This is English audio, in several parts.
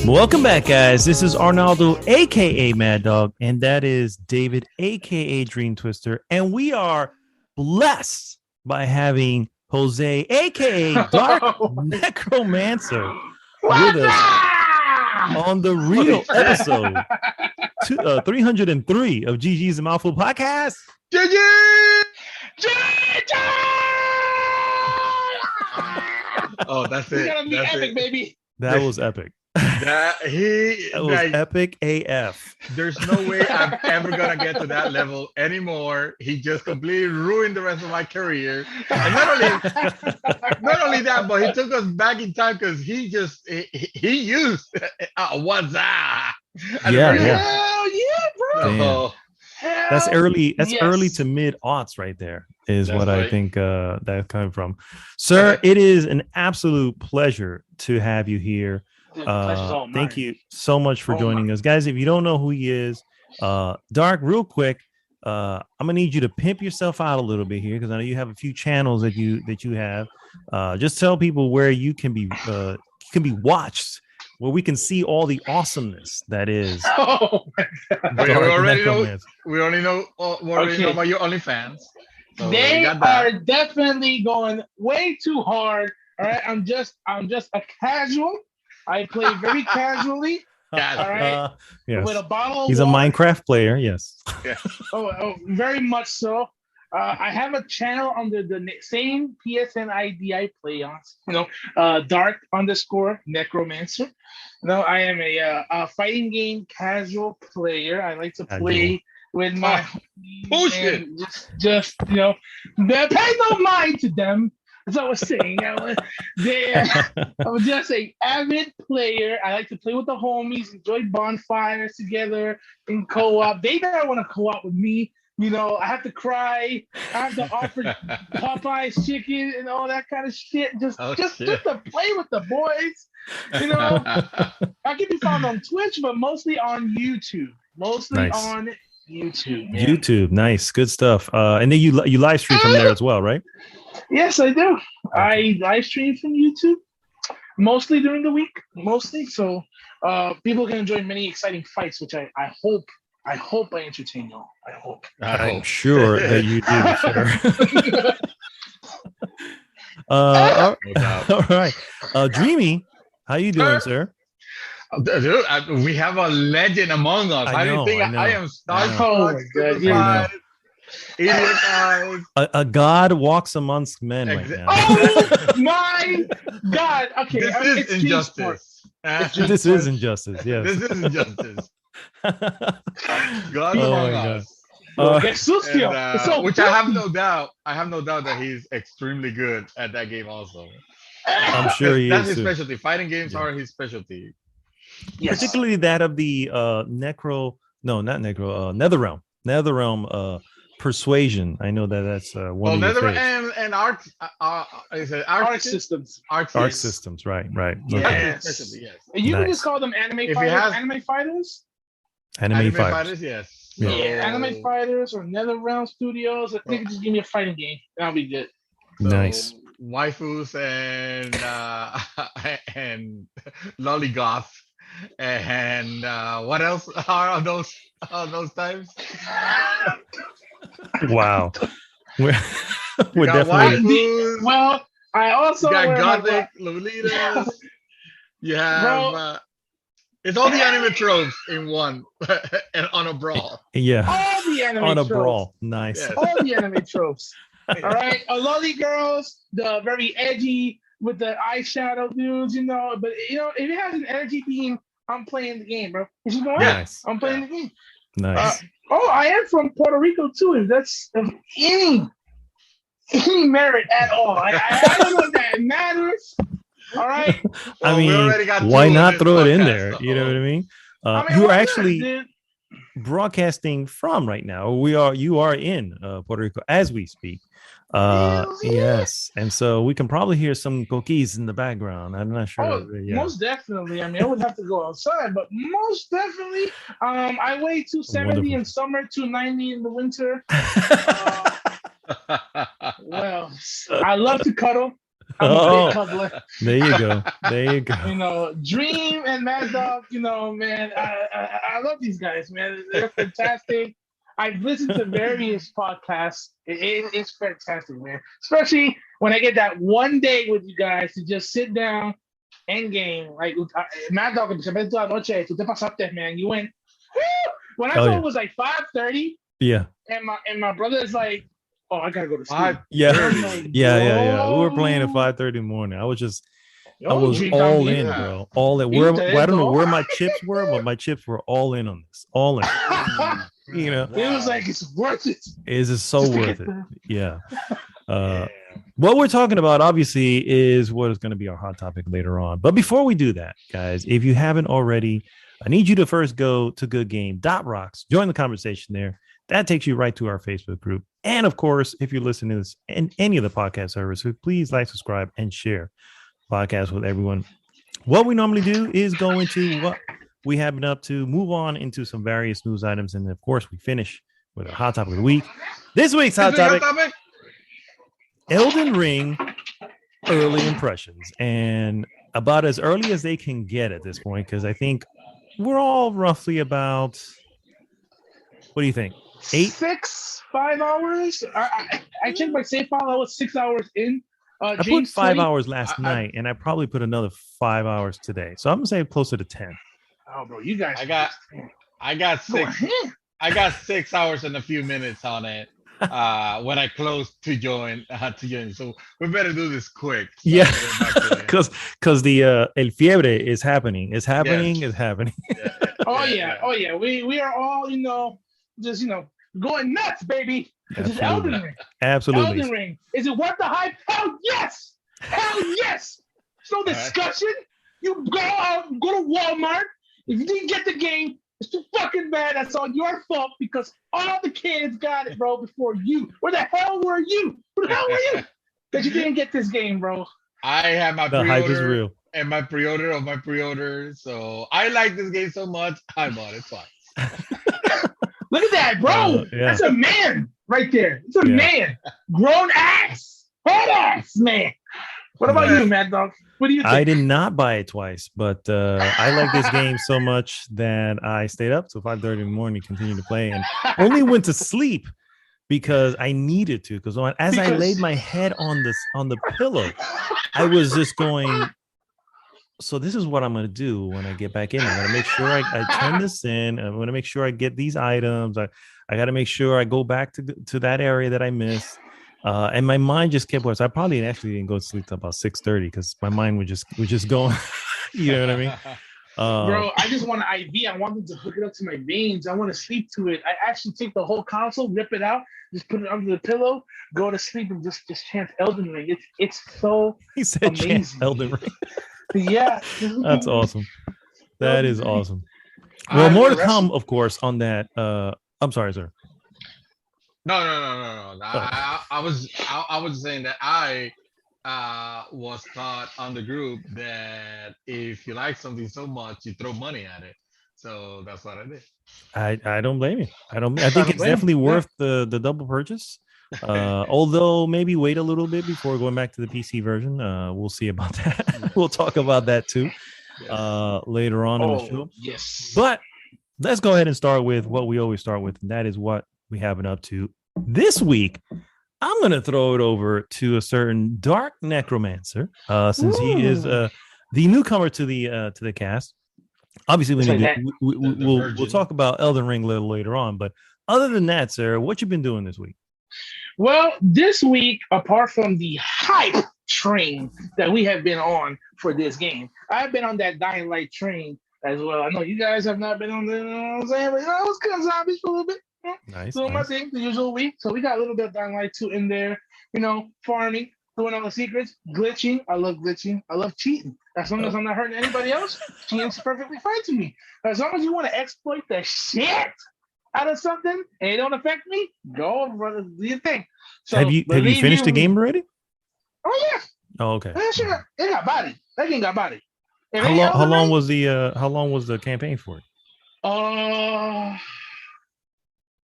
Welcome back, guys. This is Arnaldo, aka Mad Dog, and that is David, aka Dream Twister, and we are blessed by having Jose, aka Dark Necromancer, with us on the real episode 303 of GG's a Mouthful Podcast. GG! Oh, that's it. It's gonna be epic, baby. That was epic. That was epic AF. There's no way I'm ever gonna get to that level anymore. He just completely ruined the rest of my career. And not only that, but he took us back in time because he used what's that? Yeah. Hell yeah, bro. That's early. That's yes. early to mid aughts right there. Is That's what right. I think that's coming from, sir. It is an absolute pleasure to have you here. Dude, pleasure's all Thank mine. you so much for joining us, guys. If you don't know who he is, Dark, real quick, I'm gonna need you to pimp yourself out a little bit here because I know you have a few channels that you have. Just tell people where you can be watched, where we can see all the awesomeness that is. Oh my God. We already know Okay. about your OnlyFans. So They are definitely going way too hard. All right, I'm just a casual. I play very casually. All right, yes. with a bottle. He's of a water. Minecraft player. Yes. Oh, very much so. I have a channel under the same PSN ID I play on. Dark _ Necromancer. I am a fighting game casual player. I like to play with my bullshit. Just pay no mind to them. As I was saying, I'm just an avid player. I like to play with the homies, enjoy bonfires together in co-op. They never want to co-op with me. I have to cry. I have to offer Popeye's chicken and all that kind of shit. Just to play with the boys. I can be found on Twitch, but mostly on YouTube. On YouTube. Man. YouTube, nice, good stuff. And then you live stream from there as well, right? Yes, I do. I live stream from YouTube mostly during the week, so people can enjoy many exciting fights, which I hope I entertain y'all. I'm sure that you do, sir. All right. Dreamy, how you doing, sir? Dude, we have a legend among us. I am starstruck. Idiot eyes. A god walks amongst men right now. Oh my God! Okay, this is injustice. This is injustice. Yes, this is injustice. God among us. Which I have no doubt. I have no doubt that he's extremely good at that game. Also, I'm sure he that's is. his specialty. Fighting games are his specialty. Yes. Particularly that of the Netherrealm Persuasion. I know that's one of your favorites. and Arc Systems. Arc Systems, right. Yes. Especially, yes. You can just call them anime fighters. Anime fighters, yes. Yeah, Anime Fighters or NetherRealm Studios. I think just give me a fighting game. That'll be good. So, nice. Waifus and lolligoth and what else are those times? Wow. We're definitely. Well, I also got Gothic, Lolitas. You have it's all the anime tropes in one and on a brawl. Yeah. All the anime on a tropes. brawl. Nice. Yes. All the anime tropes. All right. Lolly girls, the very edgy with the eyeshadow dudes, but if it has an energy beam, I'm playing the game, bro. Nice. I'm playing the game. Nice. I am from Puerto Rico too. If that's any merit at all, I don't know if that matters. All right. I mean, why not throw it in there? You know what I mean? You are actually broadcasting from right now. You are in Puerto Rico as we speak. Yes, and so we can probably hear some coquis in the background. I'm not sure. Most definitely. I mean, I would have to go outside, but most definitely. I weigh 270 in summer, 290 in the winter. Well, I love to cuddle. I'm a Oh. big cuddler. There you go. There you go. You know, Dream and Mad Dog, you know, man, I love these guys, man. They're fantastic. I've listened to various podcasts. It's fantastic, man. Especially when I get that one day with you guys to just sit down and game. Like, Mad Dog, anoche, tú te pasaste, man. You went, woo! When I told it was like 5:30, yeah. And my brother is like, oh, I gotta go to sleep. Yeah. Yeah. We were playing at 5:30 in the morning. I was all in, bro. All in. I don't know where my chips were, but my chips were all in on this. All in. You know, it was like, it's worth it. It is so worth it. Yeah. What we're talking about, obviously, is what is going to be our hot topic later on. But before we do that, guys, if you haven't already, I need you to first go to goodgame.rocks, join the conversation there. That takes you right to our Facebook group. And of course, if you're listening to this in any of the podcast services, please like, subscribe, and share podcasts with everyone. What we normally do is go into what we have been up to, move on into some various news items, and of course, we finish with our hot topic of the week. This week's hot topic, Elden Ring early impressions, and about as early as they can get at this point, because I think we're all roughly about, what do you think? 5 hours? I checked my save file. I was 6 hours in. I put 5 hours last night, and I probably put another 5 hours today. So I'm gonna say closer to 10. Oh, bro, you guys! I got 6. I got 6 hours and a few minutes on it when I closed to join. So we better do this quick. So yeah, because the El Fiebre is happening. It's happening. Yes. It's happening. Oh yeah. We are all just going nuts, baby. It's Elden Ring. Absolutely. Elden Ring. Is it worth the hype? Hell yes. Hell yes. It's no discussion. Right. You go to Walmart. If you didn't get the game, it's too fucking bad. That's all your fault because all the kids got it, bro, before you. Where the hell were you? Where the hell were you? That you didn't get this game, bro. I have my pre-order. Hype is real. And my pre-order of my pre-order. So I like this game so much, I bought it twice. Look at that, bro. That's a man right there. It's a man. Grown ass. Head ass, man. What about you, Mad Dog? What do you think? I did not buy it twice, but I like this game so much that I stayed up till 5:30 in the morning, continued to play, and only went to sleep because I needed to. Because I laid my head on the pillow, I was just going, so this is what I'm going to do when I get back in. I'm going to make sure I turn this in. I'm going to make sure I get these items. I got to make sure I go back to that area that I missed. And my mind just kept going. So I probably actually didn't go to sleep till about 6:30 because my mind was just going. You know what I mean? Bro, I just want an IV. I want them to hook it up to my veins. I want to sleep to it. I actually take the whole console, rip it out, just put it under the pillow, go to sleep, and just chant Elden Ring. It's so he said amazing. Chant Elden Ring. Yeah, that's awesome. That is awesome. Well, more to come, of course, on that. I'm sorry, sir. No. I was saying that I was taught on the group that if you like something so much, you throw money at it. So that's what I did. I don't blame you. I think it's definitely worth the double purchase. Although maybe wait a little bit before going back to the PC version. We'll see about that. We'll talk about that too later on in the show. Yes. But let's go ahead and start with what we always start with, and that is what we have been up to this week. I'm going to throw it over to a certain Dark Necromancer, since he is the newcomer to the cast. Obviously, we'll talk about Elden Ring a little later on. But other than that, sir, what you been doing this week? Well, this week, apart from the hype train that we have been on for this game, I've been on that Dying Light train as well. I know you guys have not been on the, you know what I'm saying? But I was kind of zombies for a little bit. Nice. Doing my thing, the usual week. So we got a little bit of Dying Light 2 in there, farming, doing all the secrets, glitching. I love glitching. I love cheating. As long as I'm not hurting anybody else, cheating's perfectly fine to me. As long as you want to exploit the shit out of something and it don't affect me, go, brother, do your thing. So have you finished the game already? Oh yeah. Oh, okay. It got body. That game got body. How long was the campaign for?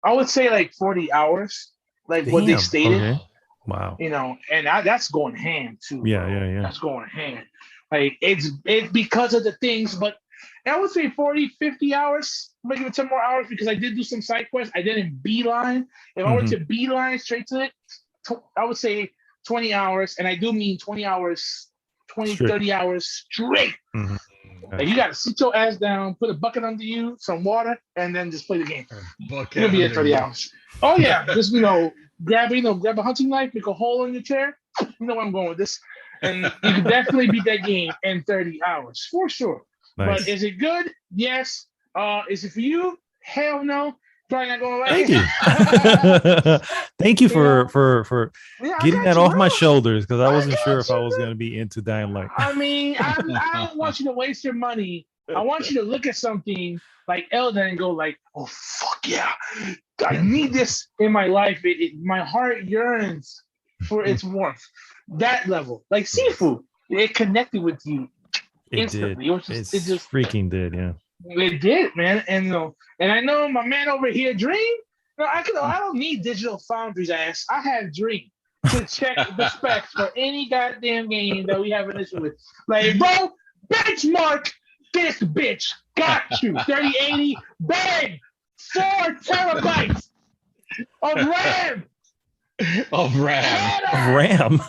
I would say like 40 hours, like what they stated. Okay. Wow. And that's going hand too. Yeah, bro. yeah. That's going hand. Like it's because of the things, but I would say 40, 50 hours, maybe 10 more hours because I did do some side quests. I didn't beeline. If I were to beeline straight to it, I would say 20 hours. And I do mean 20 hours, 20, Straight. 30 hours straight. Like you got to sit your ass down, put a bucket under you, some water, and then just play the game. You'll be at 30 hours. Oh, yeah. Just, grab a hunting knife, make a hole in your chair. You know where I'm going with this. And you can definitely beat that game in 30 hours, for sure. Nice. But is it good? Yes. Is it for you? Hell no. Probably not going to like it. Thank you for getting that off my shoulders because I wasn't sure if I was going to be into Dying Light. I mean, I don't want you to waste your money. I want you to look at something like Elden and go like, oh, fuck yeah. I need this in my life. My heart yearns for its warmth. That level. Like Sifu, it connected with you instantly. It just freaking did, yeah. It did, man. And I know my man over here, Dream. I don't need Digital Foundry's ass. I have Dream to check the specs for any goddamn game that we have an issue with. Like, bro, benchmark this bitch. Got you. 3080, bang! 4 terabytes of RAM. Of RAM. Of RAM.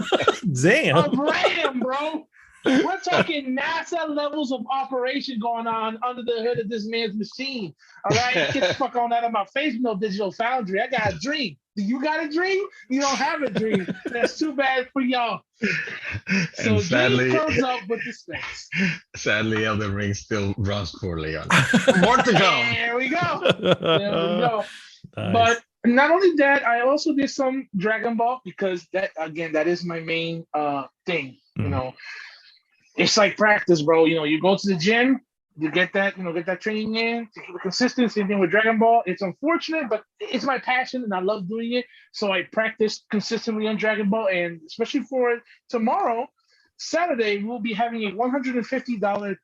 Damn. Of RAM, bro. We're talking NASA levels of operation going on under the hood of this man's machine. All right? Get the fuck on out of my face, no Digital Foundry. I got a dream. Do you got a dream? You don't have a dream. That's too bad for y'all. So sadly, Dream comes up with the specs. Sadly, Elden Ring still runs poorly on it. More to come. There we go. Nice. But not only that, I also did some Dragon Ball because that is my main thing. It's like practice, bro. You go to the gym, you get that training in to keep it consistent. Same thing with Dragon Ball. It's unfortunate, but it's my passion and I love doing it. So I practice consistently on Dragon Ball, and especially for tomorrow, Saturday, we'll be having a $150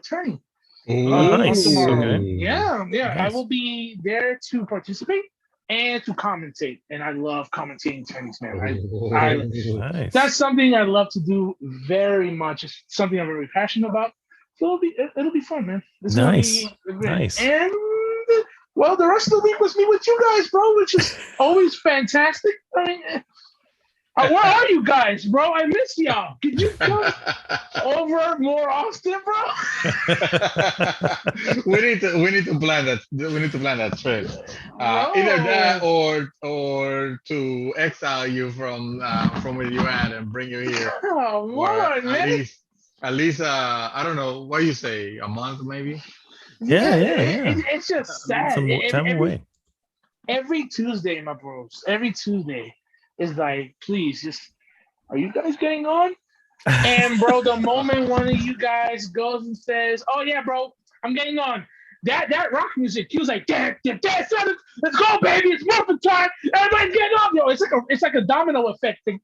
tourney. Nice. Tomorrow. Okay. Yeah. Nice. I will be there to participate and to commentate, and I love commentating tourneys, man. Nice. That's something I love to do very much. It's something I'm very passionate about. So it'll be fun, man. Nice. And well, the rest of the week was me with you guys, bro, which is always fantastic. I mean, where are you guys, bro? I miss y'all. Could you come over more often, bro? we need to plan that. We need to plan that trip. Either that or to exile you from where you at and bring you here. Oh, Lord, man. At least I don't know what you say, a month maybe. Yeah. It's just sad. Time away. Every Tuesday, my bros. Every Tuesday is like, please, just are you guys getting on? And bro, the moment one of you guys goes and says, "Oh yeah, bro, I'm getting on," that rock music, he was like, "Damn, let's go, baby, it's morphin' time, everybody's getting on, yo." It's like a domino effect thing.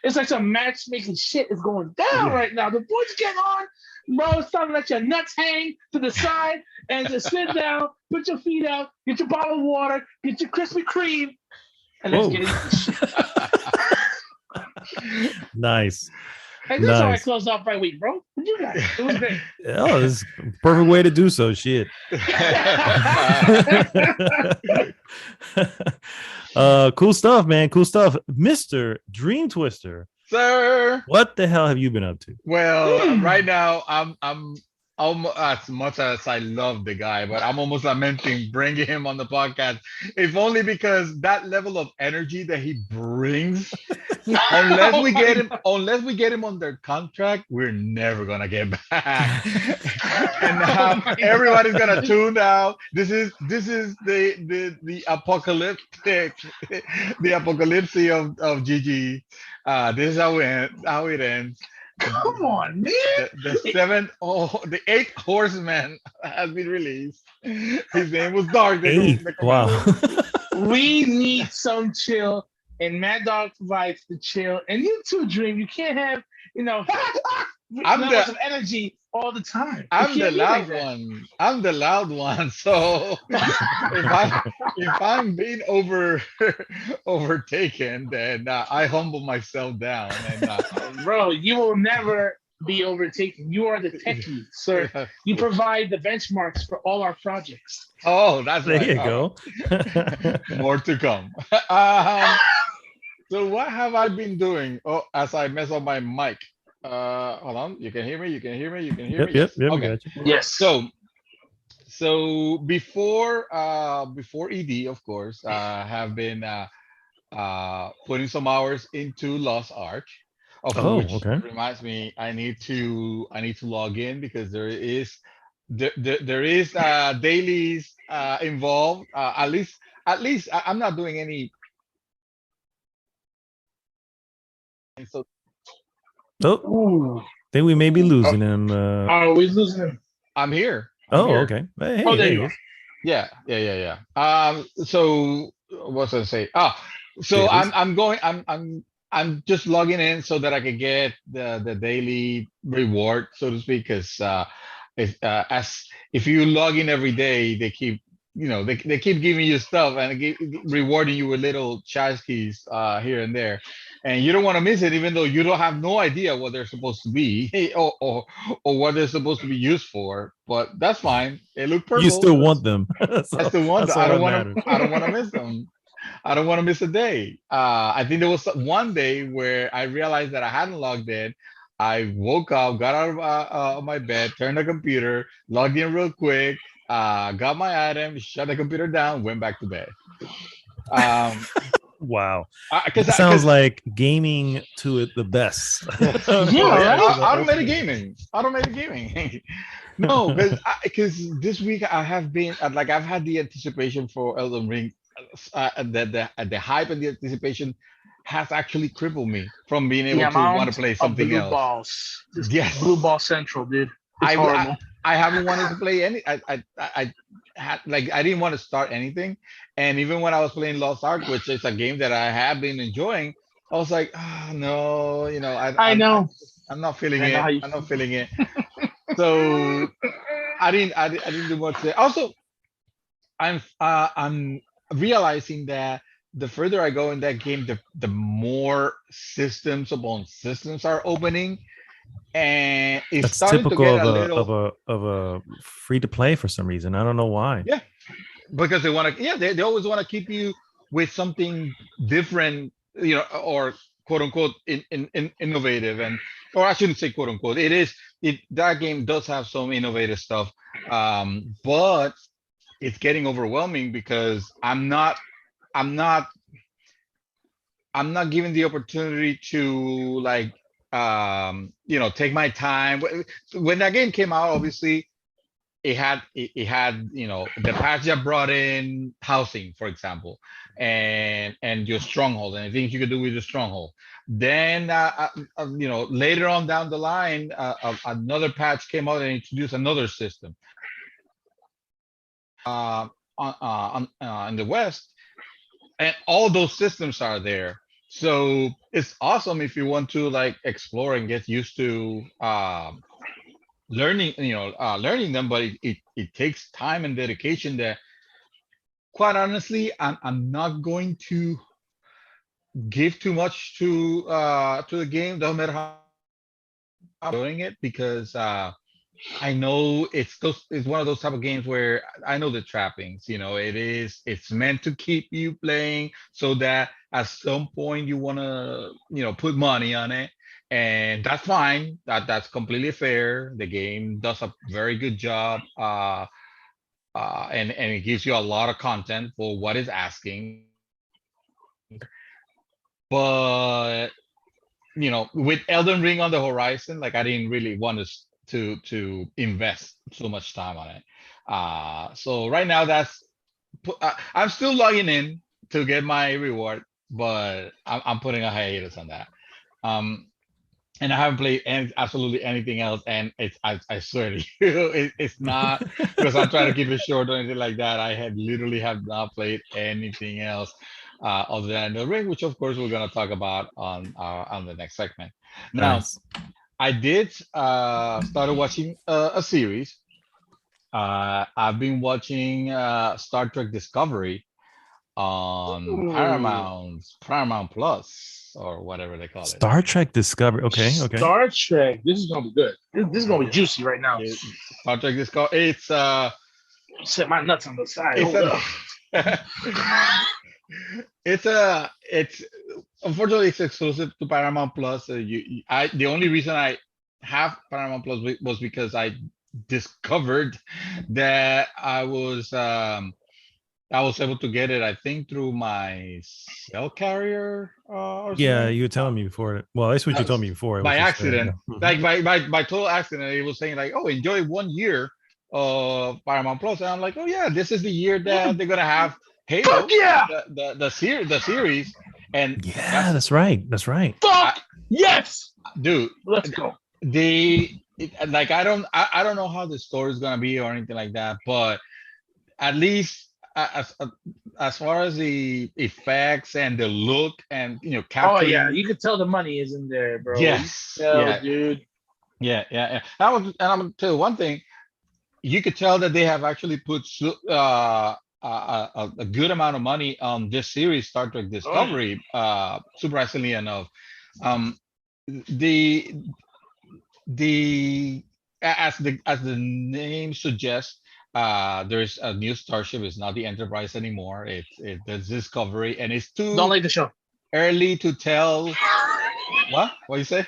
It's like some matchmaking shit is going down right now. The boys get on, bro. It's time to let your nuts hang to the side and just sit down, put your feet out, get your bottle of water, get your Krispy Kreme, and let's get into this shit. Nice. And that's how I closed off my week, bro. You guys, it was great. Oh, this is a perfect way to do so. Shit. Cool stuff, man. Cool stuff. Mr. Dream Twister. Sir. What the hell have you been up to? Well, right now I'm almost, as much as I love the guy, but I'm almost lamenting bringing him on the podcast, if only because that level of energy that he brings, unless we get him under contract, we're never gonna get back. And now everybody's gonna tune out. This is the apocalyptic, the apocalypse of GG. This is how it ends. Come on, man. The 8th horseman has been released. His name was Dark. Wow. We need some chill, and Mad Dog provides the chill. And you too, Dream. You can't have, levels of energy all the time. I'm the loud one. I'm the loud one. So if I'm being overtaken, then I humble myself down. And Bro, you will never be overtaken. You are the techie, sir. You provide the benchmarks for all our projects. Oh, that's There right. you go. More to come. So what have I been doing? Oh, as I mess up my mic. Hold on. You can hear me. You can hear me. You can hear Yep, me. yep, Yes. yep. Okay. Got you. Yes. So before ED, of course, have been putting some hours into Lost Ark, of Oh, which okay. reminds me I need to log in because there is dailies involved. At least I'm not doing any. And so Oh, Ooh. think we may be losing him. Are we losing him? I'm here. Oh, Here. okay. Hey, Oh, there there you he are. is. Yeah. So what's I say? So Dailies. I'm just logging in so that I can get the daily reward, so to speak, because as if you log in every day, they keep they keep giving you stuff and they keep rewarding you with little chassis here and there, and you don't want to miss it, even though you don't have no idea what they're supposed to be or what they're supposed to be used for. But that's fine. They look You purple. still want them. I So still want that's them. all that matters. I don't want to miss them. I don't want to miss a day. I think there was one day where I realized that I hadn't logged in. I woke up, got out of my bed, turned the computer, logged in real quick, got my item, shut the computer down, went back to bed. Wow. Because That sounds like gaming to it the best. automated gaming. Automated gaming. No, because this week I have been like I've had the anticipation for Elden Ring. The hype and the anticipation has actually crippled me from being The able to want amount to play of something blue else. balls. Just Yes. blue ball central, dude. It's horrible. I haven't wanted to play any. I had like I didn't want to start anything, and even when I was playing Lost Ark, which is a game that I have been enjoying, I was like, oh, no, I know. I'm not feeling I know it. how you I'm not feeling it. So I didn't do much there. Also, I'm realizing that the further I go in that game, the more systems upon systems are opening, and it's That's starting to typical get of a a little. free to play for some reason. I don't know why. Yeah, because they want to. Yeah, they always want to keep you with something different, or quote unquote innovative, or I shouldn't say quote unquote. That game does have some innovative stuff, but it's getting overwhelming because I'm not I'm not given the opportunity to like take my time. When that game came out, obviously it had the patch that brought in housing, for example, and your stronghold and things you could do with your stronghold. Then later on down the line, another patch came out and introduced another system in the West, and all those systems are there. So it's awesome if you want to like explore and get used to learning them, but it takes time and dedication that quite honestly I'm not going to give too much to the game, no matter how I'm doing it, because I know it's one of those type of games where I know the trappings. It's meant to keep you playing so that at some point you want to put money on it, and that's fine. That's completely fair. The game does a very good job, and it gives you a lot of content for what it's asking. But with Elden Ring on the horizon, like I didn't really want to invest so much time on it. So right now I'm still logging in to get my reward, but I'm putting a hiatus on that. And I haven't played absolutely anything else, and I swear to you, it's not because I'm trying to keep it short or anything like that. I literally have not played anything else other than the ring, which of course we're gonna talk about on the next segment. Now, Nice. I did started watching a series. I've been watching Star Trek Discovery on Ooh. Paramount Plus or whatever they call it. Star Trek Discovery. Okay, okay. Star Trek. This is gonna be good. This is gonna be juicy right now. Star Trek Discovery. Set my nuts on the side. It's Hold a up. it's unfortunately it's exclusive to Paramount Plus. The only reason I have Paramount Plus was because I discovered that I was able to get it, I think, through my cell carrier or Yeah, something. you were telling me before it. Well, that's what you told me before. It was By just, accident, yeah. Mhm. like by total accident. It was saying like, "Oh, enjoy 1 year of Paramount Plus," and I'm like, "Oh yeah, this is the year that they're gonna have Fuck Halo, yeah! the series," and Yeah, that's right. That's right. Fuck yes! dude, Let's go. like I don't know how the story is gonna be or anything like that, but at least as far as the effects and the look and Oh capturing, yeah, you could tell the money is in there, bro. yes, You can tell, yeah, dude. yeah. And I'm gonna tell you one thing. You could tell that they have actually put a good amount of money on this series, Star Trek Oh, yeah. Discovery. Surprisingly enough, um, the the as the name suggests, there's a new starship. It's not the Enterprise anymore. It's the Discovery, and it's Don't too like the show. early to tell. What you say?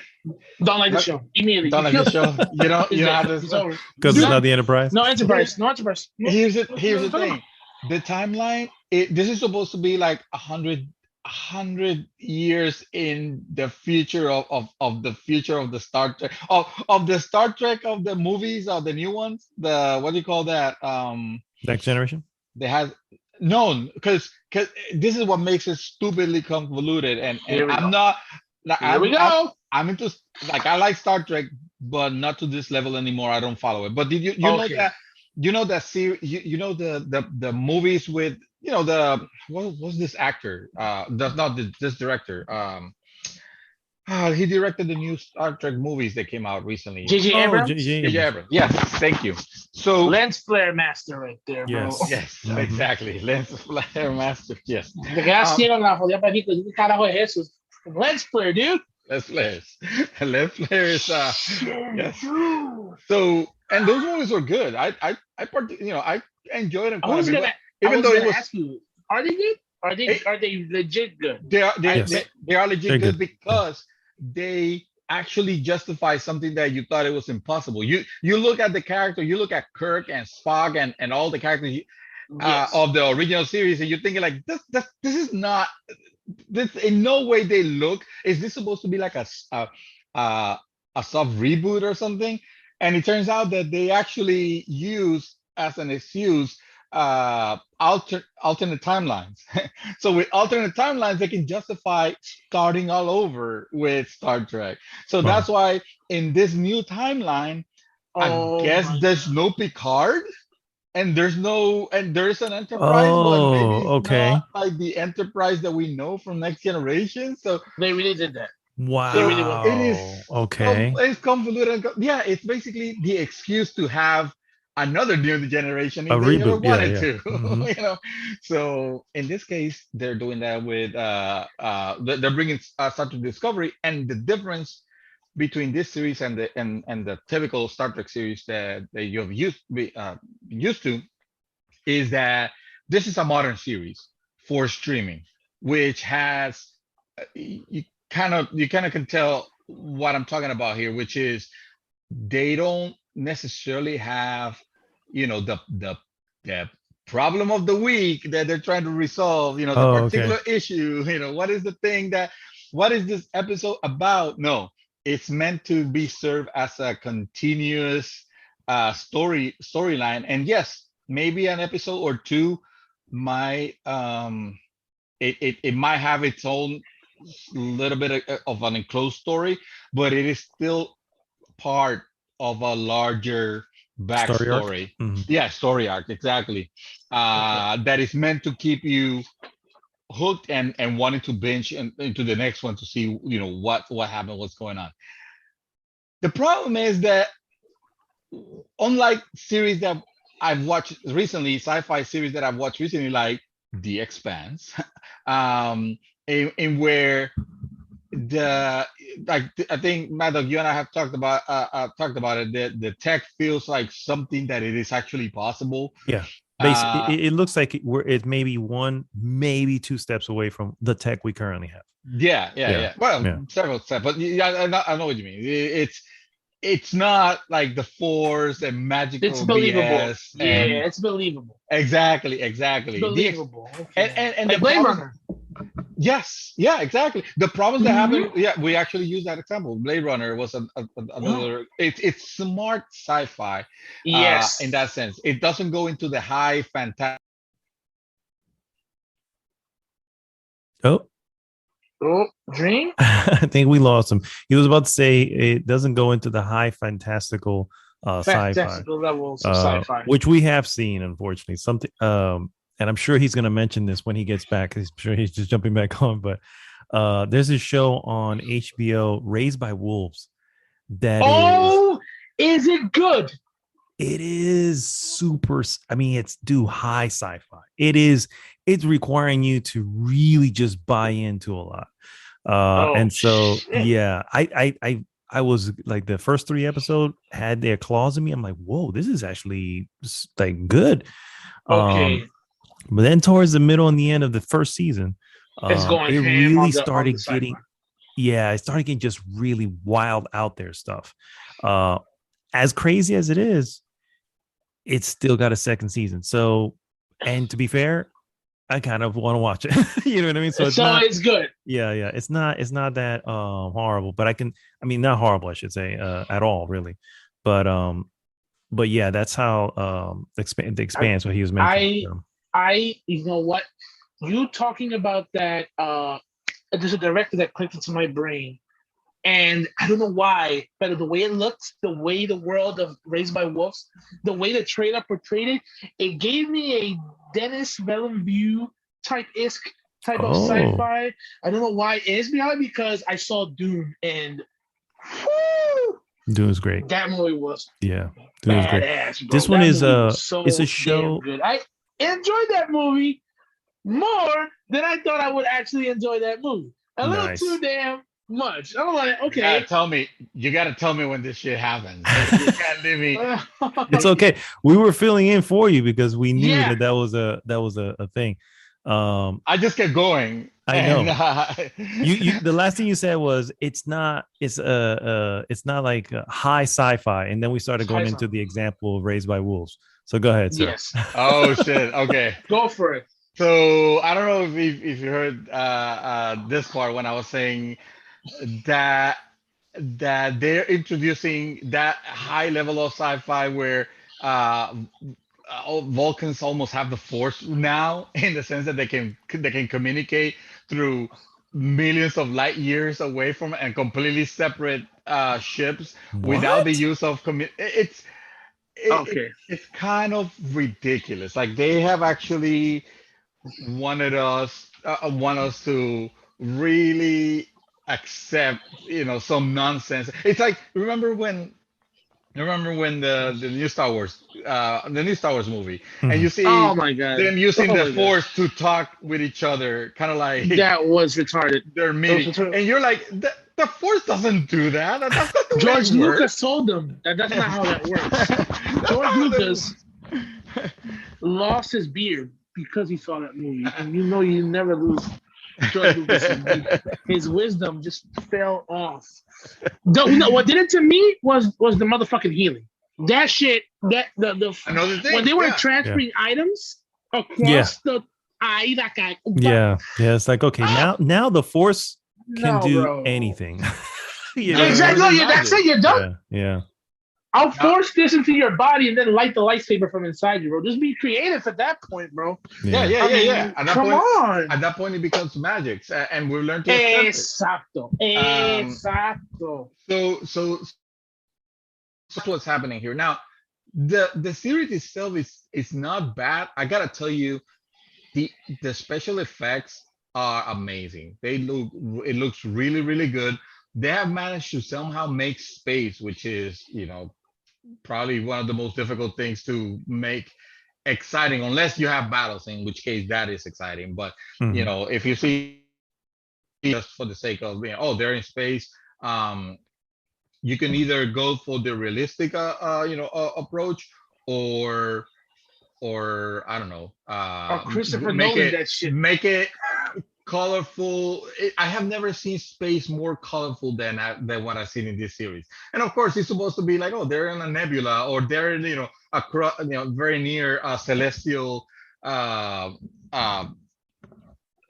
Don't like the What? show. Immediately. Don't like the show. You don't have It's this. over. Because it's not the Enterprise. No Enterprise. No Enterprise. Here's the thing. The timeline. This is supposed to be like 100 years in the future of the future of the Star Trek of the Star Trek of the movies of the new ones. The what do you call that? Next Generation. They have no because this is what makes it stupidly convoluted and Here we I'm go. not like Here we go. I'm into like I like Star Trek but not to this level anymore. I don't follow it. But did you know Okay. that series you know the movies with the what was this actor that's not this director he directed the new Star Trek movies that came out recently. J.J. Oh, Abrams. J. Yeah, yes, thank you. So Lens flare master right there, bro. Yes. yes, Mhm. exactly. Lens Flare Master. Yes. The guy sitting on la jodida parejita. ¿Qué carajo es eso? Lens flare, dude. Lens Flares. Lens Flare is yes. Dude. So and those movies were good. I enjoyed them I quite a was bit. gonna, Even though it was ask you, are they good? Are they legit good? they are Yes. they are legit They're good good. because they actually justify something that you thought it was impossible. You look at the character, you look at Kirk and Spock and all the characters Yes. of the original series, and you're thinking like this is not this in no way they look. Is this supposed to be like a, a soft reboot or something? And it turns out that they actually use as an excuse alternate timelines. So with alternate timelines, they can justify starting all over with Star Trek. So Wow. that's why in this new timeline, I guess there's no Picard and there's an Enterprise, but maybe Oh, it's okay. not like the Enterprise that we know from Next Generation. So They really did that. Wow. it is Okay. it's convoluted. Yeah, it's basically the excuse to have another new generation if A they ever reboot. Yeah, wanted yeah. to. Mhm. So in this case, they're doing that with they're bringing Star Trek Discovery, and the difference between this series and the typical Star Trek series that you have used to is that this is a modern series for streaming, which has you kind of can tell what I'm talking about here, which is they don't necessarily have the problem of the week that they're trying to resolve, the Oh, particular okay. issue, what is this episode about? No, it's meant to be served as a continuous storyline. And yes, maybe an episode or two might it might have its own little bit of an enclosed story, but it is still part of a larger Story arc. backstory. Mhm. Yeah, story arc, exactly. That is meant to keep you hooked and wanting to binge into the next one to see what happened, what's going on. The problem is that unlike series that I've watched recently, sci-fi series that I've watched recently, like The Expanse, in where the I think Maddox, you and I have talked about it. The tech feels like something that it is actually possible. Yeah. Basically, it looks like it's maybe one, maybe two steps away from the tech we currently have. Yeah. Well, several steps, but yeah, I know what you mean. It's not like the Force and magical It's believable. BS. Yeah, it's believable. Exactly. Believable. And like the Blade problem, Runner. yes, yeah, exactly. The problems that happen, yeah, we actually use that example. Blade Runner was another. It's smart sci-fi. Yes. In that sense, it doesn't go into the high fantasy. Oh, Dream? I think we lost him. He was about to say it doesn't go into the high fantastical sci-fi levels of sci-fi, which we have seen, unfortunately. Something, and I'm sure he's going to mention this when he gets back. I'm sure he's just jumping back on. But there's a show on HBO, Raised by Wolves. Is it good? It is super. I mean, it's high sci-fi. It's requiring you to really just buy into a lot. And so, shit. Yeah, I was like, the first 3 episodes had their claws in me. I'm like, whoa, this is actually like good. Okay. But then towards the middle and the end of the first season, it really started getting, it started getting just really wild out there stuff. As crazy as it is, it's still got a second season. So, and to be fair, I kind of want to watch it. You know what I mean? So it's good. Yeah. It's not that horrible, but not horrible, I should say, at all, really. But yeah, that's how the Expanse, what he was mentioning. You know what? You talking about that, there's a director that clicked into my brain. And I don't know why, but the way it looks, the way the world of Raised by Wolves, the way the trailer portrayed it gave me a Dennis Villeneuve type of sci-fi. I don't know why. It's because I saw Dune, and Dune is great. That movie was Dune is great. Bro. This one is it's a show. Good. I enjoyed that movie more than I thought I would actually enjoy that movie. A little too damn much. I'm like, okay. You gotta tell me when this shit happens. You can't leave me. It's okay. We were filling in for you because we knew that was a thing. I just kept going. I know. You the last thing you said was it's not like high sci-fi, and then we started going into the example of Raised by Wolves. So go ahead, sir. Yes. Oh shit. Okay. Go for it. So I don't know if you heard this part when I was saying that they're introducing that high level of sci-fi where Vulcans almost have the Force now, in the sense that they can communicate through millions of light years away from and completely separate ships without the use of it's kind of ridiculous. Like, they have actually wanted us to really accept, some nonsense. It's like, remember when the new Star Wars movie, and you see them using the Force to talk with each other, kind of like that was retarded. They're meeting, and you're like, the Force doesn't do that. That's not the way George Lucas told them that's not how that works. George Lucas lost his beard because he saw that movie, and you never lose George Lucas. His wisdom just fell off. What did it to me was the motherfucking healing. That shit. That the when they were transferring items across the eye. It's like, okay, now the Force can do anything. Exactly. That's it. You're done. Yeah. I'll force this into your body and then light the lightsaber from inside you, bro. Just be creative at that point, bro. Yeah. Come on. At that point, it becomes magic, and we've learned to accept it. Exacto. So that's what's happening here. Now, the series itself is not bad. I gotta tell you, the special effects are amazing. It looks really, really good. they have managed to somehow make space, which is, probably one of the most difficult things to make exciting, unless you have battles, in which case that is exciting. But if you see just for the sake of being, oh, they're in space, you can either go for the realistic, approach, or I don't know, Christopher Nolan, that shit. Make it colorful. I have never seen space more colorful than what I've seen in this series. And of course, it's supposed to be like, oh, they're in a nebula, or they're across, very near a celestial, I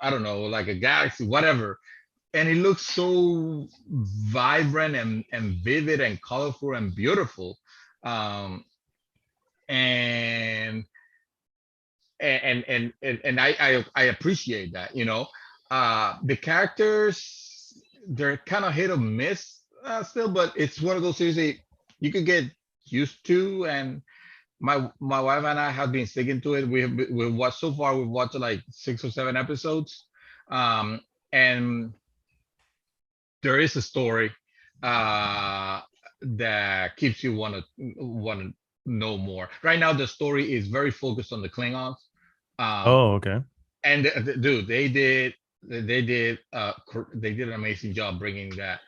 don't know, like a galaxy, whatever. And it looks so vibrant and vivid and colorful and beautiful. And I appreciate that. The characters, they're kind of hit or miss, still, but it's one of those series that you could get used to. And my wife and I have been sticking to it. We've watched so far. We've watched like 6 or 7 episodes, and there is a story that keeps you want to know more. Right now, the story is very focused on the Klingons. Okay. And dude, they did an amazing job bringing that.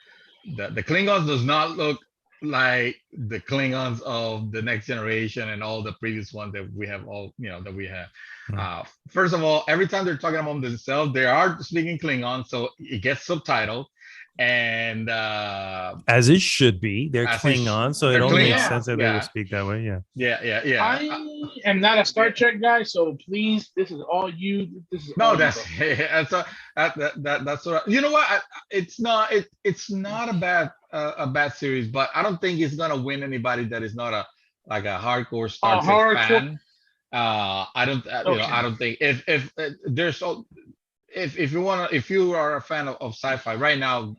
The Klingons does not look like the Klingons of the Next Generation and all the previous ones that we have First of all, every time they're talking about themselves, they are speaking Klingon, so it gets subtitled. And as it should be, they're Klingon, so it only makes sense that they will speak that way. Yeah. I am not a Star Trek guy, so please, this is all you. This is that's what you know. What it's not a bad series, but I don't think it's gonna win anybody that is not a hardcore Star Trek fan. I don't think if you are a fan of sci-fi right now,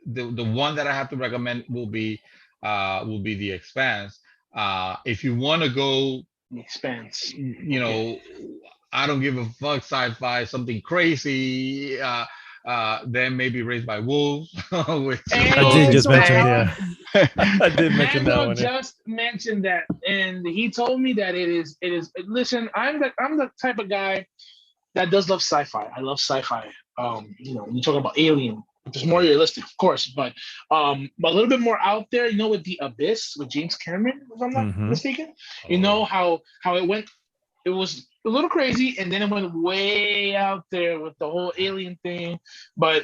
the one that I have to recommend will be The Expanse. If you want to go The Expanse, I don't give a fuck sci-fi, something crazy, then maybe Raised by Wolves. Which I did just mention I did mention that one. Just mentioned that, and he told me that it is. Listen, I'm the type of guy that does love sci-fi. I love sci-fi. You talk about Alien, which is more realistic, of course, but a little bit more out there. With The Abyss with James Cameron, if I'm not mistaken. How it went. It was a little crazy, and then it went way out there with the whole alien thing. But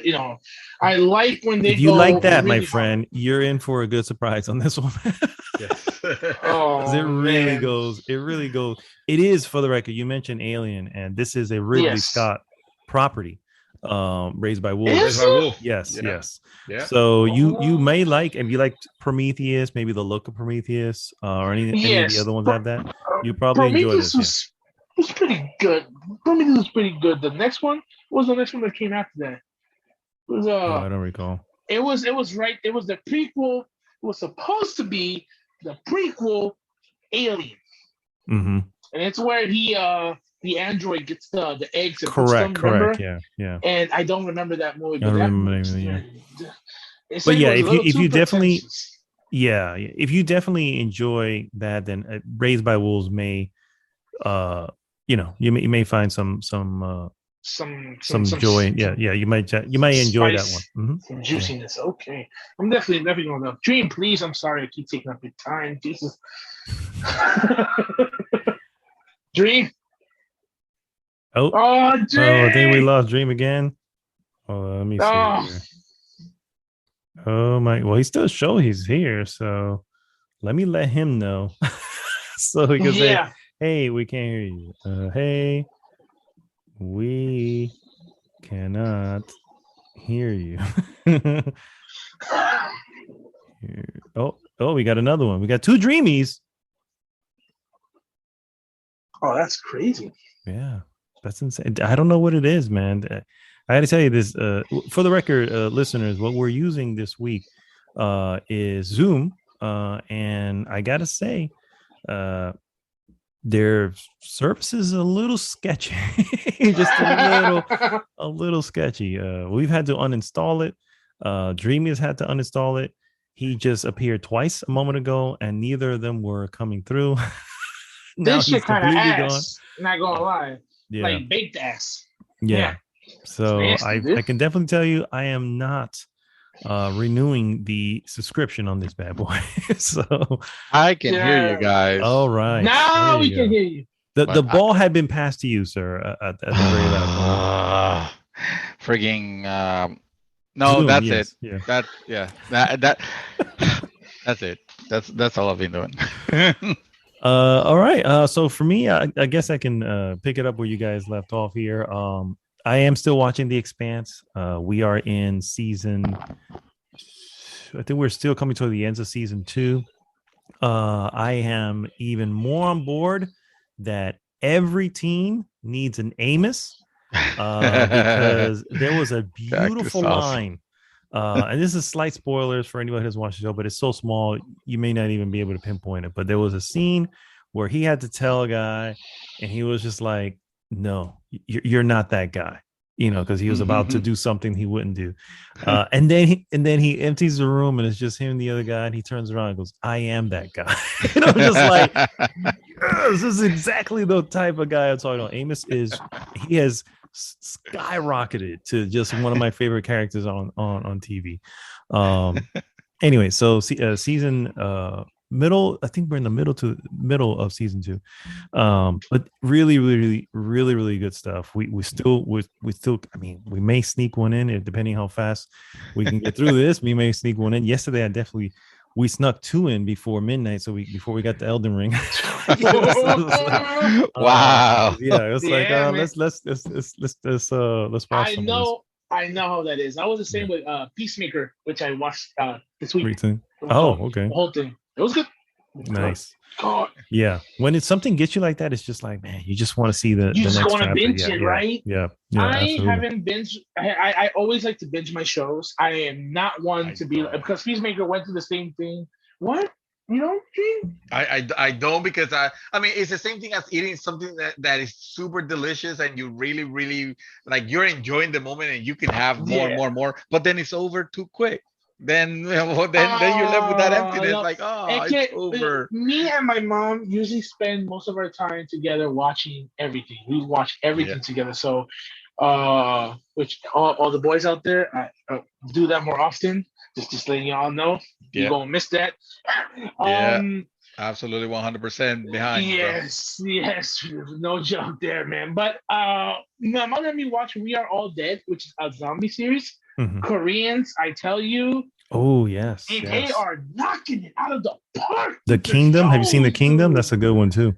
I like when they. If you like that, really my friend, you're in for a good surprise on this one. Yes. It really goes. It really goes. It is, for the record, you mentioned Alien, and this is a Ridley Scott property. Raised by Wolves. Yes. Yeah. So you may like, if you like Prometheus, maybe the look of Prometheus, or any of the other ones have that. You probably enjoy this. It was pretty good. Prometheus was pretty good. The next one was the next one that came after that. It was I don't recall. It was right. It was the prequel. It was supposed to be the prequel Alien. Mm-hmm. And it's where the android gets the eggs. And correct. Yeah. And I don't remember that movie. I don't remember the name. But yeah, if you definitely, if you definitely enjoy that, then Raised by Wolves may, you may find some joy. You might enjoy that one. Some juiciness. Okay, I'm definitely going to Dream. Please, I'm sorry I keep taking up your time. Jesus. Dream. Dream. I think we lost Dream again. Let me see here. Oh my! Well, he still shows he's here, so let me let him know so he can say, "Hey, we can't hear you. Hey, we cannot hear you." Oh, we got another one. We got 2 Dreamies. Oh, that's crazy. Yeah, that's insane. I don't know what it is, man. I got to tell you this, for the record, listeners, what we're using this week is Zoom. And I got to say, their service is a little sketchy, just a little sketchy. We've had to uninstall it. Dreamy has had to uninstall it. He just appeared twice a moment ago, and neither of them were coming through. Now This he's shit kind of completely ass. Not gonna lie. Yeah. Like baked ass. Yeah. So nasty, dude. I can definitely tell you I am not renewing the subscription on this bad boy. So I can hear you guys. All right. Now we can hear you. The ball had been passed to you, sir, at the very last moment. Frigging no, Zoom, that's yes, it. yeah. That that's it. That's all I've been doing. All right. So for me, I guess I can pick it up where you guys left off here. I am still watching The Expanse. We are in season. I think we're still coming toward the ends of season 2. I am even more on board that every team needs an Amos, because there was a beautiful line. And this is slight spoilers for anyone who hasn't watched the show, but it's so small you may not even be able to pinpoint it. But there was a scene where he had to tell a guy, and he was just like, "No, you're not that guy," because he was about to do something he wouldn't do. And then he empties the room, and it's just him and the other guy, and he turns around and goes, "I am that guy." And I'm just like, yes, this is exactly the type of guy I'm talking about. Amos he has skyrocketed to just one of my favorite characters on TV. Anyway, so season middle, I think we're in the middle of season 2. But really good stuff. We still, I mean, we may sneak one in, depending how fast we can get through this. We may sneak one in. Yesterday we snuck 2 in before midnight, so before we got to Elden Ring. Wow. Yeah, it was let's watch. I know how that is. I was the same with Peacemaker, which I watched this week. Oh, okay. The whole thing. It was good. Nice. God. Yeah, when it's something gets you like that, it's just like, man, you just want to see the just next want to binge it, yeah, right? Yeah. I haven't binged. I always like to binge my shows. I am not one to be because Peacemaker went through the same thing. What? I don't, because I mean, it's the same thing as eating something that is super delicious, and you really like, you're enjoying the moment, and you can have more, but then it's over too quick. Then then you're left with that emptiness, like, it's over. Me and my mom usually spend most of our time together watching everything. We watch everything together. So which all the boys out there, I do that more often. Just letting y'all know. You're gonna miss that. Absolutely 100% behind. Yes, no joke there, man. But my mom let me watch We Are All Dead, which is a zombie series. Koreans, I tell you. Oh yes, they are knocking it out of the park. The Kingdom. Have you seen The Kingdom? That's a good one too.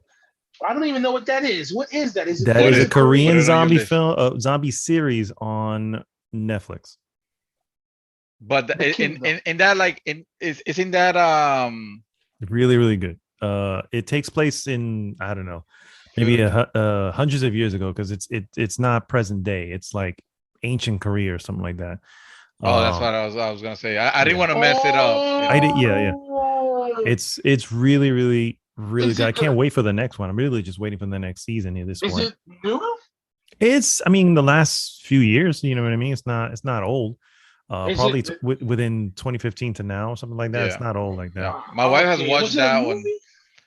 I don't even know what that is. What is that? Is that is a Korean zombie film, zombie series on Netflix. But in that, like, is in that really good. It takes place in, I don't know, maybe hundreds of years ago, because it's not present day. It's like ancient Korea or something like that. Oh, that's what I was gonna say. I didn't want to mess it up. I did, yeah. It's really good. I can't wait for the next one. I'm really just waiting for the next season at this point. Is it new? It's, I mean, the last few years. You know what I mean? It's not old. Probably within 2015 to now, something like that. Yeah. It's not old like that. Yeah. My wife has watched that one.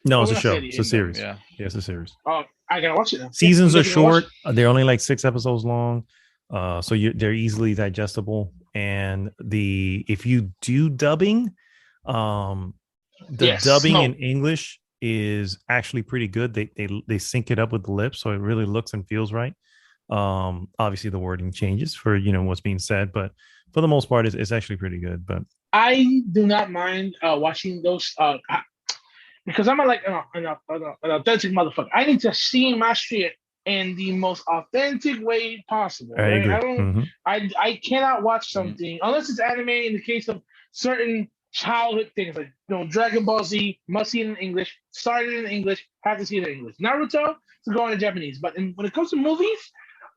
No, it's a show. It's a series. Yeah, it's a series. Oh, I gotta watch it now. Seasons are short. They're only like 6 episodes long. So they're easily digestible. And if you do dubbing, dubbing in English is actually pretty good. They sync it up with the lips, so it really looks and feels right. Obviously the wording changes for what's being said, but for the most part it's actually pretty good. But I do not mind watching those because I'm an authentic motherfucker. I need to see my shit in the most authentic way possible. I agree. I cannot watch something unless it's anime. In the case of certain childhood things like Dragon Ball Z, must see it in English, started in English, have to see it in English. Naruto to go in Japanese. But when it comes to movies,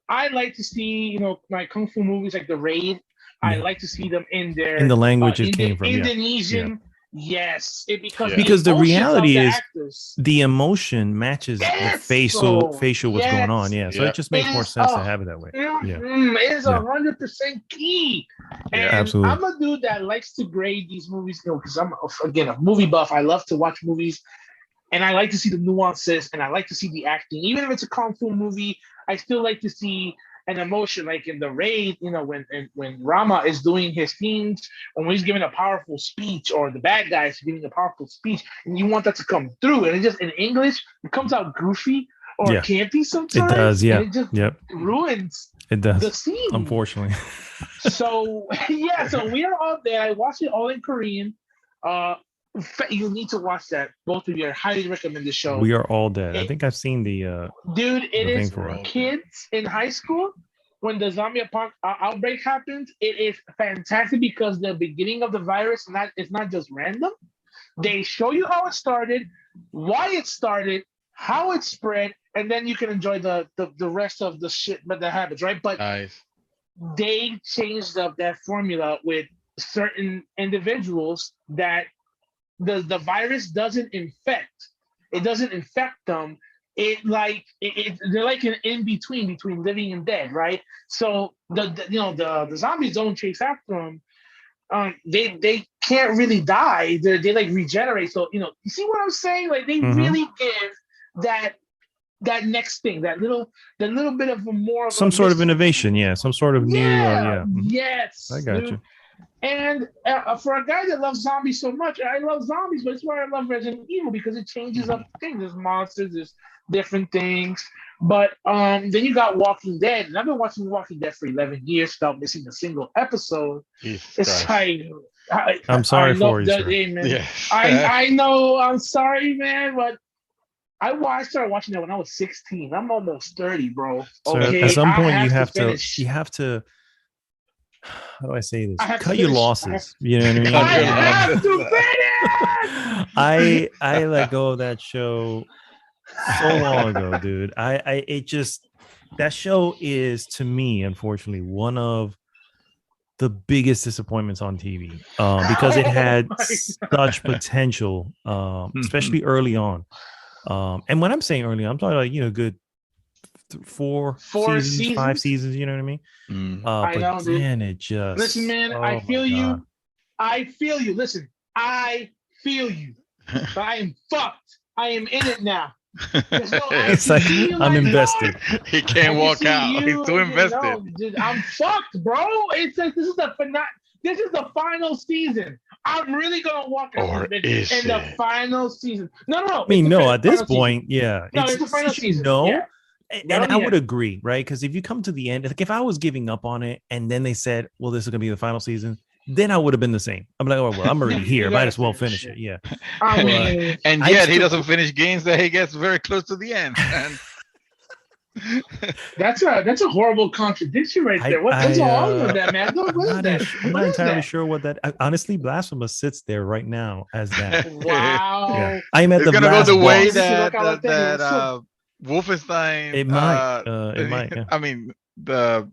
I like to see my kung fu movies like The Raid. I like to see them in the language it came from. Indonesian. Yeah. Yes, because the reality is virus. The emotion matches the facial what's going on. Yeah. So it just makes more sense to have it that way. It is 100% key. And absolutely. I'm a dude that likes to grade these movies, because I'm again a movie buff. I love to watch movies, and I like to see the nuances, and I like to see the acting. Even if it's a kung fu movie, I still like to see an emotion, like in the Raid. When Rama is doing his things, or when he's giving a powerful speech, or the bad guy is giving a powerful speech, and you want that to come through, and it just in English it comes out goofy or campy sometimes. It does, and it just ruins the scene, unfortunately. So so we are all there. I watched it all in Korean. You need to watch that. Both of you, I highly recommend the show. We Are All Dead. I think I've seen the dude. It is for kids in high school when the zombie outbreak happens. It is fantastic because the beginning of the virus it's not just random. They show you how it started, why it started, how it spread, and then you can enjoy the rest of the shit that happens, right? But they changed up that formula with certain individuals that the virus doesn't infect. It doesn't infect them. They're like an in between living and dead, right? So the zombies don't chase after them. They can't really die. They like regenerate. So you see what I'm saying? Like they really give that next thing, that little bit of some sort of innovation, some sort of new, Yes, I got you. And for a guy that loves zombies so much, I love zombies, but it's why I love Resident Evil, because it changes up things. There's monsters, there's different things. But then you got Walking Dead, and I've been watching Walking Dead for 11 years without missing a single episode. It's like I'm sorry for you, sir. Man. I know, I'm sorry, man, but I started watching that when I was 16. I'm almost 30, bro. So at some point you have to. How do I say this? Cut your losses. You know what I mean? I have to finish. I let go of that show so long ago, dude. That show is, to me, unfortunately, one of the biggest disappointments on TV because it had such potential, especially early on. And when I'm saying early on, I'm talking about good 4 seasons, 5 seasons. You know what I mean? I know, dude. Man, it just listen, man. I feel you. I feel you. Listen, I feel you. But I am fucked. I am in it now. It's like I'm invested. He can't walk out. He's too invested. Dude, I'm fucked, bro. It's like this is the final season. I'm really gonna walk out in the final season. No. I mean, no. At this point, yeah. It's the final season. And I would agree, right? Because if you come to the end, like if I was giving up on it and then they said, well, this is going to be the final season, then I would have been the same. I'm like, oh, well, I'm already here. Might as well finish it. Yeah. And yet he doesn't finish games that he gets very close to the end. And that's a horrible contradiction right there. What's wrong with that, man? I'm not entirely sure what that. Honestly, Blasphemous sits there right now as that. Wow. Yeah. I'm at it's the gonna go the way boss. that Wolfenstein. It might. Yeah. I mean the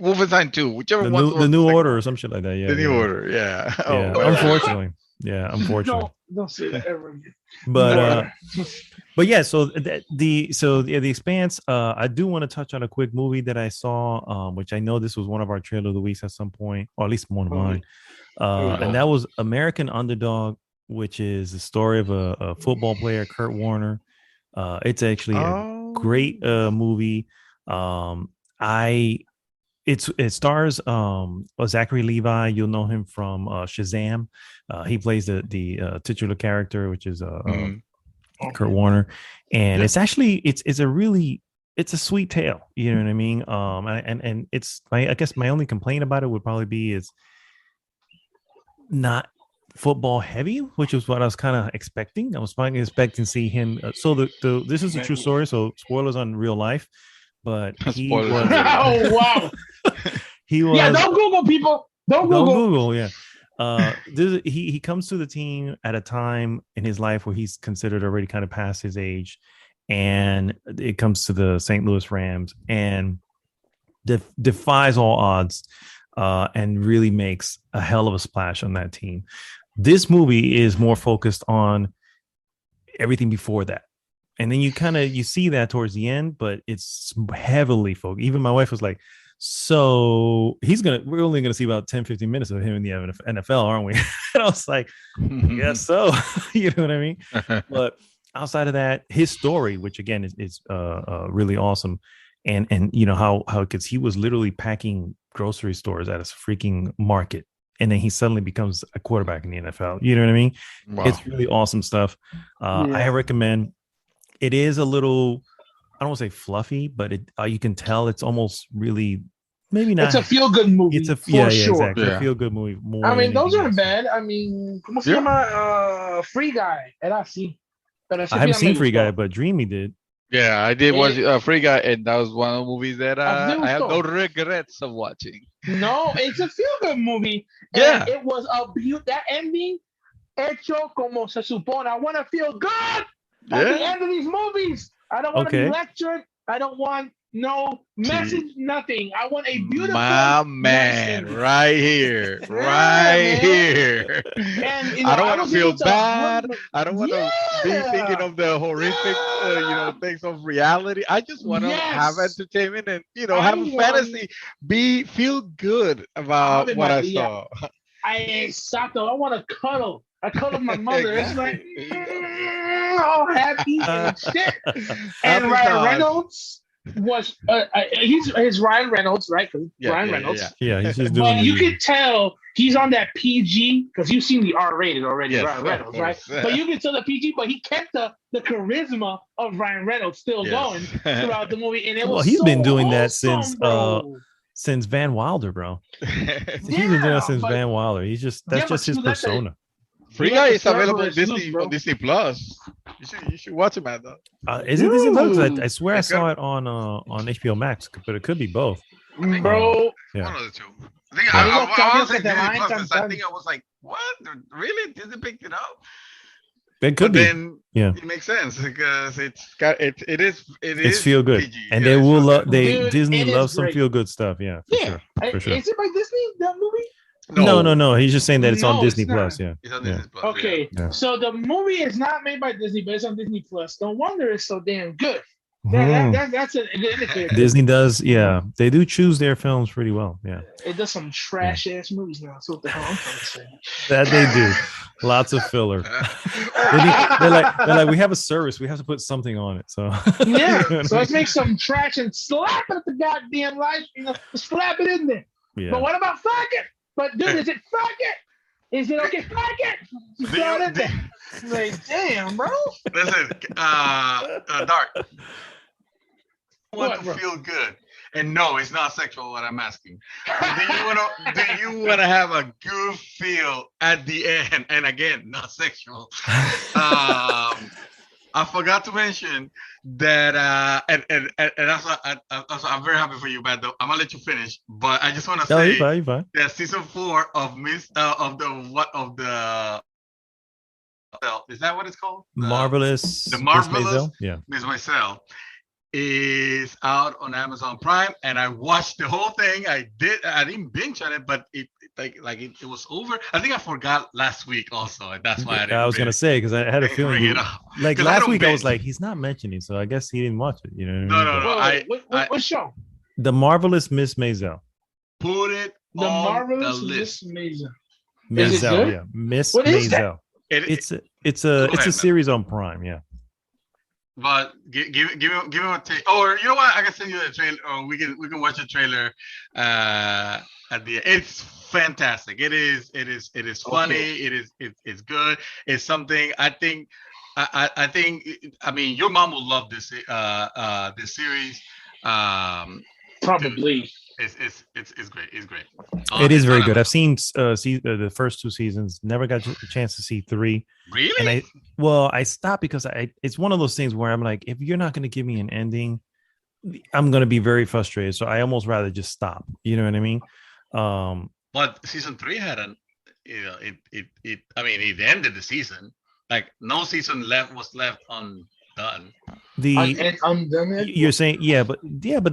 Wolfenstein 2, whichever one. The New Order or some shit like that. Yeah. The New Order. Yeah. Unfortunately. Yeah. Unfortunately. Don't say that ever again. But yeah. So the Expanse. I do want to touch on a quick movie that I saw, which I know this was one of our trailer of the weeks at some point, or at least one of mine. And that was American Underdog, which is the story of a football player, Kurt Warner. It's actually a great movie. It stars Zachary Levi. You'll know him from Shazam. He plays the titular character, which is Kurt Warner, and it's actually it's a sweet tale. You know what I mean? And it's I guess my only complaint about it would probably be is not football heavy, which is what I was kind of expecting. I was finally expecting to see him. This is a true story, so spoilers on real life. But he was. Oh wow! He was. Yeah, don't Google people. Don't Google. Yeah. He comes to the team at a time in his life where he's considered already kind of past his age, and it comes to the St. Louis Rams and defies all odds, and really makes a hell of a splash on that team. This movie is more focused on everything before that. And then you see that towards the end, but it's heavily focused. Even my wife was like, so we're only gonna see about 10, 15 minutes of him in the NFL, aren't we? And I was like, I guess so. You know what I mean? But outside of that, his story, which again is really awesome, and you know how because he was literally packing grocery stores at a freaking market, and then he suddenly becomes a quarterback in the NFL. You know what I mean? Wow. It's really awesome stuff. I recommend. It is a little, I don't want to say fluffy, but you can tell it's almost really maybe not. It's a feel good movie. It's a sure. exactly. Yeah. A feel good movie. More I mean, those aren't else. bad. I mean, ¿cómo se llama? Free Guy. Era así. Pero I haven't seen Free Guy, but Dreamy did. Yeah, I did watch Free Guy, and that was one of the movies that I have no regrets of watching. No, it's a feel good movie. Yeah, and it was that ending. Hecho como se supone. I want to feel good at the end of these movies. I don't want to be lectured. I don't want no message, nothing. I want a beautiful. My man, right here, right here. And I don't want to feel bad. I don't want to be thinking of the horrific, things of reality. I just want to have entertainment and have a fantasy. Feel good about what I saw. Exacto. I want to cuddle. I cuddled my mother. It's like all happy and shit. And Ryan Reynolds was he's Ryan Reynolds, right? Ryan Reynolds. Yeah, he's just doing. But you could tell he's on that PG because you've seen the R-rated already, Ryan Reynolds, right? But you can tell the PG, but he kept the charisma of Ryan Reynolds still going throughout the movie, and it was. Well, he's been doing that since Van Wilder, bro. He's been doing that since Van Wilder. He's just that's just his persona. Free Guy is available on Disney Plus. You should watch it, man. Is it Disney Plus? I swear I saw it on HBO Max, but it could be both. Bro, one of the two. I think I was like, what? Really? Disney picked it up? It could be. Then it makes sense because it's feel good, PG. And they will love. Disney loves some feel good stuff. Yeah, for sure. Is it by Disney, that movie? No. He's just saying that it's on Disney Plus. Yeah. It's on Disney Plus. Okay. Yeah. So the movie is not made by Disney, but it's on Disney Plus. No wonder it's so damn good. That's an indicator. Disney does, they do choose their films pretty well. Yeah. It does some trash ass movies now. So what the hell I'm trying to say. That they do. Lots of filler. They're like, we have a service. We have to put something on it. So so let's make some trash and slap it at the goddamn live. Slap it in there. Yeah. But what about fuck it? But dude, is it fuck it? Is it okay? Fuck it. Like, damn, bro. Listen, Dark. I want to feel good, and no, it's not sexual. What I'm asking. Do you want to have a good feel at the end? And again, not sexual. I forgot to mention that, and also, I'm very happy for you, man. I'm gonna let you finish, but I just want to say that season 4 of is that what it's called? The Marvelous Miss Maisel is out on Amazon Prime, and I watched the whole thing. I didn't binge on it, but it was over. I think I forgot last week also, and that's why I was gonna say, because I had a feeling like last week I was like, he's not mentioning, so I guess he didn't watch it. You know what I mean? No. What show? The Marvelous Miss Maisel. Put it the on Marvelous the list. Miss Maisel. Maisel, yeah, Miss Maisel. It's a series on Prime, yeah. But give me a take. Or you know what? I can send you the trailer. Or we can watch the trailer at the end. It's fantastic. It is funny. Okay. It's good. It's something I think. I mean, your mom will love this series. Probably. It's great. It's great. It is very good. I've seen the first 2 seasons. Never got a chance to see 3. Really? And I stopped because it's one of those things where I'm like, if you're not going to give me an ending, I'm going to be very frustrated. So I almost rather just stop. You know what I mean? But season 3 had it ended the season. Like no season was left done. You're saying but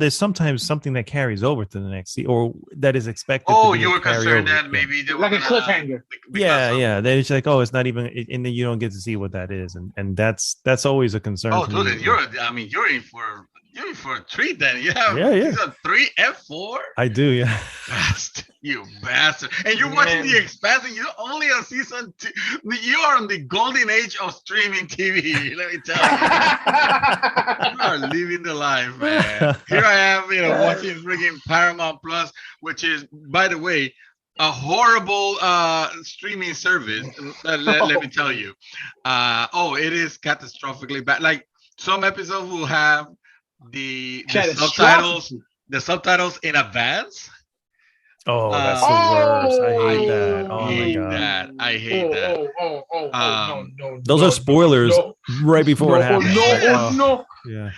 there's sometimes something that carries over to the next or that is expected. Oh, to be you were concerned over. that maybe they were like a cliffhanger. Then it's like, oh, it's not even, and then you don't get to see what that is, and that's always a concern. Oh, for dude, me. you're in for a treat then. You have season 3 F4. I do, yeah. You bastard! And you're watching The Expanse. And you're only on season 2. You are on the golden age of streaming TV. Let me tell you, you are living the life, man. Here I am, watching freaking Paramount Plus, which is, by the way, a horrible streaming service. Let me tell you. It is catastrophically bad. Like some episodes will have the subtitles in advance. Oh, that's the worst. I hate that. Oh my god. I hate that. No. Those are spoilers right before it happens. No. Yeah.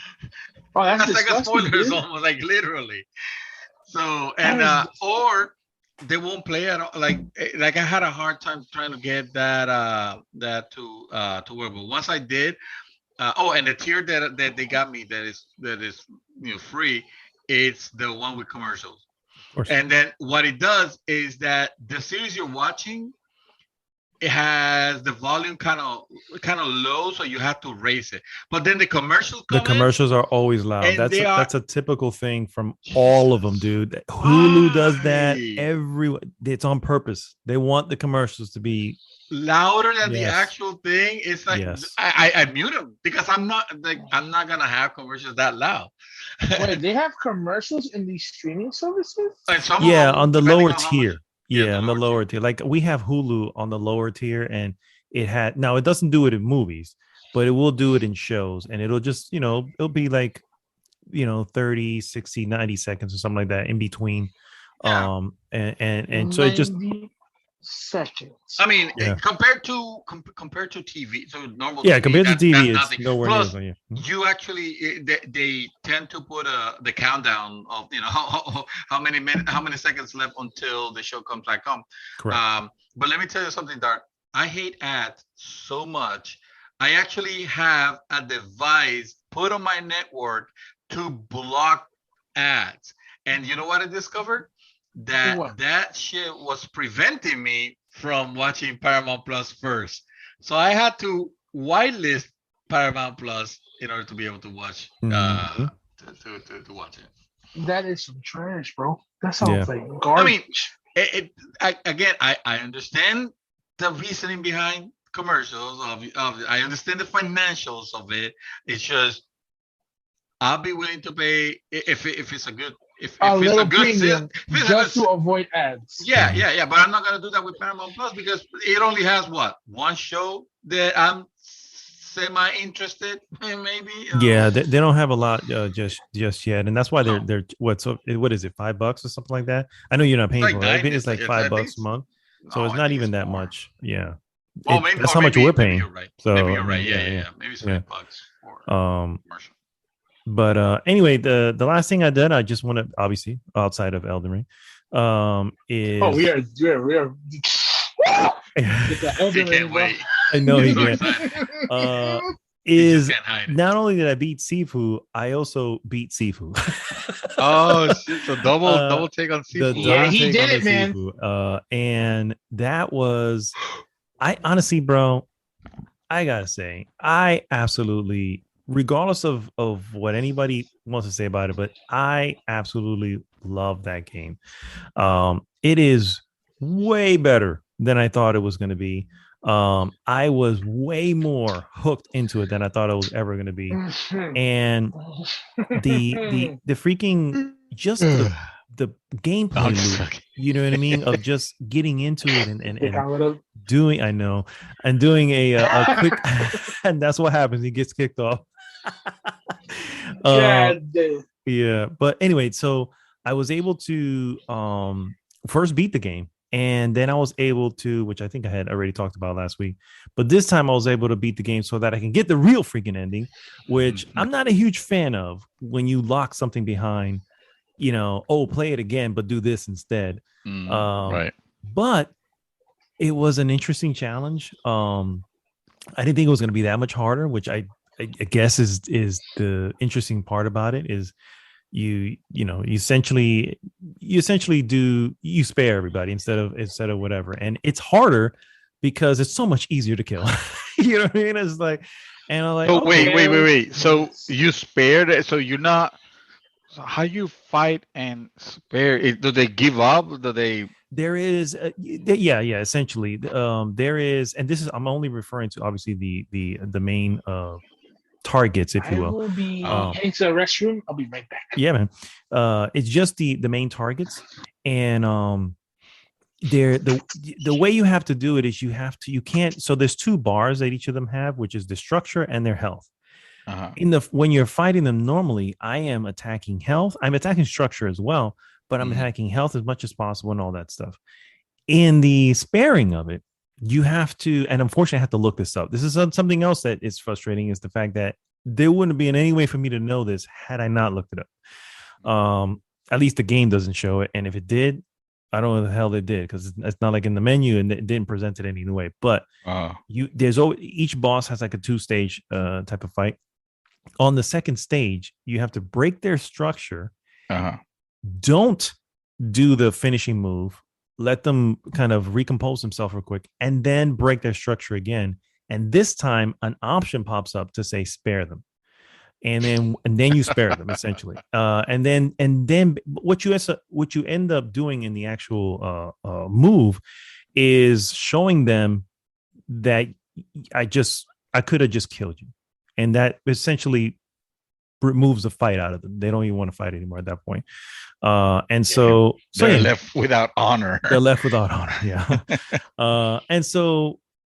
Oh, that's like a spoilers almost, like literally. So or they won't play at all. Like I had a hard time trying to get that to work. But once I did, and the tier that they got me that is free, it's the one with commercials. And then what it does is that the series you're watching, it has the volume kind of low, so you have to raise it. But then the commercials are always loud. That's a typical thing from all of them, dude. Hulu does that. It's on purpose. They want the commercials to be louder than the actual thing. It's like I mute them because I'm not gonna have commercials that loud. Wait, they have commercials in these streaming services? On the lower tier. On the lower tier. Like we have Hulu on the lower tier, and it doesn't do it in movies, but it will do it in shows, and it'll just, it'll be like, 30, 60, 90 seconds or something like that in between. Yeah. And so it just seconds. I mean, compared to TV, so normal. Yeah, TV, compared to TV, it's nothing. nowhere Plus, near. you actually they tend to put the countdown of how many seconds left until the show comes back on. Correct. But let me tell you something, Dark. I hate ads so much. I actually have a device put on my network to block ads, and you know what I discovered? That shit was preventing me from watching Paramount Plus first. So I had to whitelist Paramount Plus in order to be able to watch to watch it. That is some trash, bro. That sounds like garbage. I mean, I understand the reasoning behind commercials. I understand the financials of it. It's just I'll be willing to pay if it's a good. If it's a good premium, just to avoid ads. Yeah. But I'm not gonna do that with Paramount Plus because it only has one show that I'm semi-interested in, maybe. They don't have a lot just yet, and that's why they're what is it, $5 or something like that? I know you're not paying for it. I think it's like $5 a month, so it's not even that much. Yeah. Maybe that's how much we're paying. Maybe you're right. So maybe you're right. Yeah. Maybe it's $5 for commercial. But anyway, the last thing I did, I just want to, obviously outside of Elden Ring, is we are He can't wait. I know he can't. Is not only did I beat Sifu, I also beat Sifu. Oh shit! So double take on Sifu. He did it, man. Sifu. And that was, I honestly, bro, I gotta say, I absolutely, regardless of what anybody wants to say about it, but I absolutely love that game. It is way better than I thought it was going to be. I was way more hooked into it than I thought it was ever going to be. And the freaking just the gameplay loop, you know what I mean, of just getting into it and doing, I know, and doing a quick, and that's what happens. He gets kicked off. Yeah, but anyway, so I was able to first beat the game, and then I was able to, which I think I had already talked about last week, but this time I was able to beat the game so that I can get the real freaking ending, which I'm not a huge fan of when you lock something behind, play it again, but do this instead. Right. But it was an interesting challenge. I didn't think it was going to be that much harder, which I I guess is the interesting part about it is you essentially spare everybody instead of whatever, and it's harder because it's so much easier to kill. You know what I mean? It's like, and I'm like, So okay. wait. So you spared it. So you're not. So how you fight and spare it? Do they give up? Do they? There is, essentially, there is, and this is, I'm only referring to obviously the main targets, if you will. I will be heading to the restroom. I'll be right back. Yeah, man. It's just the main targets, and the way you have to do it is you can't. So there's two bars that each of them have, which is the structure and their health. When you're fighting them normally, I am attacking health. I'm attacking structure as well, but I'm attacking health as much as possible and all that stuff. In the sparing of it, you have to, and unfortunately I have to look this up. This is something else that is frustrating, is the fact that there wouldn't be in any way for me to know this had I not looked it up. At least the game doesn't show it. And if it did, I don't know what the hell they did, because it's not like in the menu and it didn't present it any way. But there's always, each boss has like a 2-stage type of fight. On the second stage, you have to break their structure. Don't do the finishing move. Let them kind of recompose themselves real quick, and then break their structure again. And this time, an option pops up to say spare them, and then you spare them essentially. And then what you end up doing in the actual move is showing them that I could have just killed you. And that essentially removes the fight out of them. They don't even want to fight anymore at that point. So they're left without honor. They're left without honor. Yeah.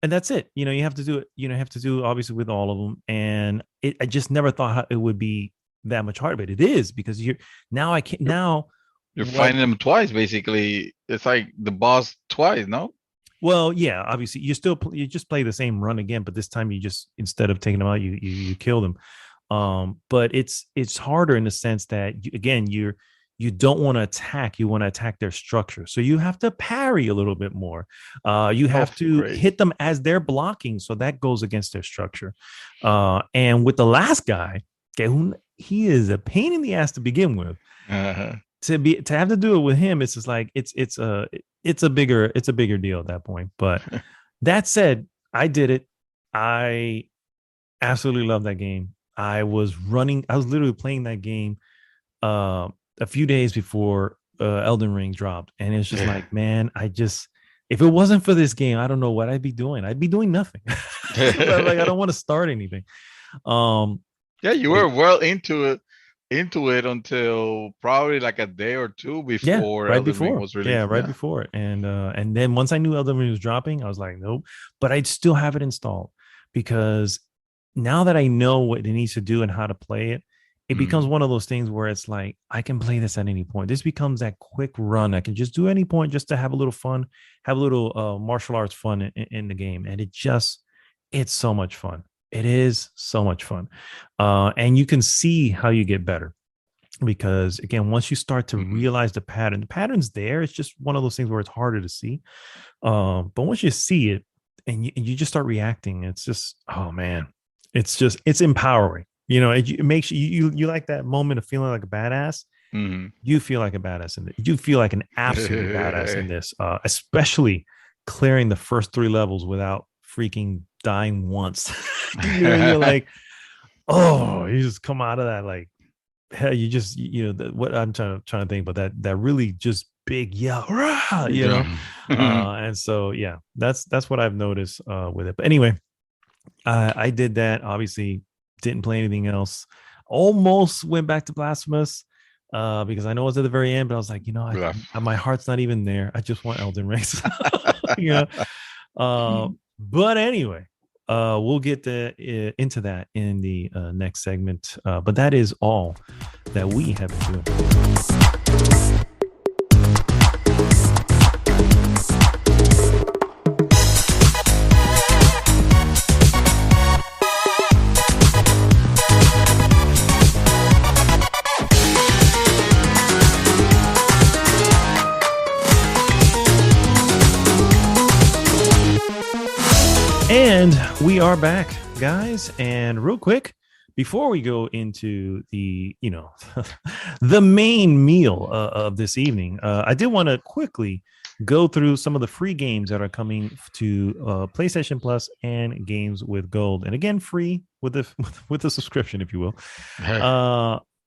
And that's it. You have to do it. You have to do obviously with all of them. And I just never thought it would be that much harder, but it is, because you're fighting them twice, basically. It's like the boss twice, no? Well, yeah, obviously you just play the same run again, but this time you just, instead of taking them out, you kill them. But it's harder in the sense that you don't want to attack. You want to attack their structure. So you have to parry a little bit more. You have to hit them as they're blocking. So that goes against their structure. And with the last guy, he is a pain in the ass to begin with. To have to do it with him, it's just like it's a bigger deal at that point. But that said, I did it. I absolutely love that game. I was literally playing that game a few days before Elden Ring dropped, and it's just like, man, if it wasn't for this game, I don't know what I'd be doing. I'd be doing nothing. Like, I don't want to start anything. You were well into it until probably like a day or two before Elden Ring was released. Before it. And then once I knew Elden Ring was dropping, I was like, nope. But I'd still have it installed, because now that I know what it needs to do and how to play it, it becomes one of those things where it's like, I can play this at any point. This becomes that quick run. I can just do any point just to have a little fun, have a little martial arts fun in the game. And it's so much fun. It is so much fun. And you can see how you get better, because again, once you start to realize the pattern's there. It's just one of those things where it's harder to see. But once you see it and you just start reacting, it's just, oh man, it's empowering. It makes you like that moment of feeling like a badass. You feel like a badass in it. You feel like an absolute badass in this, especially clearing the first 3 levels without freaking dying once. You're like, oh, you just come out of that like, hell, you just, what I'm trying to think about, that really just big yell, and so yeah, that's what I've noticed with it. But anyway, I did that. Obviously, didn't play anything else. Almost went back to Blasphemous because I know it's at the very end, but I was like, my heart's not even there. I just want Elden Ring. But anyway, we'll get into that in the next segment. But that is all that we have been doing. And we are back. guys. And real quick, before we go into the, the main meal of this evening, I did want to quickly go through some of the free games that are coming to PlayStation Plus and Games with Gold, and again, free with the subscription, if you will.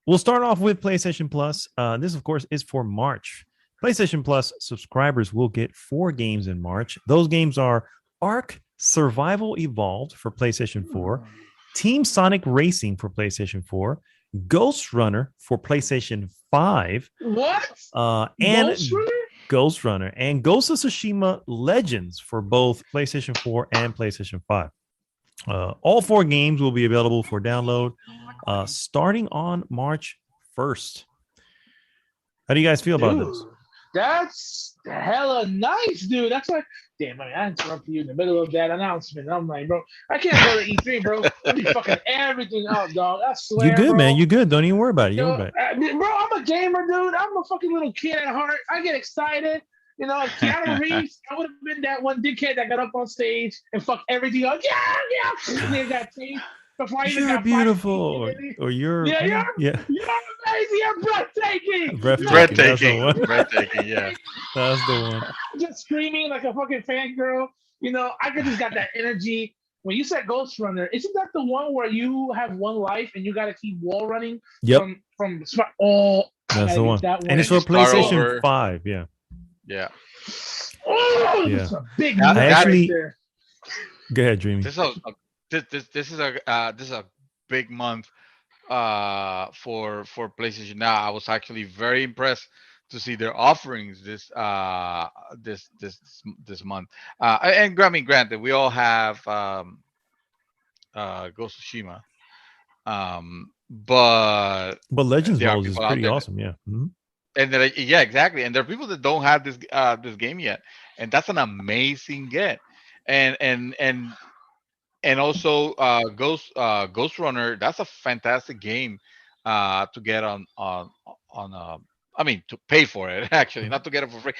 We'll start off with PlayStation Plus. This, of course, is for March. PlayStation Plus subscribers will get 4 games in March. Those games are Ark Survival Evolved for PlayStation 4, Team Sonic Racing for PlayStation 4, Ghost Runner for PlayStation 5. What? And Ghost Runner and Ghost of Tsushima Legends for both PlayStation 4 and PlayStation 5. All 4 games will be available for download starting on March 1st. How do you guys feel about this? That's hella nice, dude. That's like, damn, I interrupted you in the middle of that announcement. I'm like, bro, I can't go to E3, bro. I'll be fucking everything up, dog. I swear. You good, bro. man. You good. Don't even worry about it. Bro, I'm a gamer, dude. I'm a fucking little kid at heart. I get excited. Keanu Reeves, I would have been that one dickhead that got up on stage and fucked everything up. Yeah. And then got chased before I even got beautiful. Or you're you're amazing. You're breathtaking. Breathtaking. Yeah. That's the one. Just screaming like a fucking fangirl. I just got that energy. When you said Ghost Runner, isn't that the one where you have one life and you got to keep wall running? Yep. From oh, that's the one. And it's for PlayStation 5. Yeah. Yeah. Oh, yeah. A big actually. There. Go ahead, Dreamy. This is a big month for PlayStation. Now, I was actually very impressed to see their offerings this month. And granted, we all have Ghost of Tsushima, but Legends World is pretty awesome. Yeah. Mm-hmm. And yeah, exactly. And there are people that don't have this game yet, and that's an amazing get. And also Ghost Runner. That's a fantastic game to get on. I mean, to pay for it actually, not to get it for free.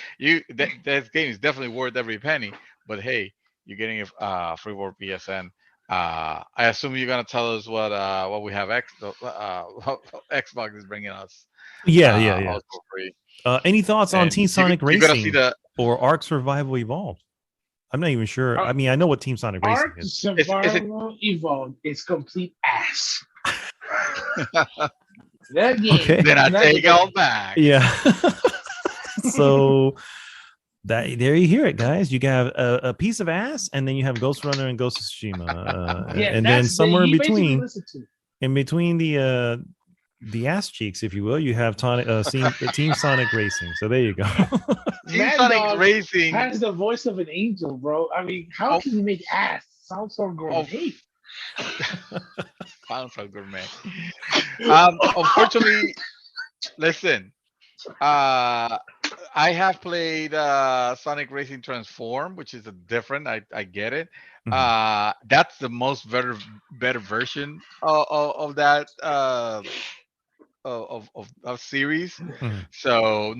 This game is definitely worth every penny. But hey, you're getting it free for PSN. I assume you're gonna tell us what we have Xbox is bringing us. Yeah. Any thoughts on Team Sonic Racing or Ark Survival Evolved? I'm not even sure. I mean, I know what Team Sonic Racing is. Ark Survival Evolved is complete ass. That game. Okay. Then I take all back. Yeah. So there you hear it, guys. You got a piece of ass, and then you have Ghost Runner and Ghost of Tsushima, and then somewhere in between the ass cheeks, if you will, you have Team Sonic Racing. So there you go. Team Sonic Racing has the voice of an angel, bro. I mean, how can you make ass sound so gourmet? Sounds so gourmet. Unfortunately, listen. I have played Sonic Racing Transform, which is a different. I get it. Mm-hmm. That's the most better version of that of series. Mm-hmm. So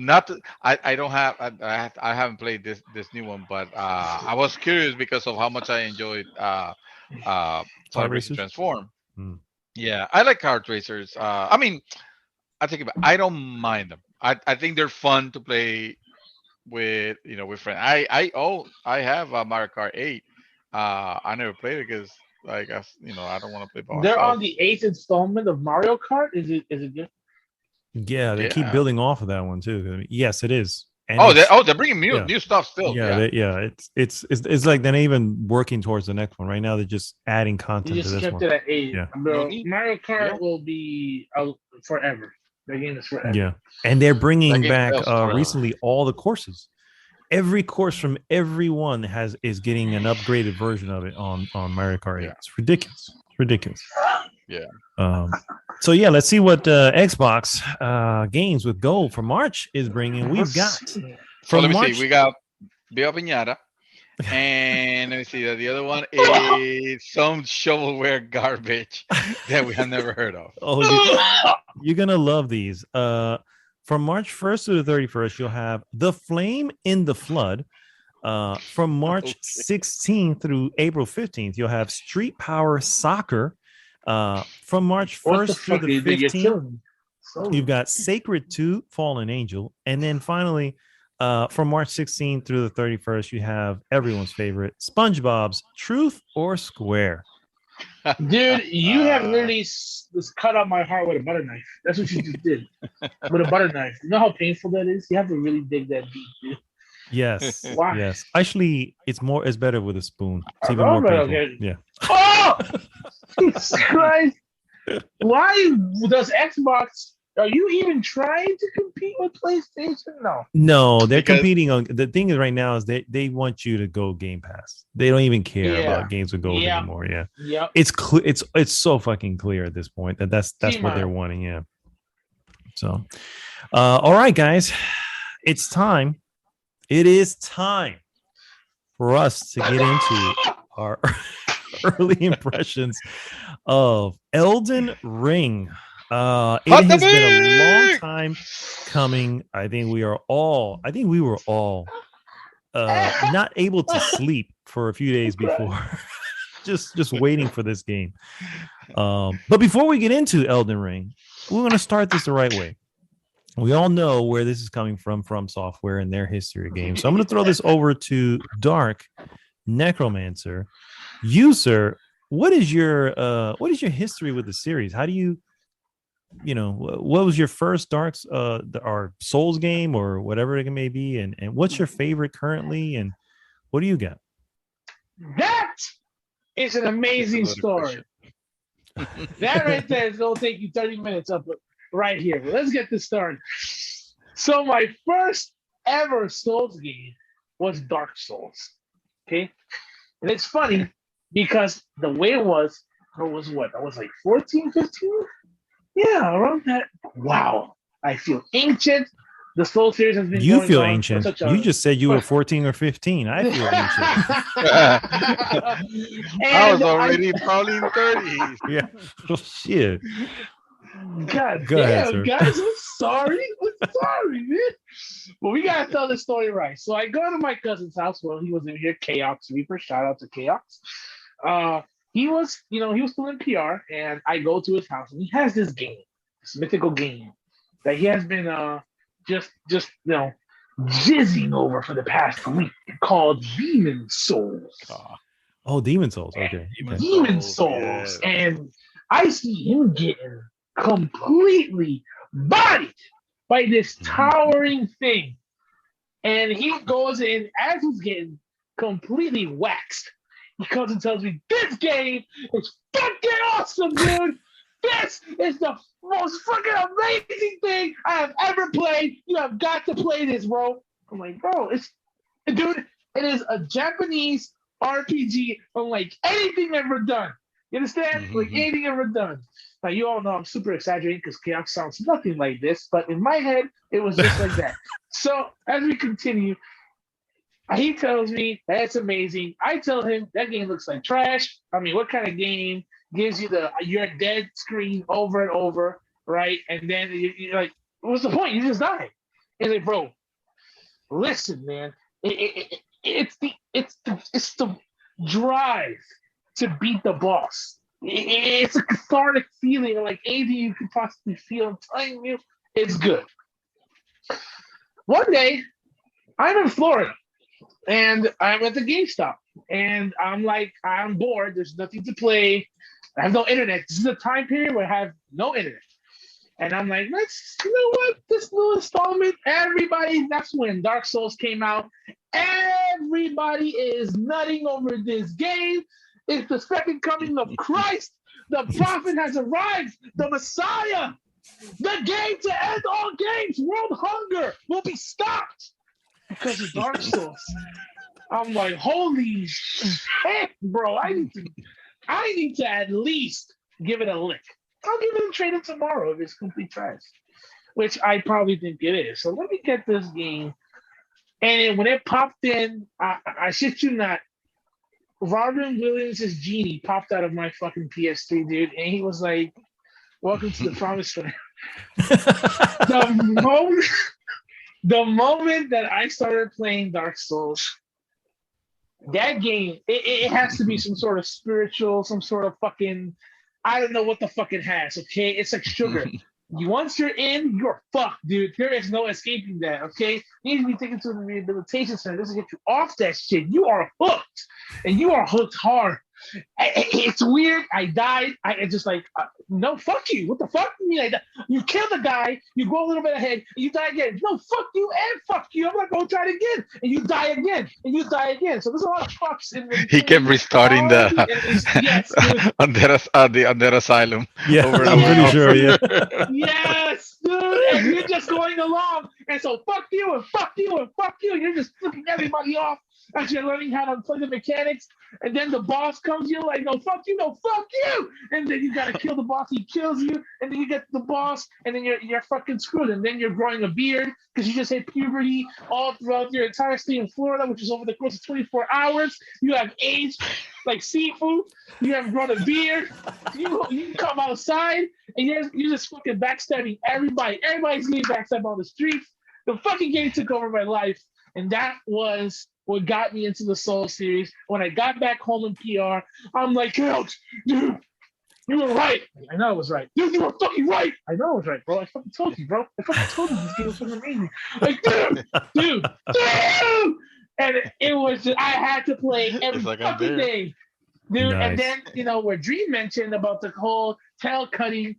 I don't have I haven't played this new one, but I was curious because of how much I enjoyed Sonic Racing Transform. Mm. Yeah, I like kart racers. I mean, I don't mind them. I think they're fun to play with friends. I have a Mario Kart 8. I never played it because I don't want to play by myself. They're on the 8th installment of Mario Kart. Is it good? Yeah, they keep building off of that one too. Yes, it is. And they're bringing new stuff still. Yeah. It's like they're not even working towards the next one right now. They're just adding content to this one. It at 8. Yeah, bro, Mario Kart will be out forever. The game is forever. Yeah, and they're bringing back recently all the courses. Every course from everyone is getting an upgraded version of it on Mario Kart 8. Yeah. It's ridiculous. Yeah. So yeah, let's see what Xbox Games with Gold for March is bringing. We've got we got Viva Piñata, and let me see the other one is some shovelware garbage that we have never heard of. You're gonna love these. From March 1st to the 31st, you'll have The Flame in the Flood, From March 16th through April 15th, you'll have Street Power Soccer. From March 1st through the 15th, you've got Sacred 2, Fallen Angel. And then finally, from March 16th through the 31st, you have everyone's favorite, SpongeBob's Truth or Square. Dude, you have literally just cut out my heart with a butter knife. That's what you just did. With a butter knife. You know how painful that is? You have to really dig that deep, dude. Yes. Why? Yes. Actually, it's better with a spoon. It's even more painful. Okay. Yeah. Oh! Jesus Christ. Why does Xbox... Are you even trying to compete with PlayStation? No, they're competing on... The thing is right now is they want you to go Game Pass. They don't even care about games with gold anymore. Yeah. Yep. It's so fucking clear at this point that's what they're wanting. Yeah. So, all right, guys. It's time. It is time for us to get into our early impressions of Elden Ring. It has been a long time coming. I think we were all not able to sleep for a few days before, just waiting for this game. But before we get into Elden Ring, we're going to start this the right way. We all know where this is coming from Software and their history of games. So I'm going to throw this over to Dark Necromancer. You, sir, what is your history with the series? How do you what was your first or Souls game or whatever it may be, and what's your favorite currently, and what do you got? That is an amazing story. That right there is going to take you 30 minutes up right here. But let's get this started. So my first ever Souls game was Dark Souls. Okay, and it's funny because the way it was what? I was like 14, 15? Yeah, around that. Wow. I feel ancient. The Soul series has been You going feel on ancient. You just said you were 14 or 15. I feel ancient. I was already probably in 30s. Yeah. Oh, shit. God Go damn, ahead, guys. I'm sorry, man. Well, we got to tell the story right. So I go to my cousin's house. Well, he wasn't here. Chaos Reaper. Shout out to Chaos. He was still in PR, and I go to his house, and he has this game, this mythical game that he has been just jizzing over for the past week called Demon Souls. Oh, Demon Souls. Okay. Demon Souls. Yeah. And I see him getting completely bodied by this towering thing. And he goes in, as he's getting completely waxed, he comes and tells me, this game is fucking awesome, dude. This is the most fucking amazing thing I have ever played. You have got to play this, bro. I'm like, bro, it is a Japanese RPG unlike anything ever done. You understand? Like anything ever done. Now, you all know I'm super exaggerating because Chaos sounds nothing like this, but in my head, it was just like that. So, as we continue, he tells me that's amazing. I tell him that game looks like trash. I mean, what kind of game gives you the you're dead screen over and over, right? And then you're like, what's the point? You just die. He's like, bro, listen, man. It's the drive to beat the boss. It's a cathartic feeling, like anything you could possibly feel. I'm telling you, it's good. One day, I'm in Florida. And I'm at the GameStop, and I'm like, I'm bored. There's nothing to play. I have no internet. This is a time period where I have no internet. And I'm like, this new installment, that's when Dark Souls came out. Everybody is nutting over this game. It's the second coming of Christ. The prophet has arrived. The Messiah. The game to end all games. World hunger will be stopped. Because of Dark Souls. I'm like, holy shit, bro. I need to at least give it a lick. I'll give it a trade in tomorrow if it's complete trash. Which I probably think it is. So let me get this game. And when it popped in, I shit you not, Robin Williams' genie popped out of my fucking PS3, dude. And he was like, welcome to the promised land. The moment that I started playing Dark Souls, that game, it has to be some sort of spiritual, some sort of fucking, I don't know what the fuck it has. Okay, it's like sugar. Once you're in, you're fucked, dude. There is no escaping that. Okay, you need to be taken to the rehabilitation center just to get you off that shit. You are hooked, and you are hooked hard. It's weird. I died. I just like, no, fuck you. What the fuck? You kill the guy. You go a little bit ahead. And you die again. No, fuck you and fuck you. I'm not going to try it again. And you die again. And you die again. So there's a lot of fucks in the. He kept restarting the undead asylum. Yeah, over I'm pretty sure. Yeah. Yes, dude. And you're just going along. And so fuck you and fuck you and fuck you. And you're just flipping everybody off as you're learning how to play the mechanics. And then the boss comes, you're like, no, fuck you, no, fuck you. And then you gotta kill the boss, he kills you, and then you get the boss, and then you're fucking screwed. And then you're growing a beard because you just hit puberty all throughout your entire stay in Florida, which is over the course of 24 hours. You have aged like Sifu, you have grown a beard, you come outside, and you're just fucking backstabbing everybody. Everybody's getting backstabbed on the streets. The fucking game took over my life, and that was what got me into the Soul series. When I got back home in PR, I'm like, Couch, dude, you were right. I know I was right. Dude, you were fucking right. I know I was right, bro. I fucking told you, bro. I fucking told you this game was fucking amazing. Like, dude. And it was just, I had to play every fucking day. Dude, nice. And then, where Dream mentioned about the whole tail cutting,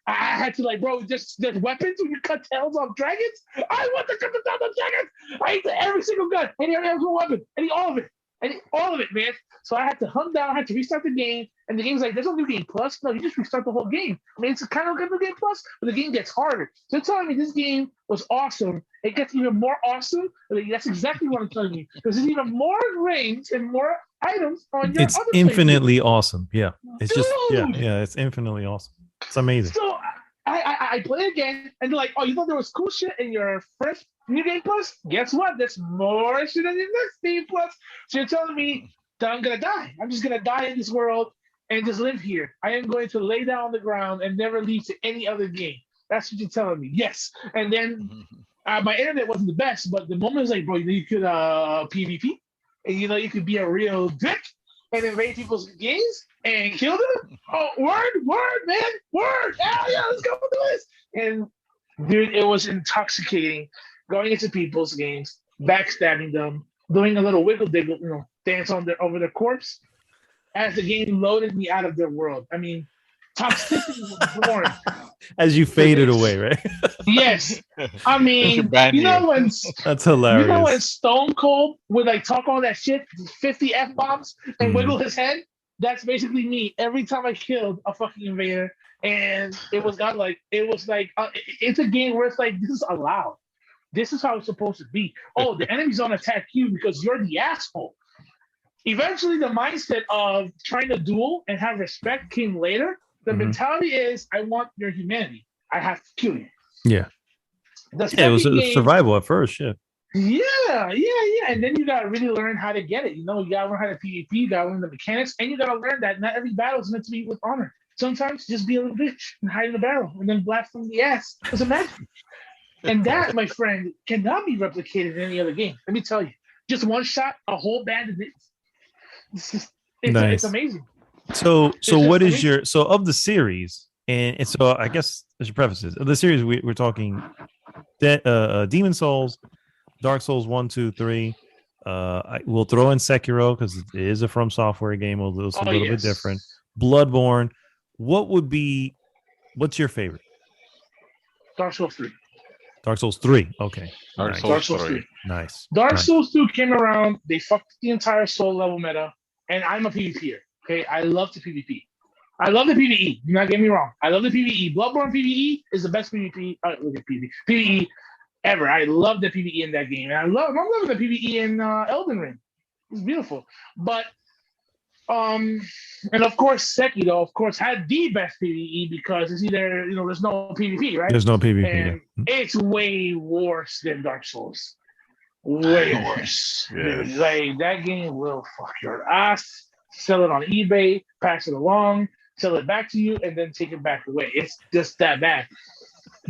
I had to bro, there's weapons when you cut tails off dragons. I want to cut the tails off dragons. I hate every single gun. Any other weapon. All of it, man. So I had to hunt down. I had to restart the game. And the game's like, there's no new game plus. No, you just restart the whole game. I mean, it's kind of like a new game plus, but the game gets harder. So you're telling me this game was awesome. It gets even more awesome. That's exactly what I'm telling you. Because there's even more range and more items on your. It's other infinitely awesome. Yeah. It's just it's infinitely awesome. It's amazing. So I play again, and they're like, oh, you thought there was cool shit in your first New Game Plus? Guess what? There's more shit in your next Game Plus. So you're telling me that I'm going to die. I'm just going to die in this world and just live here. I am going to lay down on the ground and never leave to any other game. That's what you're telling me. Yes. And then my internet wasn't the best, but the moment was like, bro, you could PvP, and you could be a real dick and invade people's games and kill them. Oh, word, man, word. Hell yeah, let's go do this. And dude, it was intoxicating going into people's games, backstabbing them, doing a little wiggle diggle, dance over their corpse as the game loaded me out of their world. I mean, toxicity was born. As you faded away, right? Yes. I mean, when that's hilarious. When Stone Cold would talk all that shit, 50 F-bombs and wiggle his head? That's basically me every time I killed a fucking invader. And it was it's a game where it's like, this is allowed. This is how it's supposed to be. Oh, the enemies don't attack you because you're the asshole. Eventually, the mindset of trying to duel and have respect came later. The mentality is, I want your humanity. I have to kill you. Yeah. It was a survival at first, yeah. Yeah. And then you got to really learn how to get it. You got to learn how to PvP, you got to learn the mechanics, and you got to learn that not every battle is meant to be with honor. Sometimes just be a little bitch and hide in the barrel and then blast from the ass. It's a magic. And that, my friend, cannot be replicated in any other game. Let me tell you. Just one shot, a whole band of it. It's amazing. So what is your of the series, and so I guess I should preface this. Of the series we're talking Demon Souls, Dark Souls 1, 2, 3. We'll throw in Sekiro because it is a From Software game, although it's a little bit different. Bloodborne. What's your favorite? Dark Souls 3. Dark Souls 3. Okay. Dark Souls 3. Nice. Dark Souls 2 came around. They fucked the entire soul level meta. And I'm a PvPer. Okay. I love the PvP. I love the PvE. Do not get me wrong. I love the PvE. Bloodborne PvE is the best PvP. PvE ever. I love the PvE in that game. And I'm loving the PvE in Elden Ring. It's beautiful. But and of course Sekiro, of course, had the best PvE because it's either there's no PvP, right? There's no PvP. And it's way worse than Dark Souls. Way worse. Yeah. Like that game will fuck your ass. Sell it on eBay, pass it along, sell it back to you, and then take it back away. It's just that bad.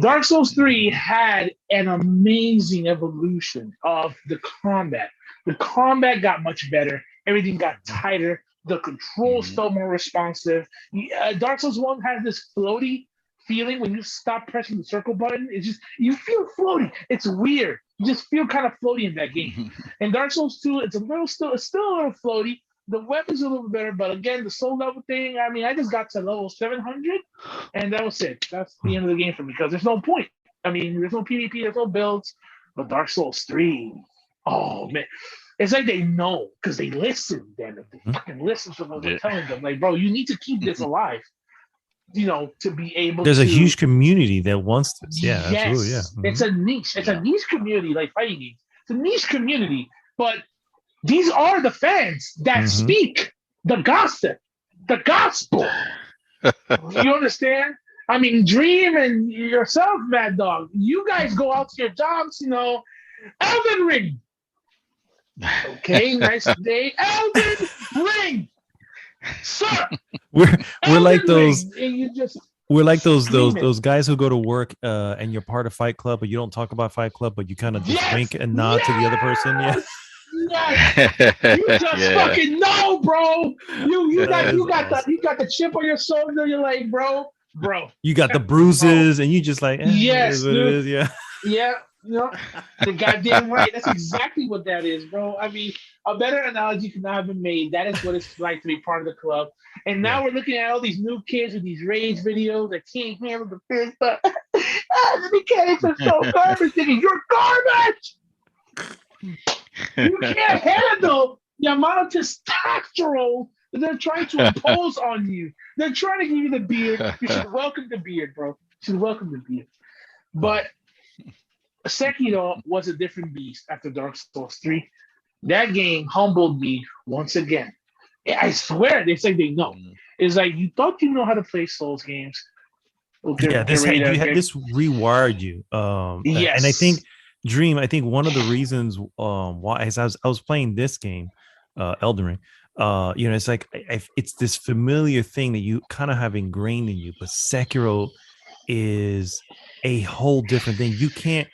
Dark Souls 3 had an amazing evolution of the combat. The combat got much better. Everything got tighter. The controls felt more responsive. Dark Souls 1 has this floaty feeling when you stop pressing the circle button. It's just, you feel floaty. It's weird. You just feel kind of floaty in that game. And Dark Souls 2, it's still a little floaty. The weapon's a little bit better, but again, the soul level thing, I mean, I just got to level 700, and that was it. That's the end of the game for me, because there's no point. I mean, there's no PvP, there's no builds. But Dark Souls 3, oh, man. It's like they know, because they listen, damn it. They fucking listen to what we're telling them. Like, bro, you need to keep this alive, to be able There's a huge community that wants this. Yeah, yes, absolutely, yeah. It's a niche. It's a niche community, like fighting games. It's a niche community, but these are the fans that speak the gossip, the gospel. You understand? I mean, Dream and yourself, Mad Dog, you guys go out to your jobs, Elden Ring. Okay, nice day. Elden Ring, sir. We're like those. And you just We're like those guys who go to work and you're part of Fight Club, but you don't talk about Fight Club, but you kind of just wink and nod to the other person. Yeah. Yes. You just fucking know, bro. You got the chip on your shoulder. You're like, bro. You got the bruises, and you just like, yes, it is, yeah. Yeah, the goddamn right. That's exactly what that is, bro. I mean, a better analogy could not have been made. That is what it's like to be part of the club. And now we're looking at all these new kids with these rage videos that can't handle the fist, but the mechanics are so garbage. You're garbage. You can't handle the amount of testosterone that they're trying to impose on you. They're trying to give you the beard. You should welcome the beard, bro. You should welcome the beard. But Sekiro was a different beast after Dark Souls 3. That game humbled me once again. I swear, they say they know. It's like, you thought you know how to play Souls games. This rewired you. Yes. And I think, Dream, one of the reasons why, as I was playing this game, Elden Ring, it's like it's this familiar thing that you kind of have ingrained in you, but Sekiro is a whole different thing. You can't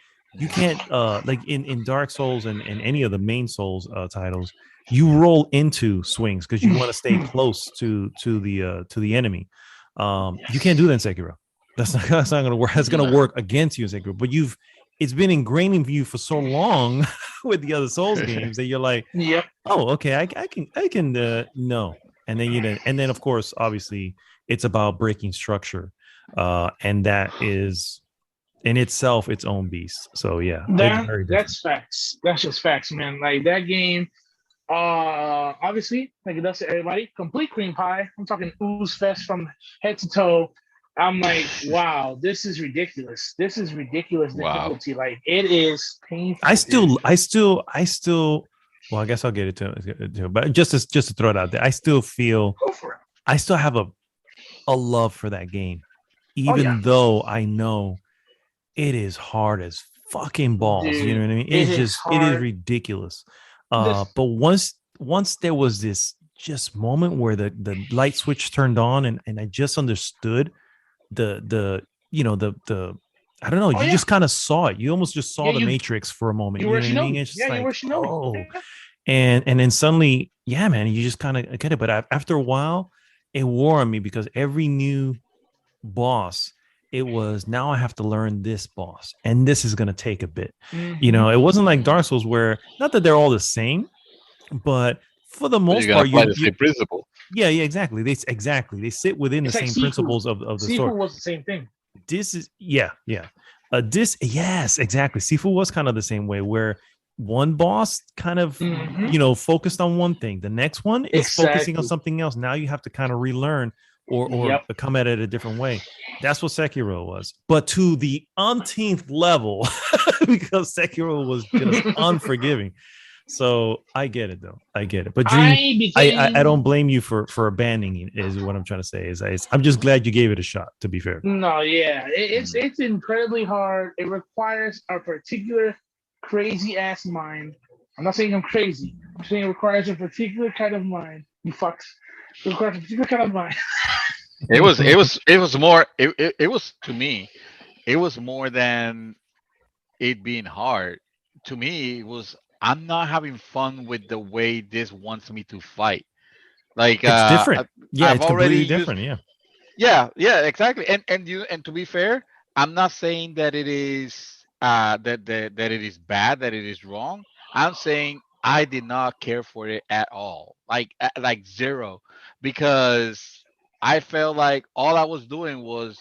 like in Dark Souls and any of the main Souls titles, you roll into swings because you want to stay close to the enemy. You can't do that in Sekiro. That's not going to work. That's going to work against you in Sekiro. But it's been ingrained in you for so long with the other Souls games that you're like, oh, okay, I can no. And then of course, obviously, it's about breaking structure, and that is in itself its own beast. So yeah, that's facts. That's just facts, man. Like that game, obviously, like it does to everybody, complete cream pie. I'm talking ooze fest from head to toe. I'm like, wow, this is ridiculous. This is ridiculous difficulty. Wow. Like it is painful. I still. Well, I guess I'll get it to. But just to throw it out there, I still feel. I still have a love for that game, even though I know it is hard as fucking balls. Dude, you know what I mean? It is ridiculous. But once there was this just moment where the light switch turned on and I just understood the I don't know, you just kind of saw it. You almost just saw the Matrix for a moment. You know what I mean? It's just and then suddenly, yeah, man, you just kind of get it. But after a while, it wore on me because every new boss, it was now I have to learn this boss, and this is gonna take a bit. It wasn't like Dark Souls where not that they're all the same, but for the most part, you the principle. Yeah, exactly. They sit within the same principles of the Sifu story. Was the same thing. This is yes, exactly. Sifu was kind of the same way where one boss kind of focused on one thing. The next one is focusing on something else. Now you have to kind of relearn or come at it a different way. That's what Sekiro was, but to the umpteenth level because Sekiro was just unforgiving. So I get it though. I get it. But Dream, I don't blame you for abandoning it, is what I'm trying to say. I'm just glad you gave it a shot, to be fair. No, yeah. It's incredibly hard. It requires a particular crazy ass mind. I'm not saying I'm crazy. I'm saying it requires a particular kind of mind. You fucks. It requires a particular kind of mind. It was more to me, it was more than it being hard. To me, it was I'm not having fun with the way this wants me to fight. Like It's different. Yeah, I've it's already completely used. different. Yeah. Yeah, exactly. And to be fair, I'm not saying that it is that it is bad, that it is wrong. I'm saying I did not care for it at all. Like zero, because I felt like all I was doing was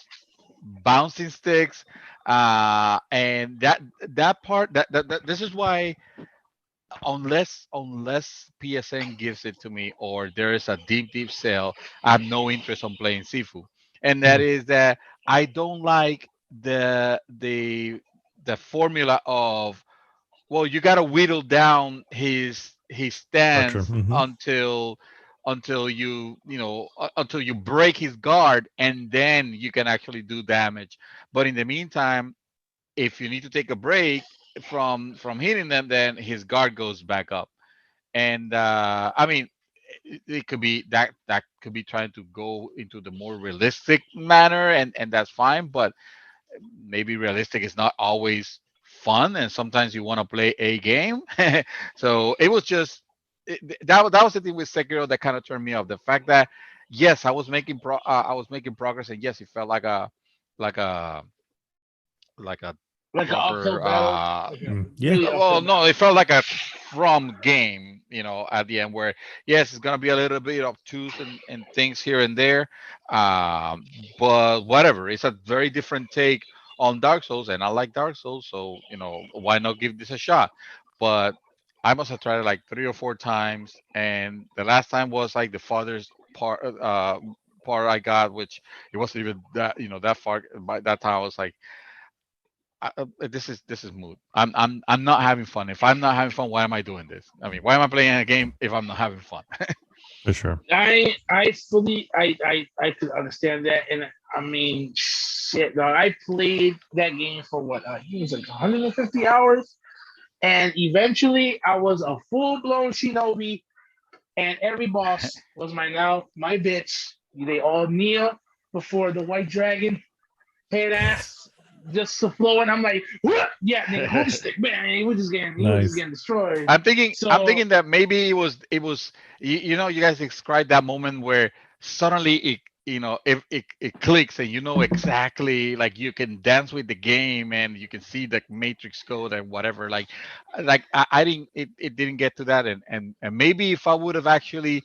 bouncing sticks, and that part that this is why, unless PSN gives it to me or there is a deep sale, I have no interest on playing Sifu. And that Hmm. is that I don't like the formula of, well, you got to whittle down his Structure. stance Hmm. until until you break his guard, and then you can actually do damage. But in the meantime, if you need to take a break from hitting them, then his guard goes back up. And I mean, it could be that could be trying to go into the more realistic manner, and that's fine. But maybe realistic is not always fun, and sometimes you want to play a game. So it was just that was the thing with Sekiro that kind of turned me off. The fact that, yes, I was making progress, and yes, it felt like a like a Like an uphill proper battle. Like a Yeah. really uphill well, no, battle. it felt like a from game, at the end, where yes, it's gonna be a little bit obtuse and things here and there, but whatever. It's a very different take on Dark Souls, and I like Dark Souls, so why not give this a shot? But I must have tried it like 3 or 4 times, and the last time was like the farthest part I got, which it wasn't even that far. By that time, I was like, this is mood. I'm not having fun. If I'm not having fun, why am I doing this? I mean, why am I playing a game if I'm not having fun? For sure. I fully I could understand that, and I mean, shit, dog. I played that game for what I think it was like 150 hours, and eventually I was a full blown shinobi, and every boss was my bitch. They all kneel before the white dragon, head ass, just to flow, and I'm like, what? Yeah, nigga, hold the stick, man. He was just Nice. getting destroyed. I'm So thinking that maybe it was you guys described that moment where suddenly it clicks, and exactly, like you can dance with the game, and you can see the matrix code and whatever. Like I didn't it didn't get to that, and maybe if I would have actually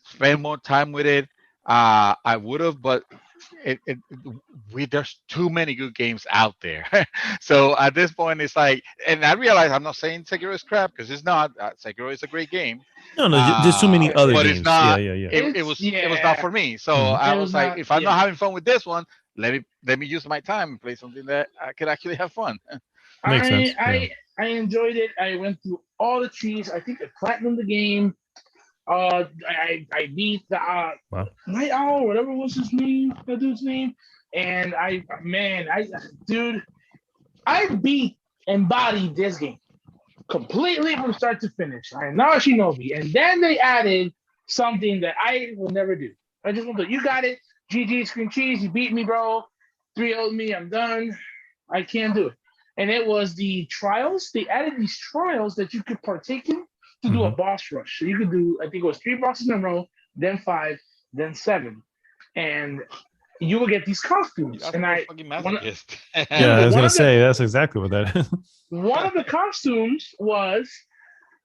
spent more time with it, I would have. But there's too many good games out there. So at this point, it's like, and I realize I'm not saying Sekiro is crap, because it's not. Sekiro is a great game, No, no, there's too many other but it's games. Yeah, not. yeah, yeah. It it's was not yeah, for me. So Hmm. I it was was like, not if I'm not having fun with this one, let me use my time and play something that I could actually have fun. Makes I sense. Yeah. I I enjoyed it. I went through all the trees. I think I platinumed the game. I beat the Wow. Night Owl, whatever was his name, that dude's name, and dude, I beat embodied this game completely from start to finish. I am now a Shinobi, and then they added something that I will never do. I just want to. You got it. GG screen cheese. You beat me, bro. 3-0 me. I'm done. I can't do it. And it was the trials. They added these trials that you could partake in to do a Hmm. boss rush. So you could do, I think it was 3 bosses in a row, then 5, then 7. And you will get these costumes. That's a And real fucking masochist. Yeah, I dude, was gonna say that's exactly what that is. one of the costumes was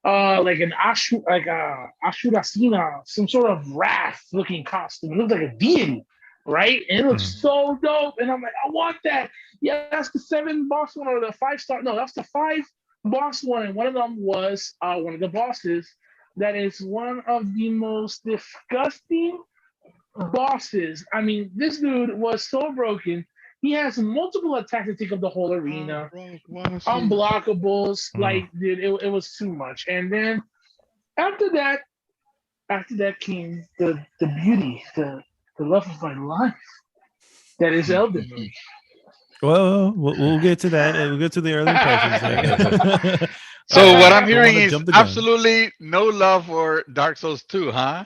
like an Ashurasina, some sort of wrath looking costume. It looked like a deity, right? And it looks Mhm. so dope. And I'm like, I want that. Yeah, that's the 7 boss one or the 5-star. No, that's the 5 boss one. And one of them was one of the bosses that is one of the most disgusting bosses. I mean, this dude was so broken. He has multiple attacks to take up the whole arena, unblockables. Mm. Like, dude, it was too much. And then after that, came the beauty, the love of my life. That is Elden Ring. Well, we'll get to that. We'll get to the early impressions there. So what I'm Don't hearing want to is jump the gun. absolutely no love for Dark Souls 2, huh?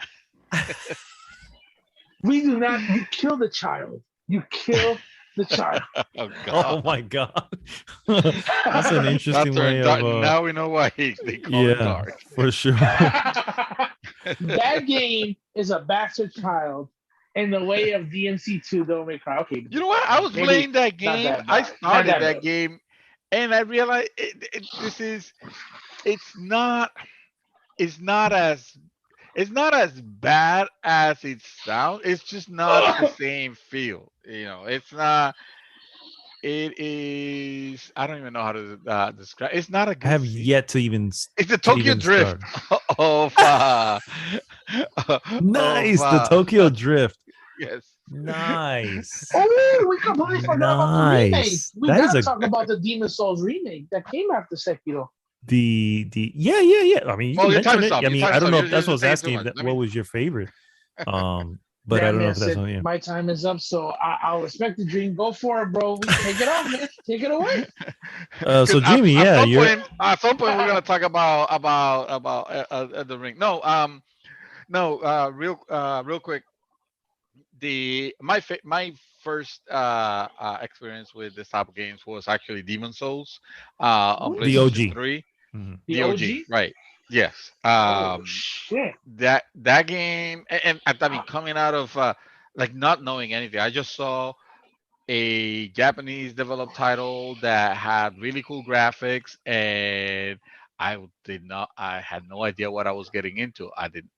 We do not. You kill the child. You kill the child. Oh Oh God. my god, that's an interesting way of. Now we know why they call it Yeah, dark. for sure. That game is a bastard child in the way of DMC2 Don't Make Cry. Okay, You know what? I was maybe playing that not game. that I dark. Not started that that bad. game, and I realized it's not it's not as it's not as bad as it sounds. It's just not the same feel. It's not. It is. I don't even know how to describe. It's not a I good. have yet to even It's the Tokyo Drift start. of Nice, the Tokyo Drift. yes. Nice, Oh, we completely forgot about the remake. nice. We That is gotta a talk about the Demon Souls remake that came after Sekiro. the yeah. I mean, you Well, can your time mention is it. up. I Your mean, time I is don't up. know You're if that's what I just was saying too asking. much. What was your favorite? But I That don't know man if that's said, on you. my time is up, so I'll respect the dream. Go for it, bro. Take it off, man. Take it away. So Because Jimmy, yeah, you're at some point we're gonna talk about the ring. No, real quick. My first experience with this type of games was actually Demon Souls on What? the PlayStation OG. 3. Mhm. The The OG, OG? right? Yes. Oh shit. That game, and I mean, coming out of like not knowing anything, I just saw a Japanese developed title that had really cool graphics, and I had no idea what I was getting into. I didn't,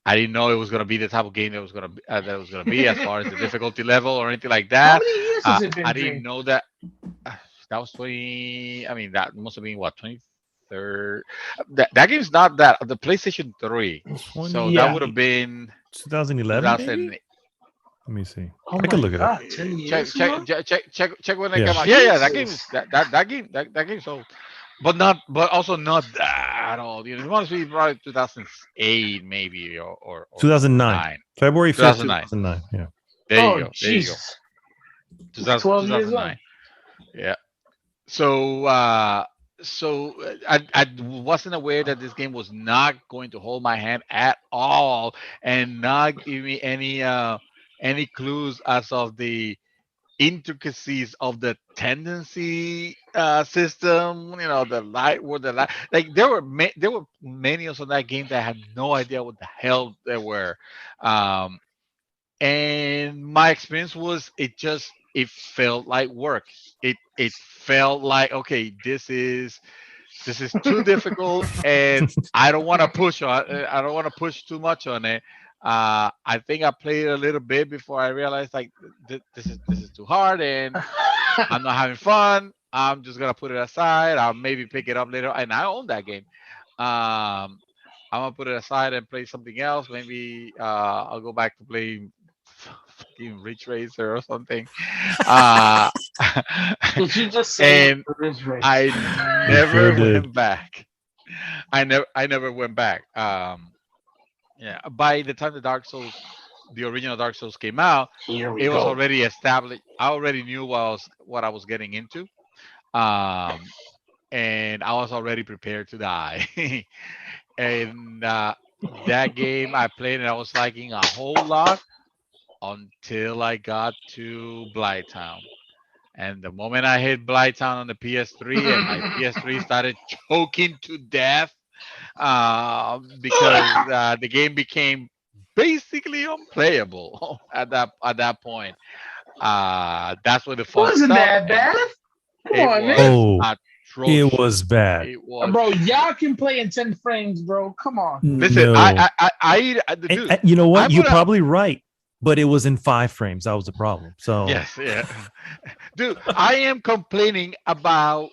I didn't know it was gonna be the type of game that it was gonna be as far as the difficulty level or anything like How that. many years has it I been, didn't Dream? know that. That was 20. I mean, that must have been what 23rd. That game's not that the PlayStation 3, so that Yeah. would have been 2011, maybe. 2000. Let me see. Oh I could my look it up. god, 10 Check years check ago? check when they Yeah. came out. Yeah, that game Jesus. is that game's old, but also not that old. It must be probably 2008 maybe or 2009, 9. February 5th, 2009. 2009. Yeah. There you Oh go. There you go. Jesus. 12 years 2009. old. Yeah. So I wasn't aware that this game was not going to hold my hand at all and not give me any clues as of the intricacies of the tendency system. The light where the light, like there were many of that game that I had no idea what the hell they were. Um, and my experience was it felt like work. It felt like, okay, this is too difficult, and I don't want to push too much on it. I think I played a little bit before I realized, like, this is too hard and I'm not having fun. I'm just gonna put it aside. I'll maybe pick it up later, and I own that game. I'm gonna put it aside and play something else. Maybe I'll go back to playing fucking Ridge Racer or something. Uh, Did you just say and Ridge Racer? I You sure never did. went back. I never went back. Yeah. By the time the original Dark Souls came out, Here we it was go. already established. I already knew what I was getting into. Um, and I was already prepared to die. And that game I played and I was liking a whole lot until I got to Blighttown. And the moment I hit Blighttown on the PS3 and my PS3 started choking to death because the game became basically unplayable at that point. That's where the fun Wasn't stopped, that and bad? Come it on, man. was Oh, it was atrocious. bad. It was. Bro, y'all can play in 10 frames, bro. Come on. Listen, No. dude. You know what? I'm You're gonna. probably right, but it was in 5 frames. That was the problem. So Yes, yeah, dude. I am complaining about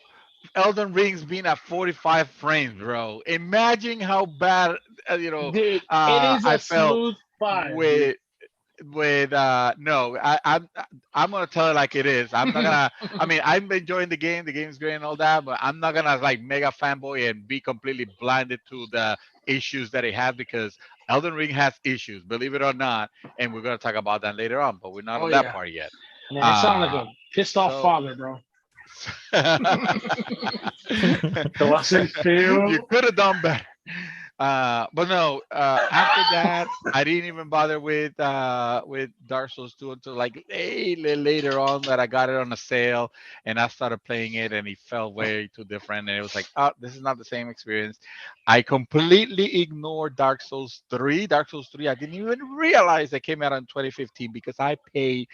Elden Rings being at 45 frames, bro. Imagine how bad, Dude, it is I a felt smooth 5. with no. I'm gonna tell it like it is. I'm not gonna. I mean, I'm enjoying the game. The game's great and all that, but I'm not gonna like mega fanboy and be completely blinded to the issues that it has, because Elden Ring has issues, believe it or not, and we're gonna talk about that later on. But we're not Oh, on that yeah. part yet. Man, it sounds like Uh, a pissed off so father, bro. So I said, you Phil. could have done better. But no, after that, I didn't even bother with Dark Souls 2 until like later on that I got it on a sale and I started playing it and it felt way too different and it was like, oh, this is not the same experience. I completely ignored Dark Souls 3. Dark Souls 3, I didn't even realize it came out in 2015 because I paid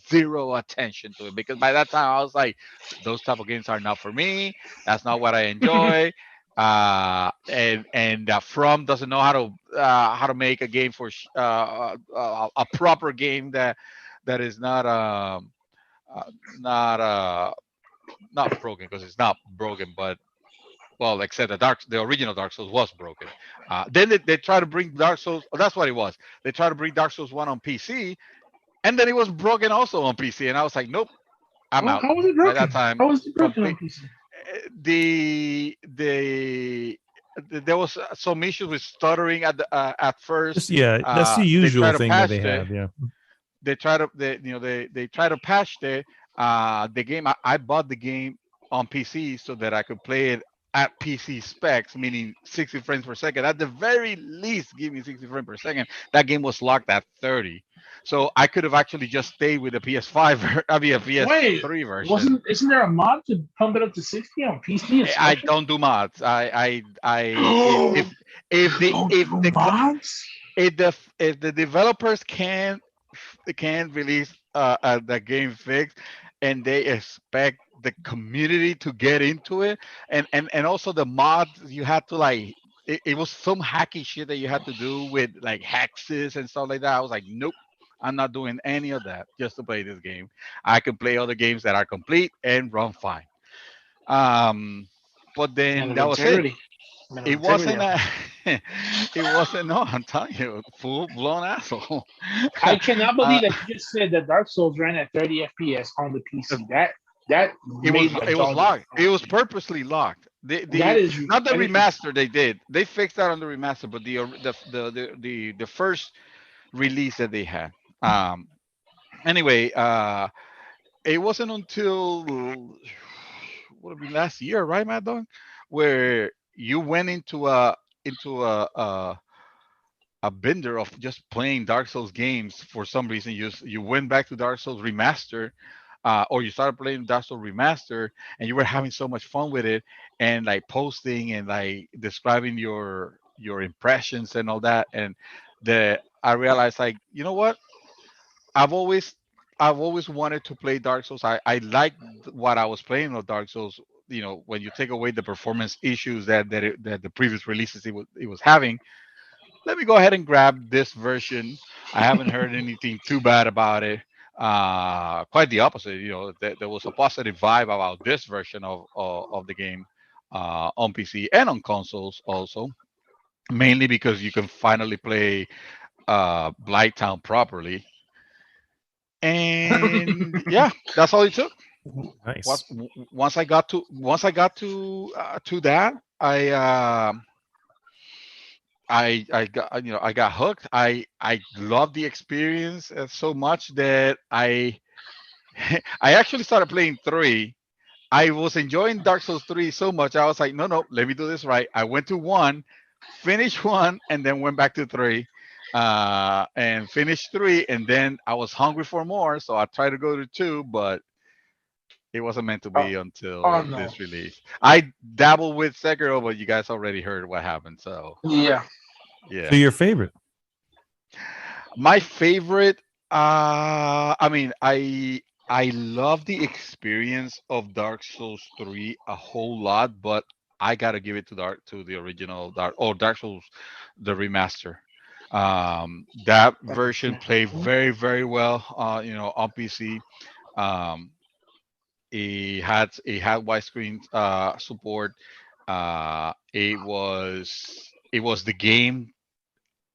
zero attention to it because by that time I was like, those type of games are not for me. That's not what I enjoy. And From doesn't know how to make a game for a proper game that is uh, not not broken because it's not broken, but well, except the original Dark Souls was broken. Then they try to bring Dark Souls. Oh, that's what it was. They try to bring Dark Souls 1 on PC, and then it was broken also on PC, and I was like, nope, I'm Oh, out. how was it By that broken? time, How was it broken on complete PC? the the there was some issues with stuttering at first. Just yeah, that's the They try usual to thing that they patch it. have. Yeah. They try to patch the game. I bought the game on PC so that I could play it at PC specs, meaning 60 frames per second. At the very least, give me 60 frames per second. That game was locked at 30, so I could have actually just stayed with the PS5. I mean, a Wait, PS3 version. isn't there a mod to pump it up to 60 on PC I especially? don't do mods. I Oh, if the don't if do the cl- mods? if the developers can release the game fixed and they expect the community to get into it and also the mods you had to like it was some hacky shit that you had to do with like hexes and stuff like that. I was like, nope, I'm not doing any of that just to play this game. I can play other games that are complete and run fine. um but Man then of that was it. integrity. Man of It integrity. wasn't a, it wasn't, no, I'm telling you, full blown asshole. I cannot uh, believe that you just said that Dark Souls ran at 30 FPS on the PC. That made my it was jaw just locked. It was purposely locked. that The is not the that is remaster they did. They fixed that on the remaster, but the first release that they had. Um. Anyway, it wasn't until what would be last year, right, Mad Dog, where you went into a bender of just playing Dark Souls games for some reason. You went back to Dark Souls Remaster, or you started playing Dark Souls Remaster, and you were having so much fun with it, and like posting and like describing your impressions and all that. And the I realized like, you know what? I've always I've always wanted to play Dark Souls. I liked what I was playing of Dark Souls. You know, when you take away the performance issues that the previous releases it was having, let me go ahead and grab this version. I haven't heard anything too bad about it. Quite the opposite. You know, there was a positive vibe about this version of the game on PC and on consoles also. Mainly because you can finally play Blighttown properly. And yeah, that's all it took. Nice. Once I got to that, I got I got hooked. I loved the experience so much that I actually started playing 3. I was enjoying Dark Souls 3 so much. I was like, no, no, let me do this right. I went to 1, finished 1, and then went back to 3, and finished 3, and then I was hungry for more, so I tried to go to 2, but it wasn't meant to oh, be oh until no. this release. I dabbled with Sekiro, but you guys already heard what happened. So Yeah. So yeah, your favorite? my favorite. I mean, I love the experience of Dark Souls 3 a whole lot, but I gotta give it to the original Dark Souls the remaster. That version played very very well. On PC. Um, it had widescreen support. It was the game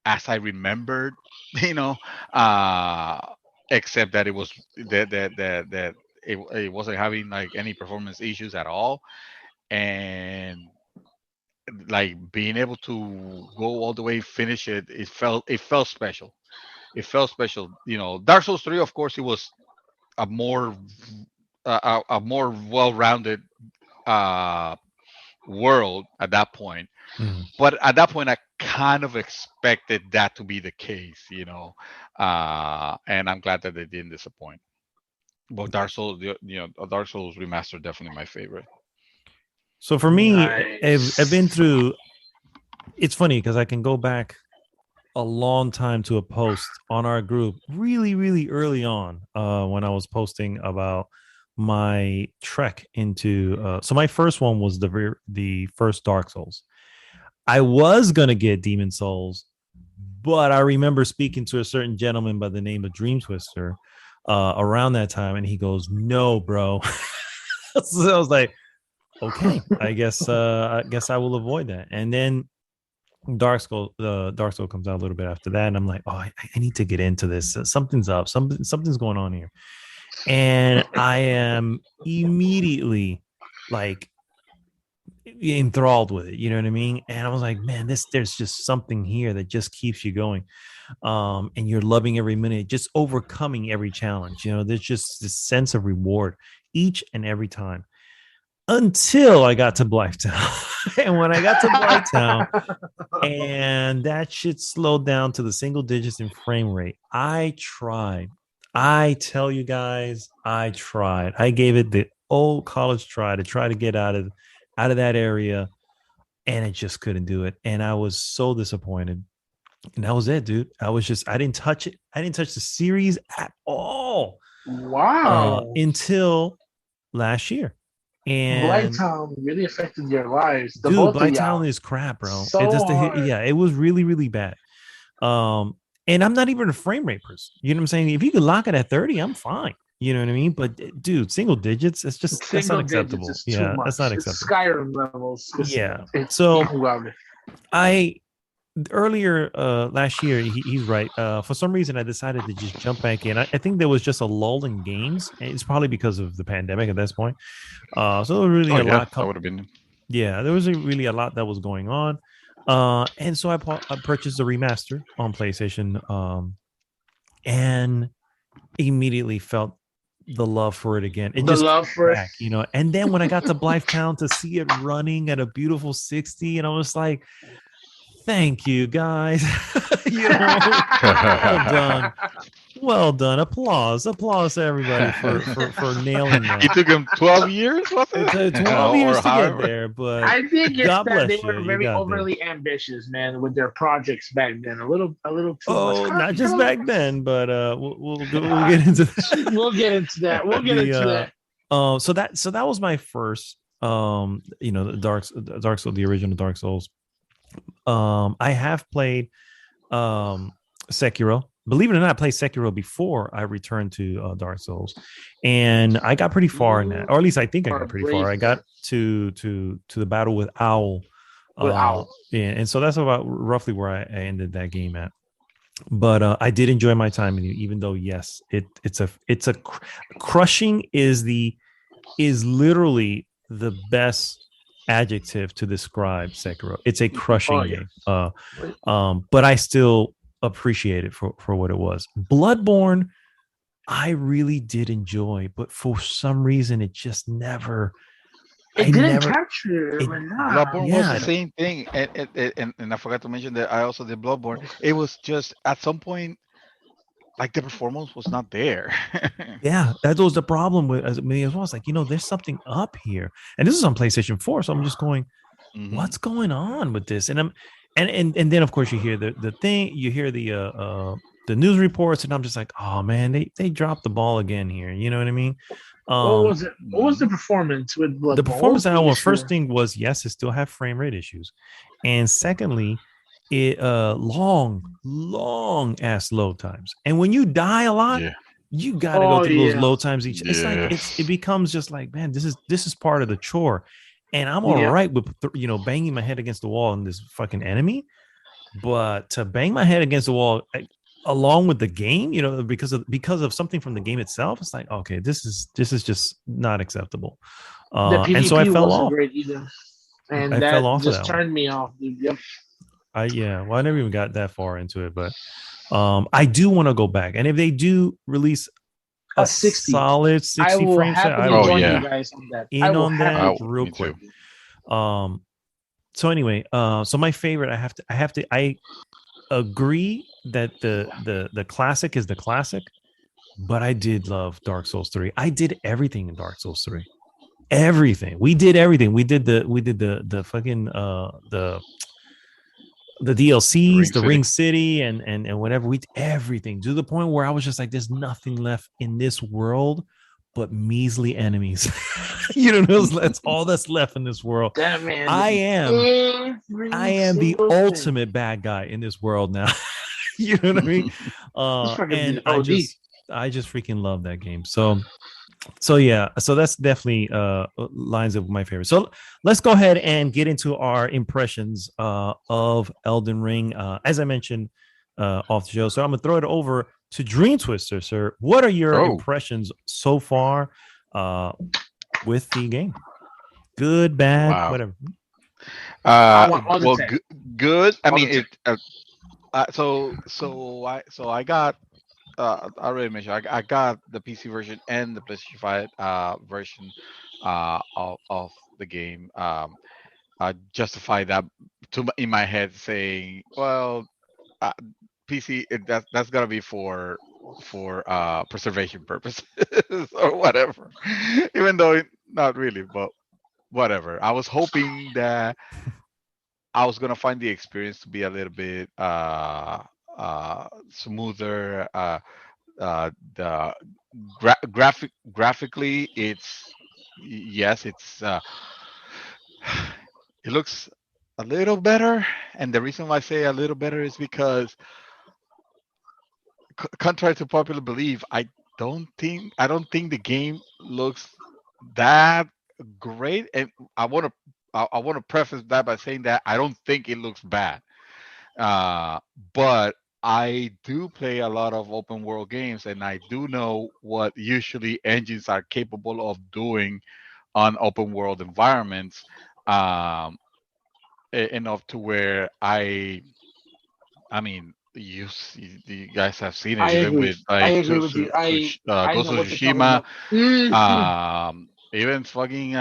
as I remembered, you know, uh, except that it wasn't having like any performance issues at all, and like being able to go all the way finish it, it felt special. It felt special. Dark Souls 3, of course, it was a more a more well-rounded uh, world at that point. Mhm. But at that point, kind of expected that to be the case, and I'm glad that they didn't disappoint. But Dark Souls, Dark Souls Remastered, definitely my favorite. So for me, Nice. I've been through. It's funny because I can go back a long time to a post on our group, really, really early on, when I was posting about my trek into. So my first one was the first Dark Souls. I was gonna get Demon Souls, but I remember speaking to a certain gentleman by the name of Dream Twister around that time, and he goes, "No, bro." So I was like, "Okay, I guess I will avoid that." And then Dark Soul comes out a little bit after that, and I'm like, "Oh, I need to get into this. Something's up. Something's going on here." And I am immediately like enthralled with it, you know what I mean? And I was like, man, there's just something here that just keeps you going, and you're loving every minute, just overcoming every challenge. There's just this sense of reward each and every time, until I got to Blythetown. And when I got to Blythetown and that shit slowed down to the single digits in frame rate, I tell you guys, I tried. I gave it the old college try to get out of that area, and I just couldn't do it. And I was so disappointed. And that was it, dude. I didn't touch it. I didn't touch the series at all. Wow. Until last year. And Blighttown really affected your lives. Dude, Blighttown is crap, bro. It was really, really bad. And I'm not even a frame rate person. You know what I'm saying? If you could lock it at 30, I'm fine. You know what I mean? But dude, single digits, that's not acceptable. Yeah, that's not acceptable. Skyrim levels. Yeah. So earlier last year, he's right. For some reason, I decided to just jump back in. I think there was just a lull in games. It's probably because of the pandemic at this point. So there was really a lot. That would have been. Yeah, there was really a lot that was going on. And so I purchased a remaster on PlayStation, and immediately felt the love for it again. And then when I got to Blythetown to see it running at a beautiful 60, and I was like, thank you guys. Well done. Applause to everybody for nailing that. It took him 12 years, wasn't it? 12 years to get there, but I think God bless they were very overly ambitious, man, with their projects back then. A little too much. Not just back then, but we'll get into that. We'll get into that. So that was my first the Dark Souls, the original Dark Souls. I have played Sekiro. Believe it or not, I played Sekiro before I returned to Dark Souls, and I got pretty far in that, or at least I think I got pretty far. I got to the battle with Owl. Yeah, and so that's about roughly where I ended that game at. But I did enjoy my time in it, even though yes, it's a crushing is literally the best adjective to describe Sekiro. It's a crushing game. But I still appreciate it for what it was. Bloodborne, I really did enjoy, but for some reason it just never. It didn't capture it. Bloodborne was the same thing, and I forgot to mention that I also did Bloodborne. It was just at some point, like the performance was not there. Yeah, that was the problem with me as well. It's like, there's something up here, and this is on PlayStation 4, so I'm just going, what's going on with this? And then of course you hear the thing, you hear the news reports, and I'm just like, oh man, they dropped the ball again here. You know what I mean? What was it? What was the performance with Bloodborne? The performance first thing was, yes, it still have frame rate issues, and secondly, it long ass load times. And when you die a lot, you gotta go through those load times each. It's like it becomes just like, man, this is part of the chore. And I'm all right with banging my head against the wall and this fucking enemy, but to bang my head against the wall along with the game, because of something from the game itself, it's like, okay, this is just not acceptable. And so I fell off. And I fell off. Just turned me off, dude. Yep. I never even got that far into it, but I do want to go back. And if they do release a 60, solid 60 frames, I will join you guys on that. real quick. So anyway, so my favorite, I agree that the classic is the classic, but I did love Dark Souls 3. I did everything in Dark Souls 3. Everything. We did everything. We did the fucking the DLCs, Ring the City. Ring City, and whatever. We did everything to the point where I was just like, there's nothing left in this world but measly enemies. That's all that's left in this world. That man I did am I every am the single thing. ultimate bad guy in this world now. You know what I mean? This fucking And dude OD. I just freaking love that game. So yeah, so that's definitely lines of my favorite. So let's go ahead and get into our impressions of Elden Ring. As I mentioned off the show, so I'm gonna throw it over to Dream Twister, sir. What are your Oh, impressions so far with the game? Good, bad, wow. whatever. I want all the Well, 10. good. I All mean, the 10. I got. I already mentioned I got the PC version and the PlayStation 5 version of the game. I justify that in my head, saying, well, uh, PC that's gonna be for preservation purposes or whatever. Even though not really, but whatever. I was hoping that I was gonna find the experience to be a little bit smoother. The graphically, yes, it looks a little better, and the reason why I say a little better is because, contrary to popular belief, I don't think the game looks that great, and I want to preface that by saying that I don't think it looks bad. Uh, but I do play a lot of open world games, and I do know what usually engines are capable of doing on open world environments. Um, Enough to where I mean, you guys have seen it I even agree. with I like agree with you. I Ghost know of what you're talking Tsushima, about. Mhm. even fucking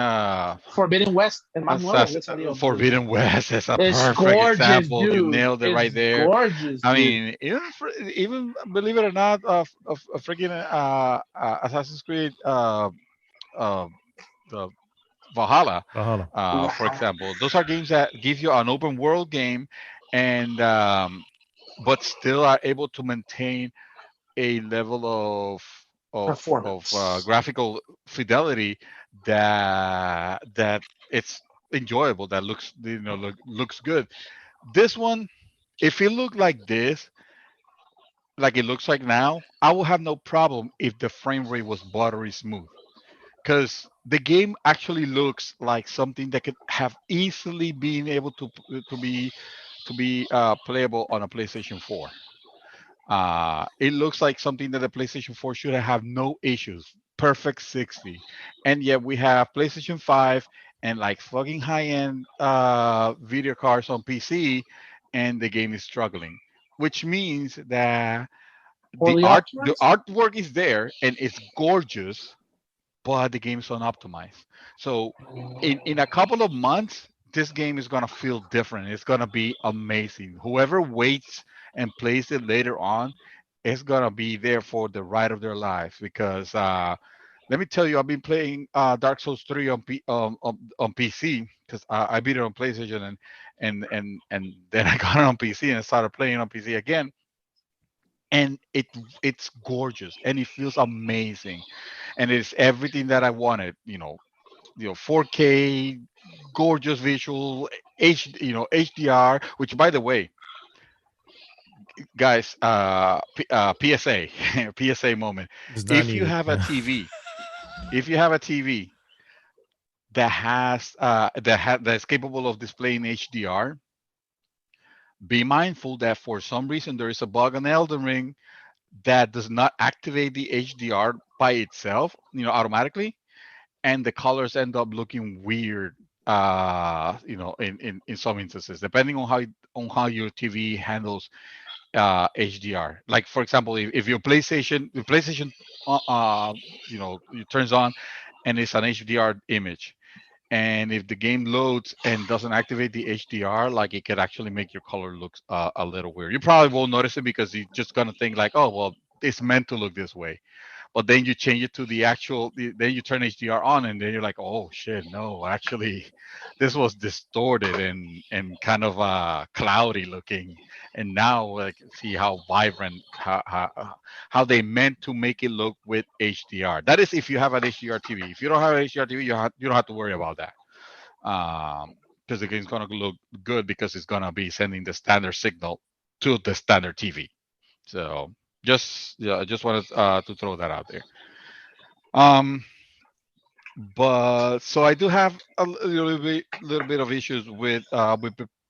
Forbidden West and Manuel, Assassin, let's adios, dude. Forbidden West is a It's perfect gorgeous, example. You dude. nailed it right It's there. gorgeous, I dude. mean, even believe it or not, of freaking Assassin's Creed, uh, the Valhalla, Valhalla. for Wow. example, those are games that give you an open world game, and but still are able to maintain a level of Performance. graphical fidelity that it's enjoyable. That looks good. This one, if it looked like this, like it looks like now, I will have no problem if the frame rate was buttery smooth. Because the game actually looks like something that could have easily been able to be playable on a PlayStation 4. It looks like something that the PlayStation 4 should have no issues. Perfect 60. And yet we have PlayStation 5 and like fucking high-end video cards on PC, and the game is struggling. Which means that Poorly the optimized? artwork is there and it's gorgeous, but the game's unoptimized. So in a couple of months, this game is gonna feel different. It's gonna be amazing. Whoever waits and plays it later on, it's gonna be there for the ride of their lives. Because let me tell you, I've been playing Dark Souls 3 on PC, because I beat it on PlayStation, and then I got it on PC and started playing on PC again. And it's gorgeous and it feels amazing, and it's everything that I wanted. 4K, gorgeous visual, HDR. Which, by the way, guys, PSA, PSA moment. Does not If need you it. have a TV, if you have a TV that's capable of displaying HDR, be mindful that for some reason there is a bug on Elden Ring that does not activate the HDR by itself, automatically, and the colors end up looking weird. In some instances, depending on how your TV handles HDR. Like, for example, if the PlayStation, it turns on and it's an HDR image, and if the game loads and doesn't activate the HDR, like it could actually make your color look a little weird. You probably won't notice it because you're just gonna think like, oh well, it's meant to look this way. But then you change it to the actual, then you turn HDR on, and then you're like, oh shit, no, actually, this was distorted and kind of cloudy looking. And now, like, see how vibrant, how they meant to make it look with HDR. That is, if you have an HDR TV. If you don't have an HDR TV, you don't have to worry about that. Because the game's gonna look good because it's gonna be sending the standard signal to the standard TV. So just yeah, I just wanted to throw that out there. Um, but so I do have a little bit of issues with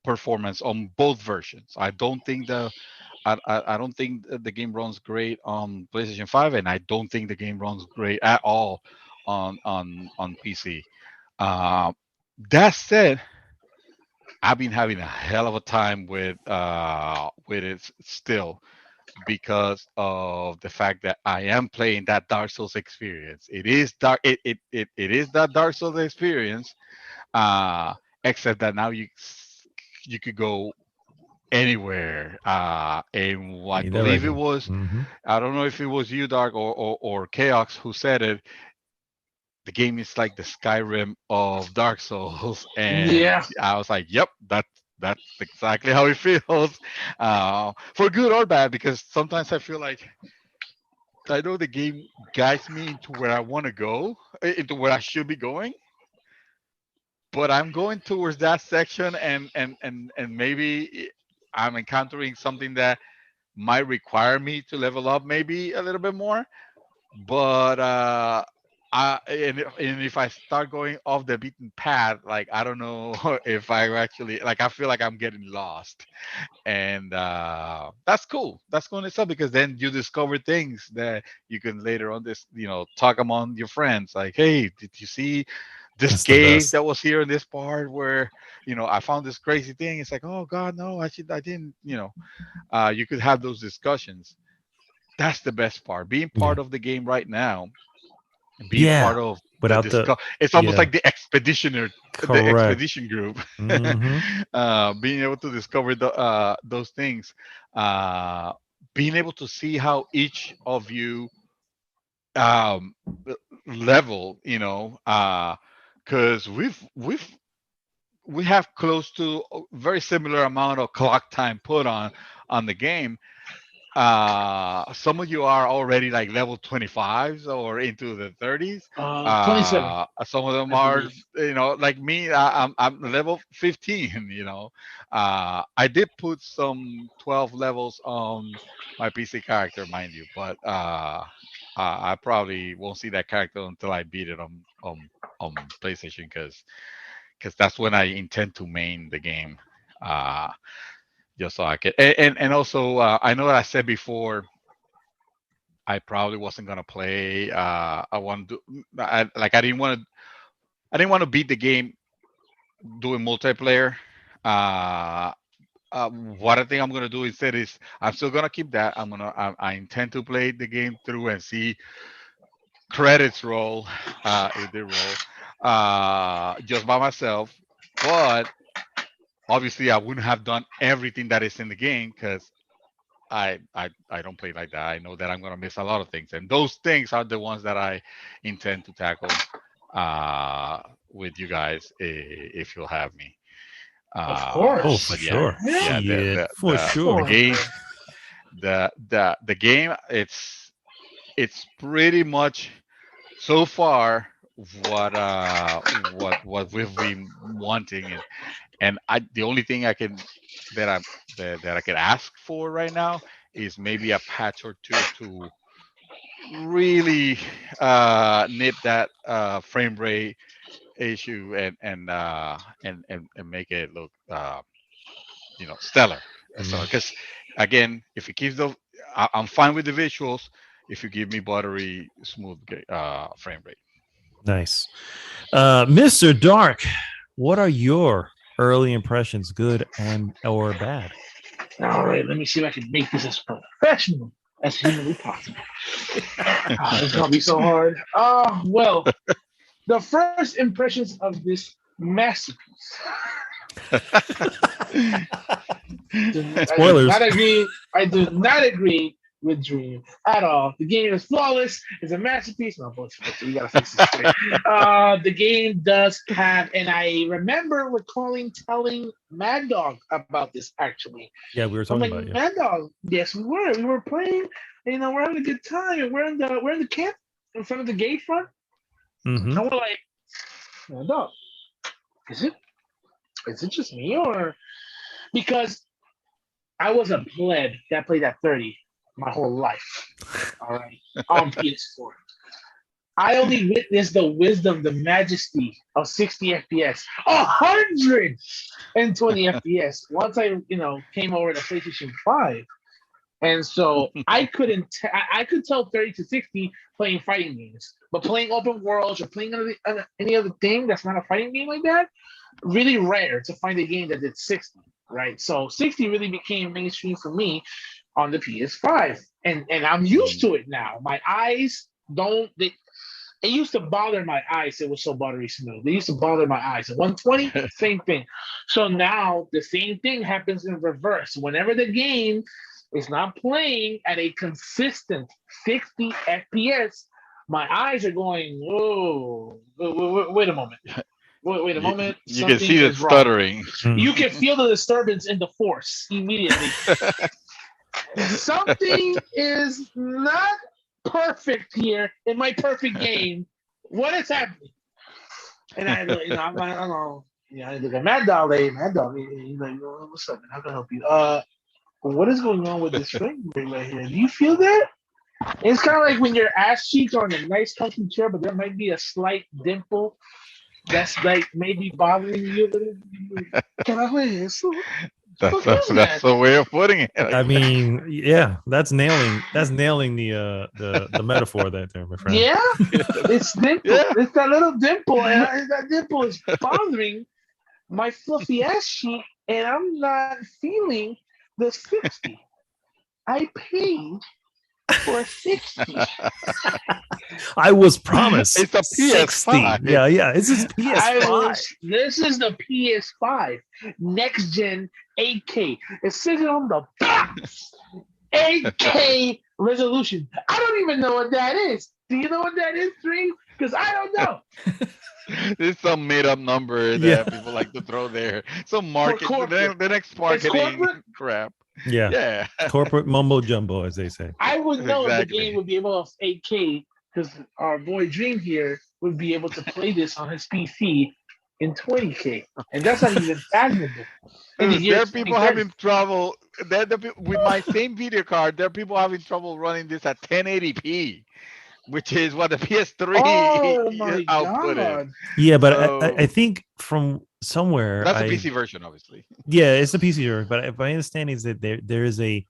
performance on both versions. I don't think I don't think the game runs great on PlayStation 5, and I don't think the game runs great at all on PC. Uh, that said, I've been having a hell of a time with it still because of the fact that I am playing that Dark Souls experience. It is dark. It is that Dark Souls experience. Uh, Except that now you could go anywhere. And I In believe it direction. was, I don't know if it was you, Dark, or Chaos who said it. The game is like the Skyrim of Dark Souls, and Yeah. I was like, "Yep, that's exactly how it feels." For good or bad, because sometimes I feel like I know the game guides me into where I want to go, into where I should be going, but I'm going towards that section, and maybe I'm encountering something that might require me to level up maybe a little bit more. But and if I start going off the beaten path, like I don't know if I actually like I feel like I'm getting lost, and that's cool. That's cool in itself because then you discover things that you can later on this talk among your friends. Like, hey, did you see this That's the cave best. that was here in this part where I found this crazy thing? It's like, oh God, no, I didn't. You could have those discussions. That's the best part. Being Yeah. part of the game right now and being Yeah. part of the Without the discuss. It's almost yeah. like the Correct. expedition group, Hmm. being able to discover those things, uh, being able to see how each of you um, level, because we have close to a very similar amount of clock time put on the game. Some of you are already like level 25s or into the 30s. 27, Some of them I are believe. like me. I'm level 15. I did put some 12 levels on my PC character, mind you, but I probably won't see that character until I beat it on PlayStation because that's when I intend to main the game. uh just so I could, and also I know that I said before I probably wasn't gonna play. I want to, I didn't want to beat the game doing multiplayer. Uh, what I think I'm gonna do instead is I'm still gonna keep that. I intend to play the game through and see credits roll, if they roll, just by myself. But obviously, I wouldn't have done everything that is in the game because I don't play like that. I know that I'm gonna miss a lot of things, and those things are the ones that I intend to tackle uh, with you guys if you'll have me. Of Oh, for course. But yeah, sure. Yeah. yeah, Shit. For the sure. game, the game, it's pretty much so far what we've been wanting, and I the only thing I can that I that I could ask for right now is maybe a patch or two to really nip that frame rate issue and make it look stellar. So Mm, because again, if it keeps I'm fine with the visuals if you give me buttery smooth frame rate. nice. Mr. Dark, what are your early impressions, good and or bad? All right, let me see if I can make this as professional as humanly possible. It's gonna be so hard. Well, the first impressions of this masterpiece. Spoilers. I do not agree with Dream at all. The game is flawless. It's a masterpiece. No, bullshit. You gotta fix this shit. The game does have, and I remember telling Mad Dog about this actually. Yeah, we were talking about it. Mad Dog. Yes, we were. We were playing. You know, we're having a good time, and we're in the camp in front of the gate front, Mm-hmm. and we're like, Mad Dog, is it just me or because I was a pleb that played at 30 my whole life. All right. On PS4. I only witnessed the wisdom, the majesty of 60 FPS, 120 FPS once I, came over to PlayStation 5. And so I couldn't, I could tell 30 to 60 playing fighting games, but playing open worlds or playing any other thing that's not a fighting game like that, really rare to find a game that did 60, right? So 60 really became mainstream for me on the PS5, and I'm used to it now. My eyes it used to bother my eyes. It was so buttery smooth. They used to bother my eyes. At 120, same thing. So now the same thing happens in reverse. Whenever the game is not playing at a consistent 60 FPS, my eyes are going, whoa, wait a moment. Wait a moment. You can see the stuttering. You can feel the disturbance in the force immediately. Something is not perfect here in my perfect game. What is happening? And I look, I'm like, I don't know. I look at Mad Dog. He's like, what's up, man? How can I help you? What is going on with this frame rate right here? Do you feel that? It's kind of like when your ass cheeks are in a nice comfy chair, but there might be a slight dimple that's like maybe bothering you a little. Can I play this? That's the way of putting it. I mean, yeah, that's nailing the metaphor there, my friend. Yeah, it's dimple. Yeah. It's that little dimple, and that dimple is bothering my fluffy ass cheek, and I'm not feeling the 60. I paid for 60. I was promised. It's a PS5. Yeah. This is PS5. This is the PS5 next gen 8K. It says it on the box. 8K resolution. I don't even know what that is. Do you know what that is, Dream? Because I don't know. It's some made-up number that people like to throw there. Some the next marketing crap. Yeah. Corporate mumbo jumbo, as they say. I would know if the game would be able to 8K because our boy Dream here would be able to play this on his PC in 20K, and that's not even fathomable. There are people having trouble. With my same video card, there are people having trouble running this at 1080p. Which is what the PS3 output is. Yeah, but I think from somewhere that's the PC version, obviously. Yeah, it's the PC version. But if my understanding is that there is a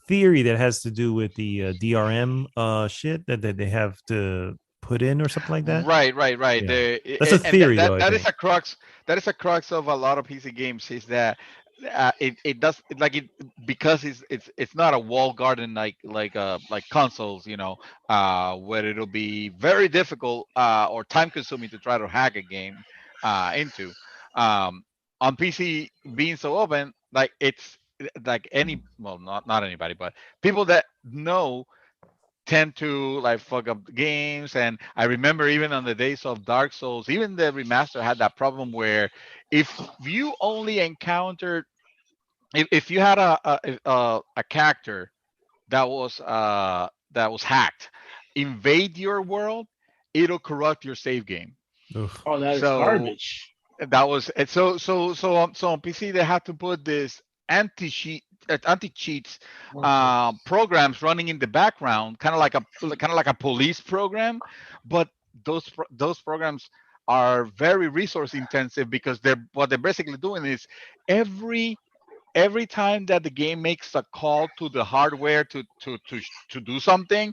theory that has to do with the DRM shit that they have to put in or something like that. Right. Yeah. That's a theory, though. That is a crux. That is a crux of a lot of PC games. Is that because it's not a wall garden like consoles, where it'll be very difficult or time consuming to try to hack a game into. On PC being so open, like it's like not anybody, but people that know tend to like fuck up the games. And I remember even on the days of Dark Souls, even the remaster had that problem where if you only encountered if you had a character that was hacked invade your world, it'll corrupt your save game. Oof. Oh, that is garbage. That was so on PC they had to put this anti-cheats programs running in the background, kind of like a police program, but those programs are very resource intensive because what they're basically doing is every time that the game makes a call to the hardware to do something,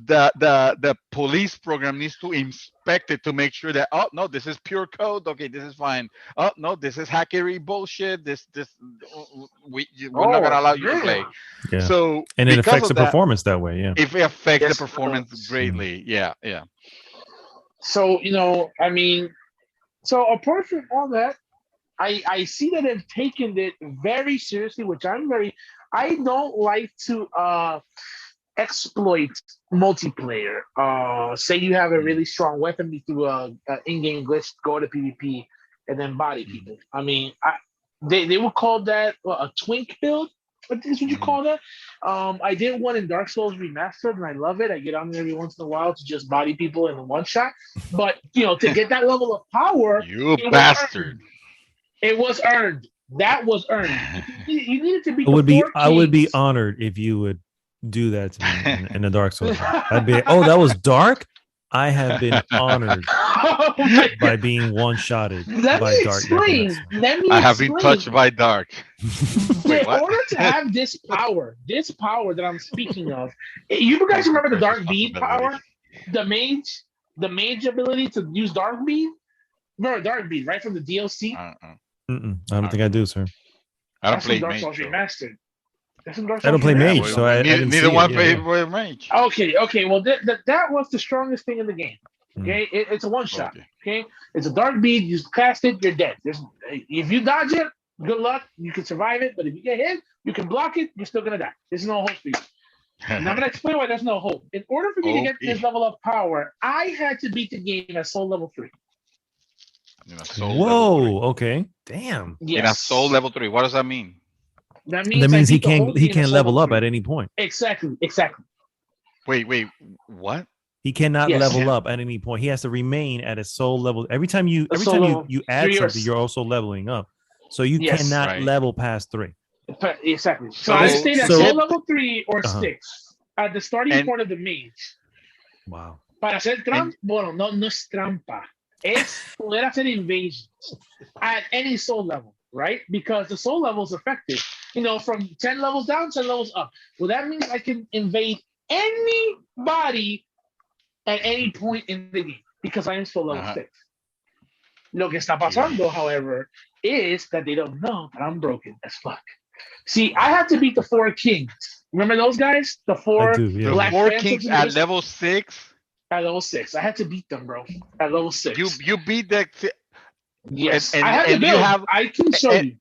the police program needs to inspect it to make sure that no, this is pure code. Okay, this is fine. Oh no, this is hackery bullshit. We're not gonna allow you to play. Yeah. So and it affects the performance that way. Yeah. If it affects the performance greatly. Yeah. So I mean, so apart from all that, I see that they've taken it very seriously, which I don't like to exploit multiplayer. Say you have a really strong weapon, you do a in-game glitch, go to PvP, and then body people. I mean, they would call that a twink build. What is what you call that? I did one in Dark Souls Remastered, and I love it. I get on there every once in a while to just body people in one shot. But to get that level of power, You bastard. it was earned. That was earned. You needed to be. I would be honored if you would do that to me in the Dark Souls. I'd be, that was dark. I have been honored by being one-shotted by Dark Necromancer. I have been touched by Dark. In order to have this power that I'm speaking of, you guys remember the Dark Bead power? The mage ability to use Dark Bead? Remember Dark Bead, right, from the DLC? I don't think I do, sir. I don't play Dark Mage. Souls Remastered. I don't play Mage, so I didn't neither one play Mage. Okay. Well, that was the strongest thing in the game. Okay, it's a one shot. Okay, it's a dark bead. You cast it, you're dead. If you dodge it, good luck. You can survive it, but if you get hit, you can block it. You're still gonna die. There's no hope for you. And I'm gonna explain why there's no hope. In order for me to get this level of power, I had to beat the game at soul level 3. Whoa. Okay. Damn. Yes. In a soul level 3. What does that mean? That means he can't level up at any point. Exactly. Wait, what? He cannot level up at any point. He has to remain at a soul level. Every time you add something, you're also leveling up. So you cannot level past 3. Exactly. So I stayed at soul level 3 or 6 at the starting point of the mage. Wow. Para hacer trampa, no es trampa. Es poder hacer invasions at any soul level, right? Because the soul level is effective. From 10 levels down, 10 levels up. Well, that means I can invade anybody at any point in the game because I am soul level 6. Lo que está pasando, however, is that they don't know that I'm broken as fuck. See, I have to beat the 4 kings. Remember those guys? The 4 Black 4 kings at level 6? At level 6. I had to beat them, bro. At level 6. You beat that. Yes. I have to build. I can show you.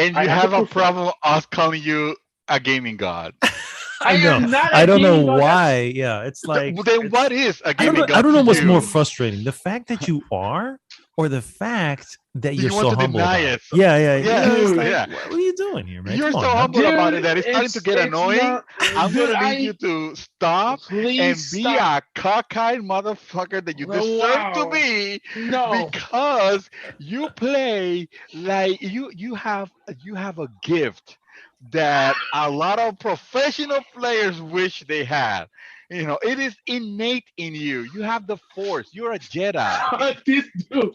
And you have a problem us calling you a gaming god. I know. I don't know why. Yeah, it's like. Then what is a gaming god? I don't know what's more frustrating: the fact that you are, or the fact that you're so humble. Yeah. What are you doing here, man? You're so humble about it that it's starting to get annoying. I'm gonna need you to stop and be a cockeyed motherfucker that you deserve to be. No, because you play like you have a gift that a lot of professional players wish they had. It is innate in you. You have the Force. You're a Jedi. This dude.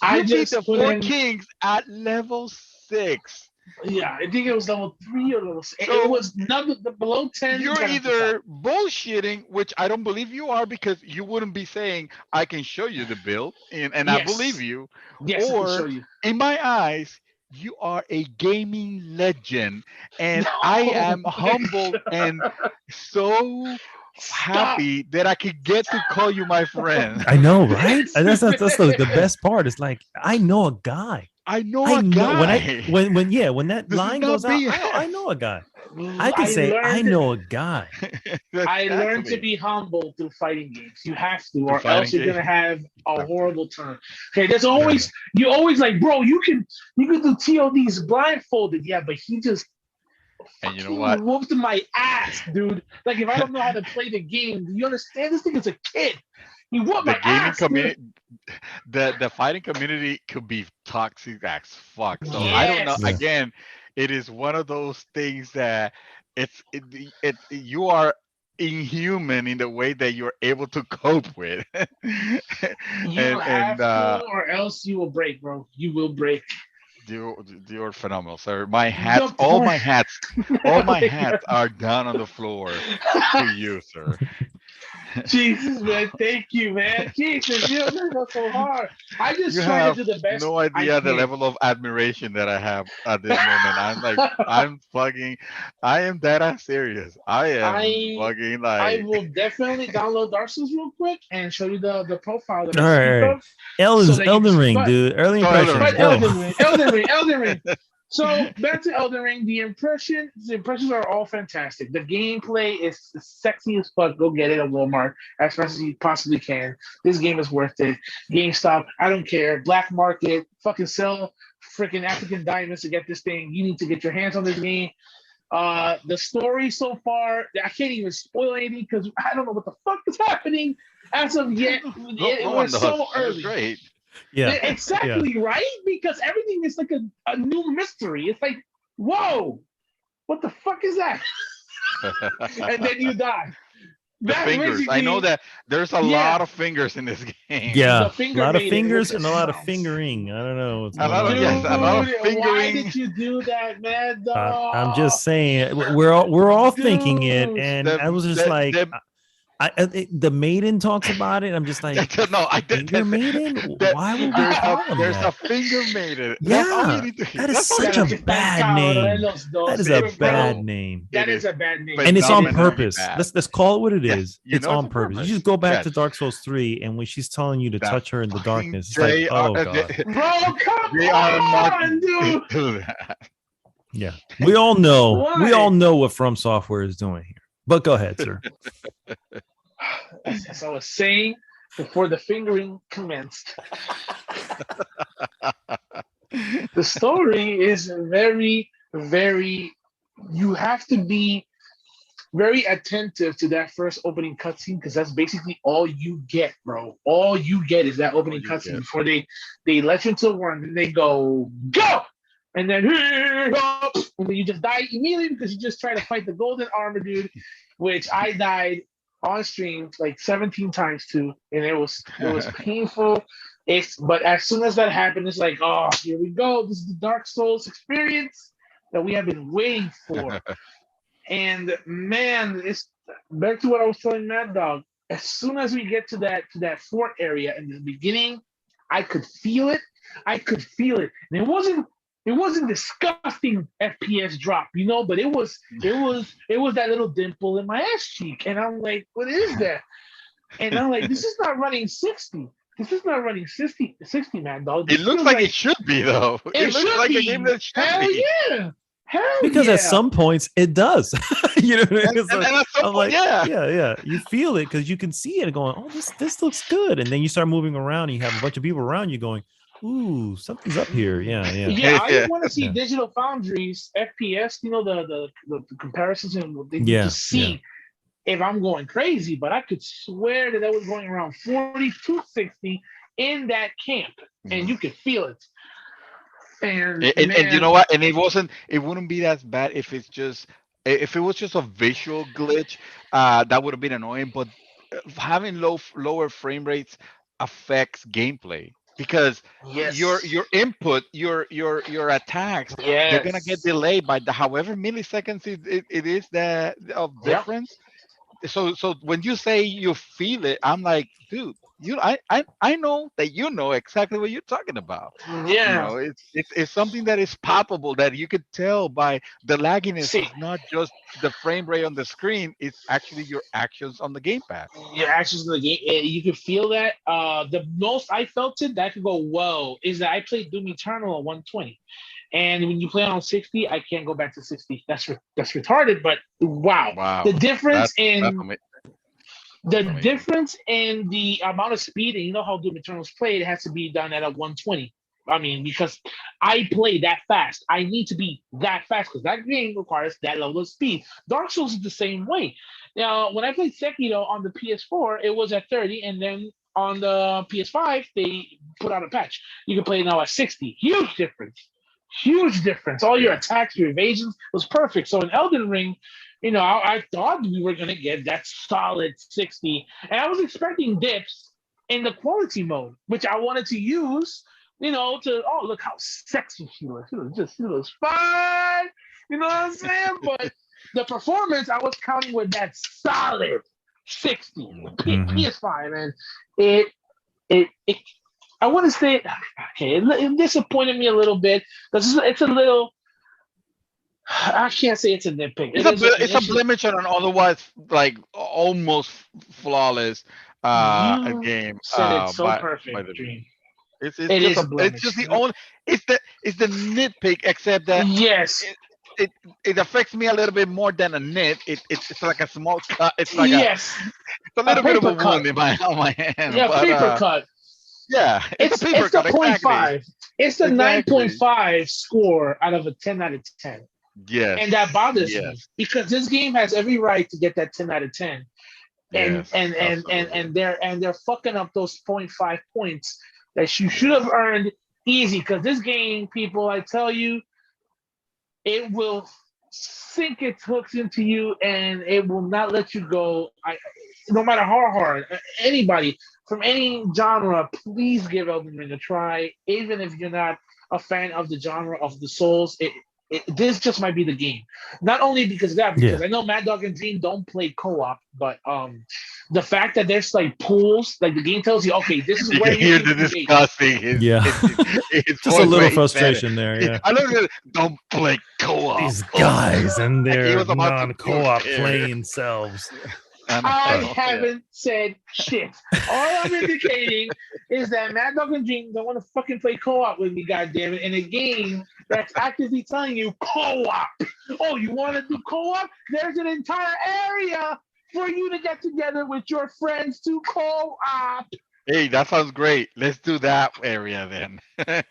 I just beat the 4 kings at level 6. Yeah, I think it was level 3 or level 6. So it was below 10. You're either bullshitting, which I don't believe you are, because you wouldn't be saying, I can show you the build, and I believe you. Yes, or, I can show you. In my eyes, you are a gaming legend, and I am humbled and so happy that I could get to call you my friend. I know, right? And that's the best part. It's like I know a guy. I know a guy. When that line goes out, I know a guy. I can say I know a guy. I learned to be humble through fighting games. You have to, or else you're gonna have a horrible turn. Okay, there's always you always like, bro, you can do TODs blindfolded. Yeah, but he just you know what? Whooped my ass, dude. Like if I don't know how to play the game, do you understand? This thing is a kid. He whooped my ass. The fighting community could be toxic as fuck. So I don't know. Yeah. Again, it is one of those things that you are inhuman in the way that you're able to cope with. You have to, or else you will break, bro. You will break. You're phenomenal, sir. All my hats are down on the floor to you, sir. Jesus, man. Thank you, man. Jesus, you don't go so hard. I just You try to have do the best no I idea the can. level of admiration that I have at this moment. I'm like, I'm fucking, I am that ass serious. I am I fucking I like, will definitely download Dark Souls real quick and show you the profile that All I right, speak all right. of, so that you Elden can. Ring, dude. Early so Elden impressions. Ring, But Go. Elden Elden Ring, Elden Ring, Elden Ring. So back to Elden Ring. The impressions are all fantastic. The gameplay is sexy as fuck. Go get it at Walmart as fast as you possibly can. This game is worth it. GameStop, I don't care. Black market, fucking sell freaking African diamonds to get this thing. You need to get your hands on this game. The story so far, I can't even spoil anything because I don't know what the fuck is happening as of yet. no We're one does. so And it's early. great. Yeah. Yeah. Exactly, right? Because everything is like a new mystery. It's like, whoa, what the fuck is that? And then you die. The That fingers. I know basically, that there's a yeah, lot of fingers in this game. Yeah. the A finger lot of made it, fingers which and is a lot of sounds. fingering. I don't know what's A going lot of on. yes, a lot of Dude, why fingering. did you do that, man? I'm just saying we're all thinking it, Dude. and The I was just the like, the the maiden talks about it. I'm just like, no, I did finger maiden. that. Why would we There's call him there's a that? finger made it. That's all you Yeah, need to hear. that is That's all you Ya such los a need que to están bad cabrones name. los That dos. is a It's bad so name, That it is is a bad name. and it's It on is phenomenally bad. purpose. bad. Let's call it what it Yes, is. you It's know it's on on purpose. You purpose. just go back Yes, to Dark Souls 3, and when she's telling you to that touch her in the fucking darkness, it's like, JR, oh god. Bro, come JR on, Martin. dude. Yeah, we all know. We all Why? know what From Software is doing here. But go ahead, sir. As I was saying before the fingering commenced, the story is very, very. You have to be very attentive to that first opening cutscene because that's basically all you get, bro. All you get is that All opening you cutscene get. before they let you into the world and they go and then you just die immediately because you just try to fight the golden armor dude, which I died on stream like 17 times too, and it was painful. But as soon as that happened, it's like, oh, here we go. This is the Dark Souls experience that we have been waiting for. And man, it's back to what I was telling Mad Dog. As soon as we get to that fort area in the beginning, I could feel it. I could feel it. And it wasn't disgusting FPS drop, but it was that little dimple in my ass cheek. And I'm like, what is that? And I'm like, this is not running 60. This is not running 60, Mad Dog. It This looks feels like it should be though. It looks should like a be. game that should Hell be. yeah. Hell Because yeah. at some points it does. You know what I mean? And, It's and, like, and at some I'm point, like, yeah. yeah. You feel it because you can see it going, oh, this looks good. And then you start moving around and you have a bunch of people around you going, ooh, something's up here. Yeah. Yeah, I Yeah. want to see Yeah. Digital Foundries FPS. The comparisons and what they Yeah, to see if I'm going crazy. But I could swear that was going around 40 to 60 in that camp, and you could feel it. And And you man, know what? And it wouldn't be as bad if if it was just a visual glitch, that would have been annoying. But having lower frame rates affects gameplay because your yes, your input, your attacks, they're gonna get yes, delayed by the however milliseconds it is that of yep, difference. So when you say you feel it, I'm like, dude, I know that you know exactly what you're talking about. yeah. It's something that is palpable that you could tell by the lagginess See, is not just the frame rate on the screen, it's actually your actions on the gamepad. your actions in the game, you can feel that. The most I felt it that I could go, whoa, is that I played Doom Eternal on 120. And when you play on 60, I can't go back to 60. That's retarded, but wow. Wow, The difference that's in the amazing. difference in the amount of speed, and you know how Doom Eternal's played, it has to be done at a 120. I mean, because I play that fast. I need to be that fast because that game requires that level of speed. Dark Souls is the same way. Now, when I played Sekiro on the PS4, it was at 30, and then on the PS5, they put out a patch. You can play now at 60. Huge difference. Huge difference. All your Yeah. attacks, your evasions was perfect. So in Elden Ring, I thought we were gonna get that solid 60, and I was expecting dips in the quality mode, which I wanted to use, to look how sexy she was. She was fine. You know what I'm saying? But the performance, I was counting with that solid 60. Mhm. PS5, man. It I want to say, okay, it disappointed me a little bit because it's a little. I can't say it's a nitpick. It's a blemish on an otherwise like almost flawless a You game said it so by perfect, the Dream. it's It just is a a it's blemish. just the only it's the nitpick except that Yes. it affects me a little bit more than a nit. It's like a small cut. It's like Yes. it's a little bit of paper a cut. wound in on my hand. Yeah, But paper cut. yeah, it's a paper It's the cut exactly. 0.5. It's the Exactly. 9.5 score out of a 10 out of 10. Yes. And that bothers Yes. me because this game has every right to get that 10 out of 10. And Yes, and they're fucking up those 0.5 points that you should have earned easy. Because this game, people, I tell you, it will sink its hooks into you and it will not let you go. No matter how hard, anybody from any genre, please give Elden Ring a try. Even if you're not a fan of the genre of the Souls, this just might be the game. Not only because of that, because I know Mad Dog and Dream don't play co-op, but the fact that there's like pools, like the game tells you, okay, this is where you you hear the discussing. Just a little frustration there. Yeah, I don't play co-op. These guys and their about non-co-op playing selves. I haven't said shit. All I'm indicating is that Mad Dog and Dream don't want to fucking play co-op with me, goddammit, in a game that's actively telling you co-op. Oh, you want to do co-op? There's an entire area for you to get together with your friends to co-op. Hey, that sounds great. Let's do that area then.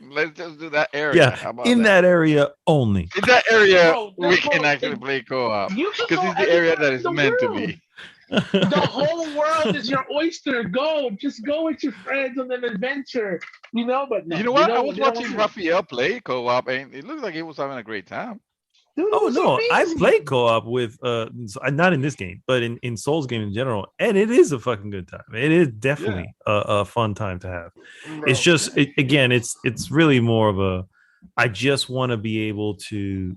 Let's just do that area. Yeah, in that area only. In that area, we can can actually play co-op. Because it's it's the area that is meant to be. The whole world is your oyster. Just go with your friends on an adventure, But no, you know what? I was watching Raphael play co-op, and it looked like he was having a great time. Dude, no, I played co-op with not in this game, but in Souls game in general, and it is a fucking good time. It is definitely a fun time to have. Bro. It's just again, it's really more of a. I just want to be able to,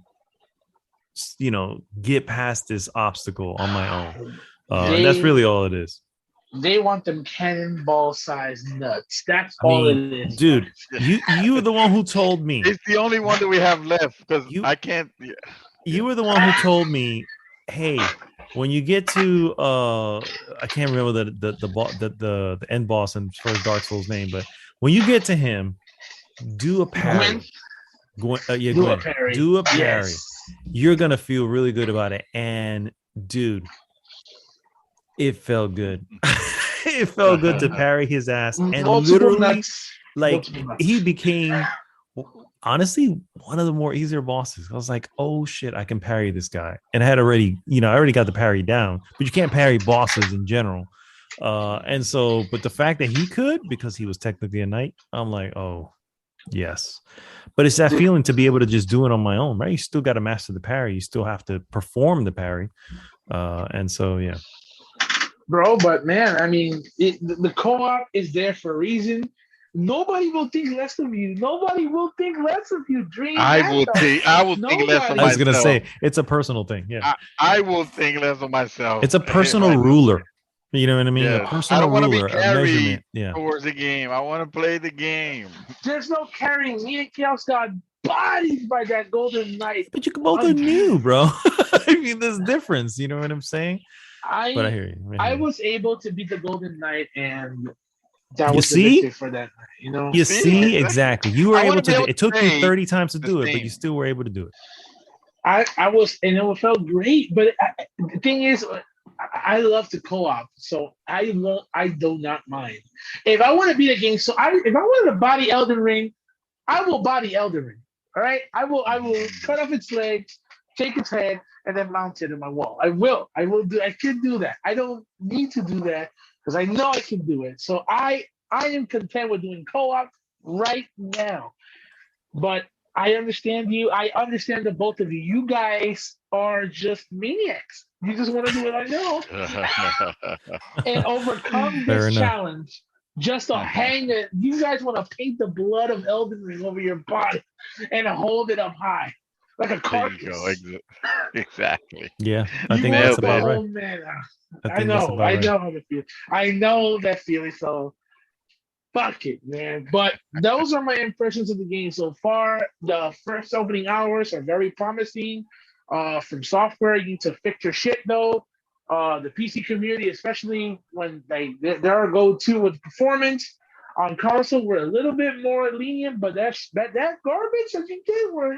get past this obstacle on my own. And that's really all it is. They want them cannonball-sized nuts. That's all it is. Dude, you were the one who told me. It's the only one that we have left because I can't. Yeah. You were the one who told me, hey, when you get to I can't remember the end boss in first Dark Souls name, but when you get to him, do a parry. Do a parry. Do a parry. Yes. You're gonna feel really good about it, and dude. It felt good. It felt good to parry his ass, and literally, he became honestly one of the more easier bosses. I was like, "Oh shit, I can parry this guy," and I had already, I already got the parry down, but you can't parry bosses in general. And so, but the fact that he could, because he was technically a knight, I'm like, "Oh, yes." But it's that feeling to be able to just do it on my own, right? You still got to master the parry. You still have to perform the parry, and so yeah. Bro, but man, I mean, the co-op is there for a reason. Nobody will think less of you. Nobody will think less of you. Dream. I will think less of myself. I was gonna say it's a personal thing. Yeah, I will think less of myself. It's a personal ruler. You know what I mean? Yeah. A personal ruler, a measurement. Yeah. Towards the game, I want to play the game. There's no carrying. Me and Chaos got bodied by that golden knight. But you both are new, bro. I mean, there's difference. You know what I'm saying? But I hear you. I was able to beat the Golden Knight, and that was the victory for that night. You see, exactly. You were able to. It took you 30 times to do it, but you still were able to do it. I was, and it felt great. But the thing is, I love to co-op, so I do not mind if I want to beat a game. So if I wanted to body Elden Ring, I will body Elden Ring. All right, I will cut off its legs, take its head, and then mount it in my wall. I can do that. I don't need to do that because I know I can do it. So I am content with doing co-op right now. But I understand you. I understand the both of you. You guys are just maniacs. You just want to do it on your own and overcome this challenge. Just to hang it. You guys want to paint the blood of Elden Ring over your body and hold it up high. like a There you carcass. go. Exactly. Yeah, I think Nailed that's about it. right. Oh man, I think that's about I right. know how to feel. I know that feeling. So fuck it, man. But those are my impressions of the game so far. The first opening hours are very promising. From software, you need to fix your shit though. The PC community, especially when they're a go-to with performance. On console, we're a little bit more lenient, but that garbage that you get, where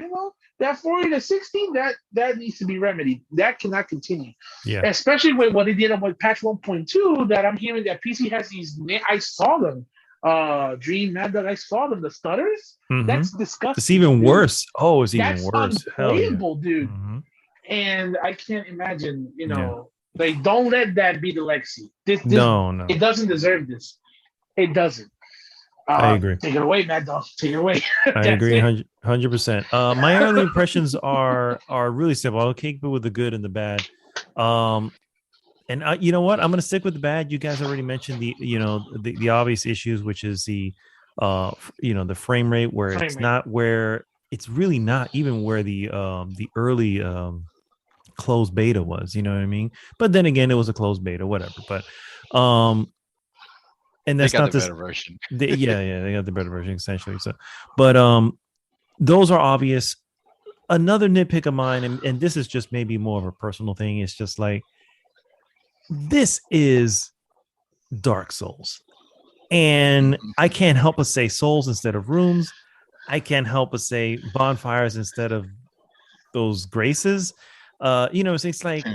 that 40 to 60, that needs to be remedied. That cannot continue, Yeah. especially with what they did with patch 1.2. That I'm hearing that PC has these. I saw them Dream Mad Dog, I saw them, the stutters. That's disgusting. It's even dude. worse. Oh, it's even That's worse. Hell yeah. unplayable, dude. Mm-hmm. And I can't imagine, like, don't let that be the legacy. This No. It doesn't deserve this. It doesn't. I agree. Take it away, Mad Dog. Take it away. I agree 100%. My early impressions are really simple. I'll keep it with the good and the bad. And you know what? I'm going to stick with the bad. You guys already mentioned the obvious issues, which is the the frame rate, where not where it's really not even where the early closed beta was. You know what I mean? But then again, it was a closed beta, whatever. But and that's not the better version. they got the better version essentially. So, but those are obvious. Another nitpick of mine, and this is just maybe more of a personal thing. It's just like, this is Dark Souls, and I can't help but say souls instead of rooms. I can't help but say bonfires instead of those graces. It's like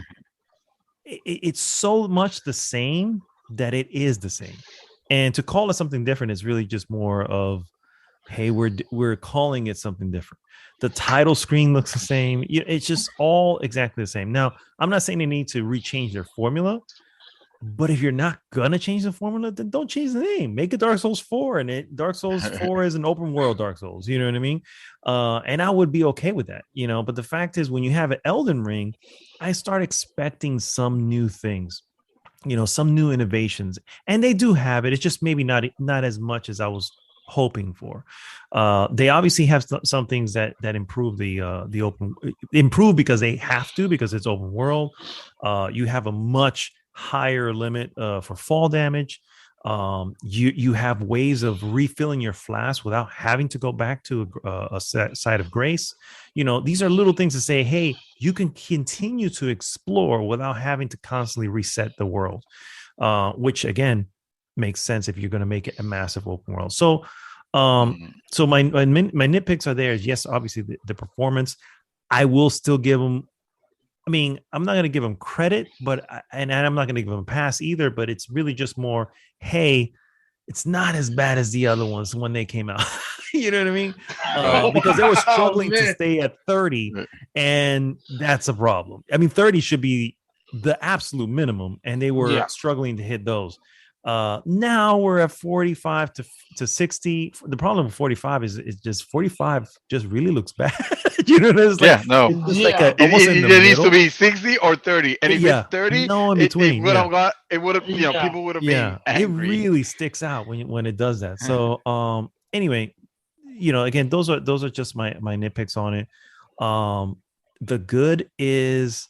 it's so much the same that it is the same, and to call it something different is really just more of, hey, we're calling it something different. The title screen looks the same. It's just all exactly the same. Now, I'm not saying they need to rechange their formula, but if you're not gonna change the formula, then don't change the name. Make it Dark Souls 4, and Dark Souls 4 is an open world Dark Souls. You know what I mean? And I would be okay with that. But the fact is, when you have an Elden Ring, I start expecting some new things. Some new innovations, and they do have it. It's just maybe not as much as I was hoping for. They obviously have some things that improve the improve because they have to, because it's open world. You have a much higher limit for fall damage. You have ways of refilling your flask without having to go back to a site of grace. These are little things to say, hey, you can continue to explore without having to constantly reset the world, which again makes sense if you're going to make it a massive open world. So so my nitpicks are there. Yes, obviously the performance. I will still give them, I mean, I'm not going to give them credit, but and I'm not going to give them a pass either, but it's really just more, hey, it's not as bad as the other ones when they came out. You know what I mean? Because they were struggling to stay at 30, and that's a problem. I mean, 30 should be the absolute minimum, and they were struggling to hit those. Now we're at 45 to 60. The problem with 45 is just 45 just really looks bad. You know what I mean? It needs to be 60 or 30, and if it's 30, no in between. It would have, people would have been angry. It really sticks out when it does that. So anyway, again, those are just my nitpicks on it. The good is,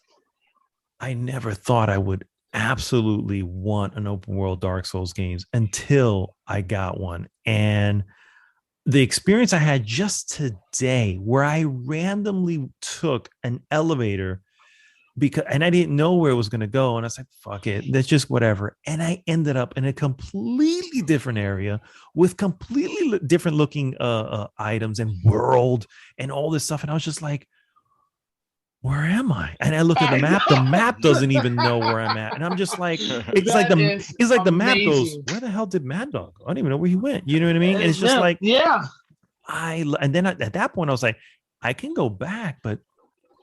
I never thought I would absolutely want an open world Dark Souls games until I got one. And the experience I had just today, where I randomly took an elevator and I didn't know where it was going to go, and I was like, fuck it, that's just whatever. And I ended up in a completely different area with completely different looking items and world and all this stuff, and I was just like, where am I? And I look at the map. The map doesn't even know where I'm at, and I'm just like, it's like the map goes, where the hell did Mad Dog go? I don't even know where he went. You know what I mean? And it's just like, and then at that point I was like, I can go back, but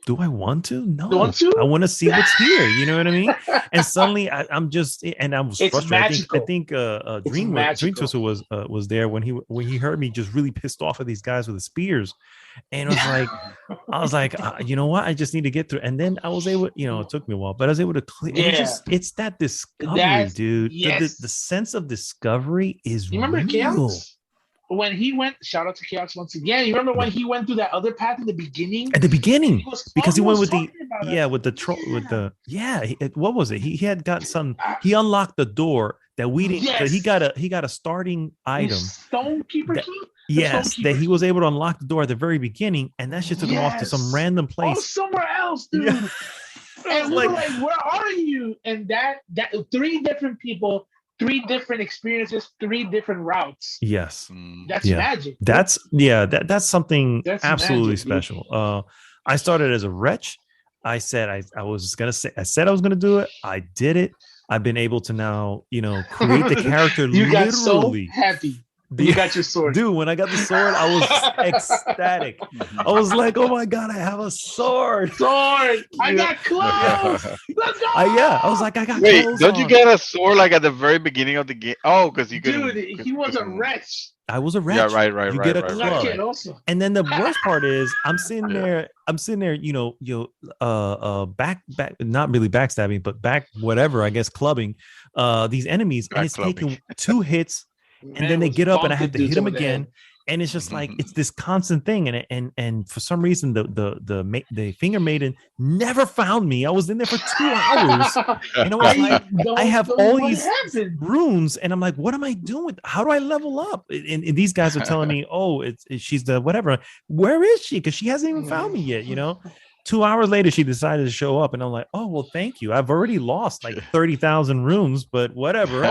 do I want to? No, I want to see what's here. You know what I mean? And suddenly I was frustrated. I think Dream Twister was there when he heard me just really pissed off at these guys with the spears, and I was like, you know what? I just need to get through. And then I was able, it took me a while, but I was able to clear. It's that discovery, dude. Yes. The sense of discovery is you remember real. Chaos? when he went, shout out to Chaos once again. You remember when he went through that other path in the beginning? At the beginning, because he went with the it. with the troll with the what was it? He had got some. He unlocked the door that we didn't. Yes. He got a starting item. Stonekeeper key. Yes, that he was able to unlock the door at the very beginning, and that shit took him off to some random place. Oh, somewhere else, dude. Yeah. And we were like, "Where are you?" And that 3 different people, 3 different experiences, 3 different routes. Yes, that's magic. That's something absolutely magic, special. I started as a wretch. I said I was gonna do it. I did it. I've been able to now, create the character. You got so happy. You got your sword. Dude, when I got the sword, I was ecstatic. I was like, oh my God, I have a sword. I got clothes. Let's go. I was like, I got clothes. Wait, don't you get a sword like at the very beginning of the game? Oh, because you could. Dude, he was a wretch. I was a wretch. Yeah, right. You get a club. And then the worst part is I'm sitting there, back, not really backstabbing, but back, whatever, I guess, clubbing these enemies. And it's taking 2 hits. And then they get up and I have to hit them again. And it's just like, it's this constant thing. And for some reason, the finger maiden never found me. I was in there for 2 hours. And I was like, I have all these runes. And I'm like, what am I doing? How do I level up? And these guys are telling me, oh, she's the whatever. Where is she? Because she hasn't even found me yet, 2 hours later, she decided to show up, and I'm like, "Oh, well, thank you. I've already lost like 30,000 rooms, but whatever,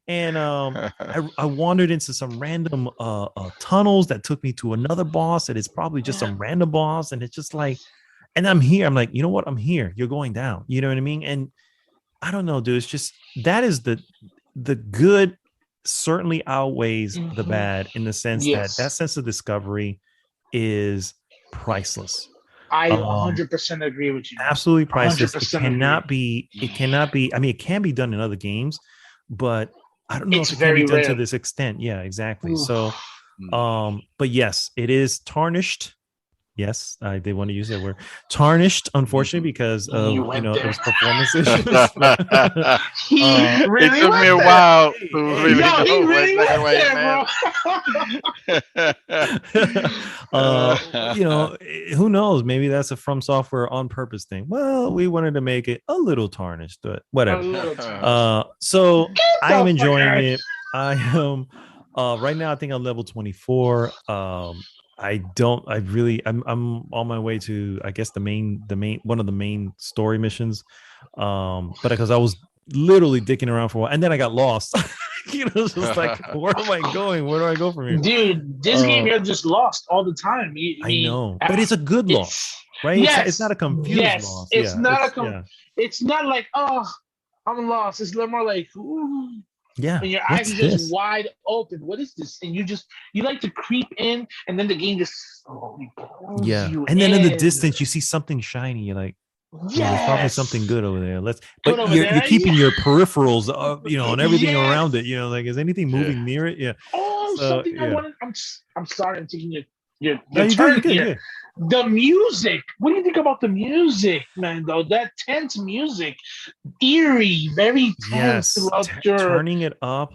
And I wandered into some random tunnels that took me to another boss. That is probably just some random boss, and it's just like, and I'm here. I'm like, you know what? I'm here. You're going down. You know what I mean? And I don't know, dude. It's just that is the good certainly outweighs the bad in the sense that sense of discovery is priceless. I 100% agree with you. Absolutely priceless. It cannot be. I mean, it can be done in other games, but I don't know if it can be done to this extent. Yeah, exactly. Ooh. So, but yes, it is tarnished. Yes, I did want to use that word. Tarnished, unfortunately, because of his performance issues. It took me a while to really know who knows? Maybe that's a From Software on purpose thing. Well, we wanted to make it a little tarnished, but whatever. So I am enjoying it. I am right now. I think I'm level 24. I'm on my way to, I guess, one of the main story missions. But because I was literally dicking around for a while and then I got lost. It's just like, where am I going? Where do I go from here? Dude, this game here just lost all the time. I know, but it's a good loss, right? Yes, it's not a confused loss. It's not like, oh, I'm lost. It's a little more like, ooh. Yeah, and your eyes are just wide open. What is this? And you like to creep in, and then the game just slowly pulls you and then in the distance you see something shiny. You're like, there's probably something good over there. But you're keeping your peripherals, and everything around it. Like, is anything moving near it? Yeah. Oh, something I wanted. I'm sorry, I'm taking your turn here. The music. What do you think about the music, man? Though that tense music, eerie, very tense. Turning it up,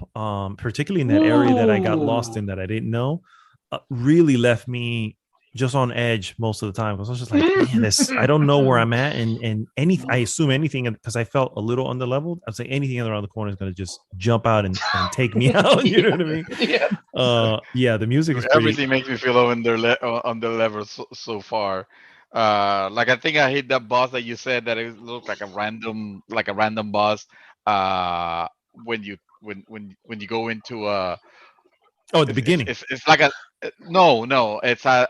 particularly in that area that I got lost in that I didn't know, really left me just on edge most of the time. Because I was just like, man, I don't know where I'm at, and I assume anything because I felt a little underleveled. I'd say anything around the corner is going to just jump out and take me out. You know what I mean? The music is everything makes me feel on the level so far. Like I think I hit that boss that you said that it looked like a random boss. When you go into the beginning. It's like no. It's I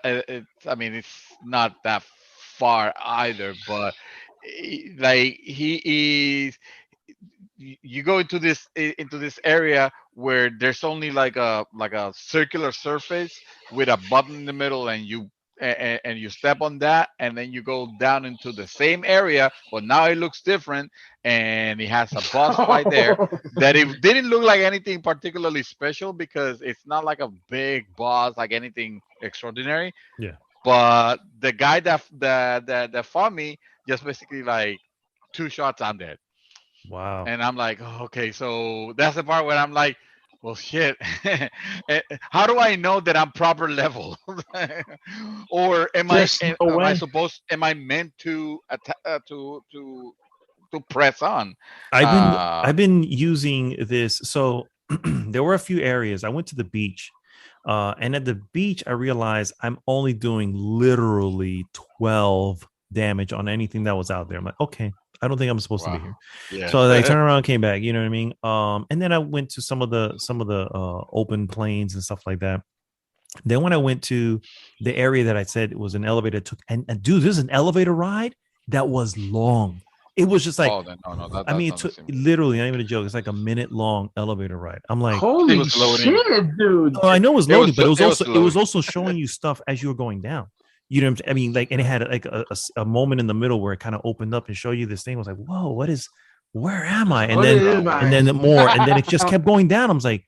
mean, it's not that far either, but like he is. You go into this area where there's only like a circular surface with a button in the middle, and you step on that, and then you go down into the same area, but now it looks different, and it has a boss fight there that it didn't look like anything particularly special because it's not like a big boss, like anything extraordinary. Yeah. But the guy that fought me just basically like 2 shots, I'm dead. Wow. And I'm like, okay, so that's the part where I'm like, Well, shit. How do I know that I'm proper level? Or am There's no am I way. supposed? Am I meant to to press on? I've been using this. So there were a few areas. I went to the beach, and at the beach, I realized I'm only doing literally 12 damage on anything that was out there. I'm like, okay, I don't think I'm supposed to be here. Yeah. So I turned around, came back. You know what I mean? And then I went to some of the open plains and stuff like that. Then when I went to the area that I said it was an elevator, and dude, this is an elevator ride that was long. It was just like, I mean, it took literally, not even a joke. It's like a minute long elevator ride. I'm like, holy shit, dude! Oh, I know it was loading, but it was also showing you stuff as you were going down. You know, I mean, like, and it had like a moment in the middle where it kind of opened up and showed you this thing. I was like, whoa, where am I? And then more, and then it just kept going down. I was like,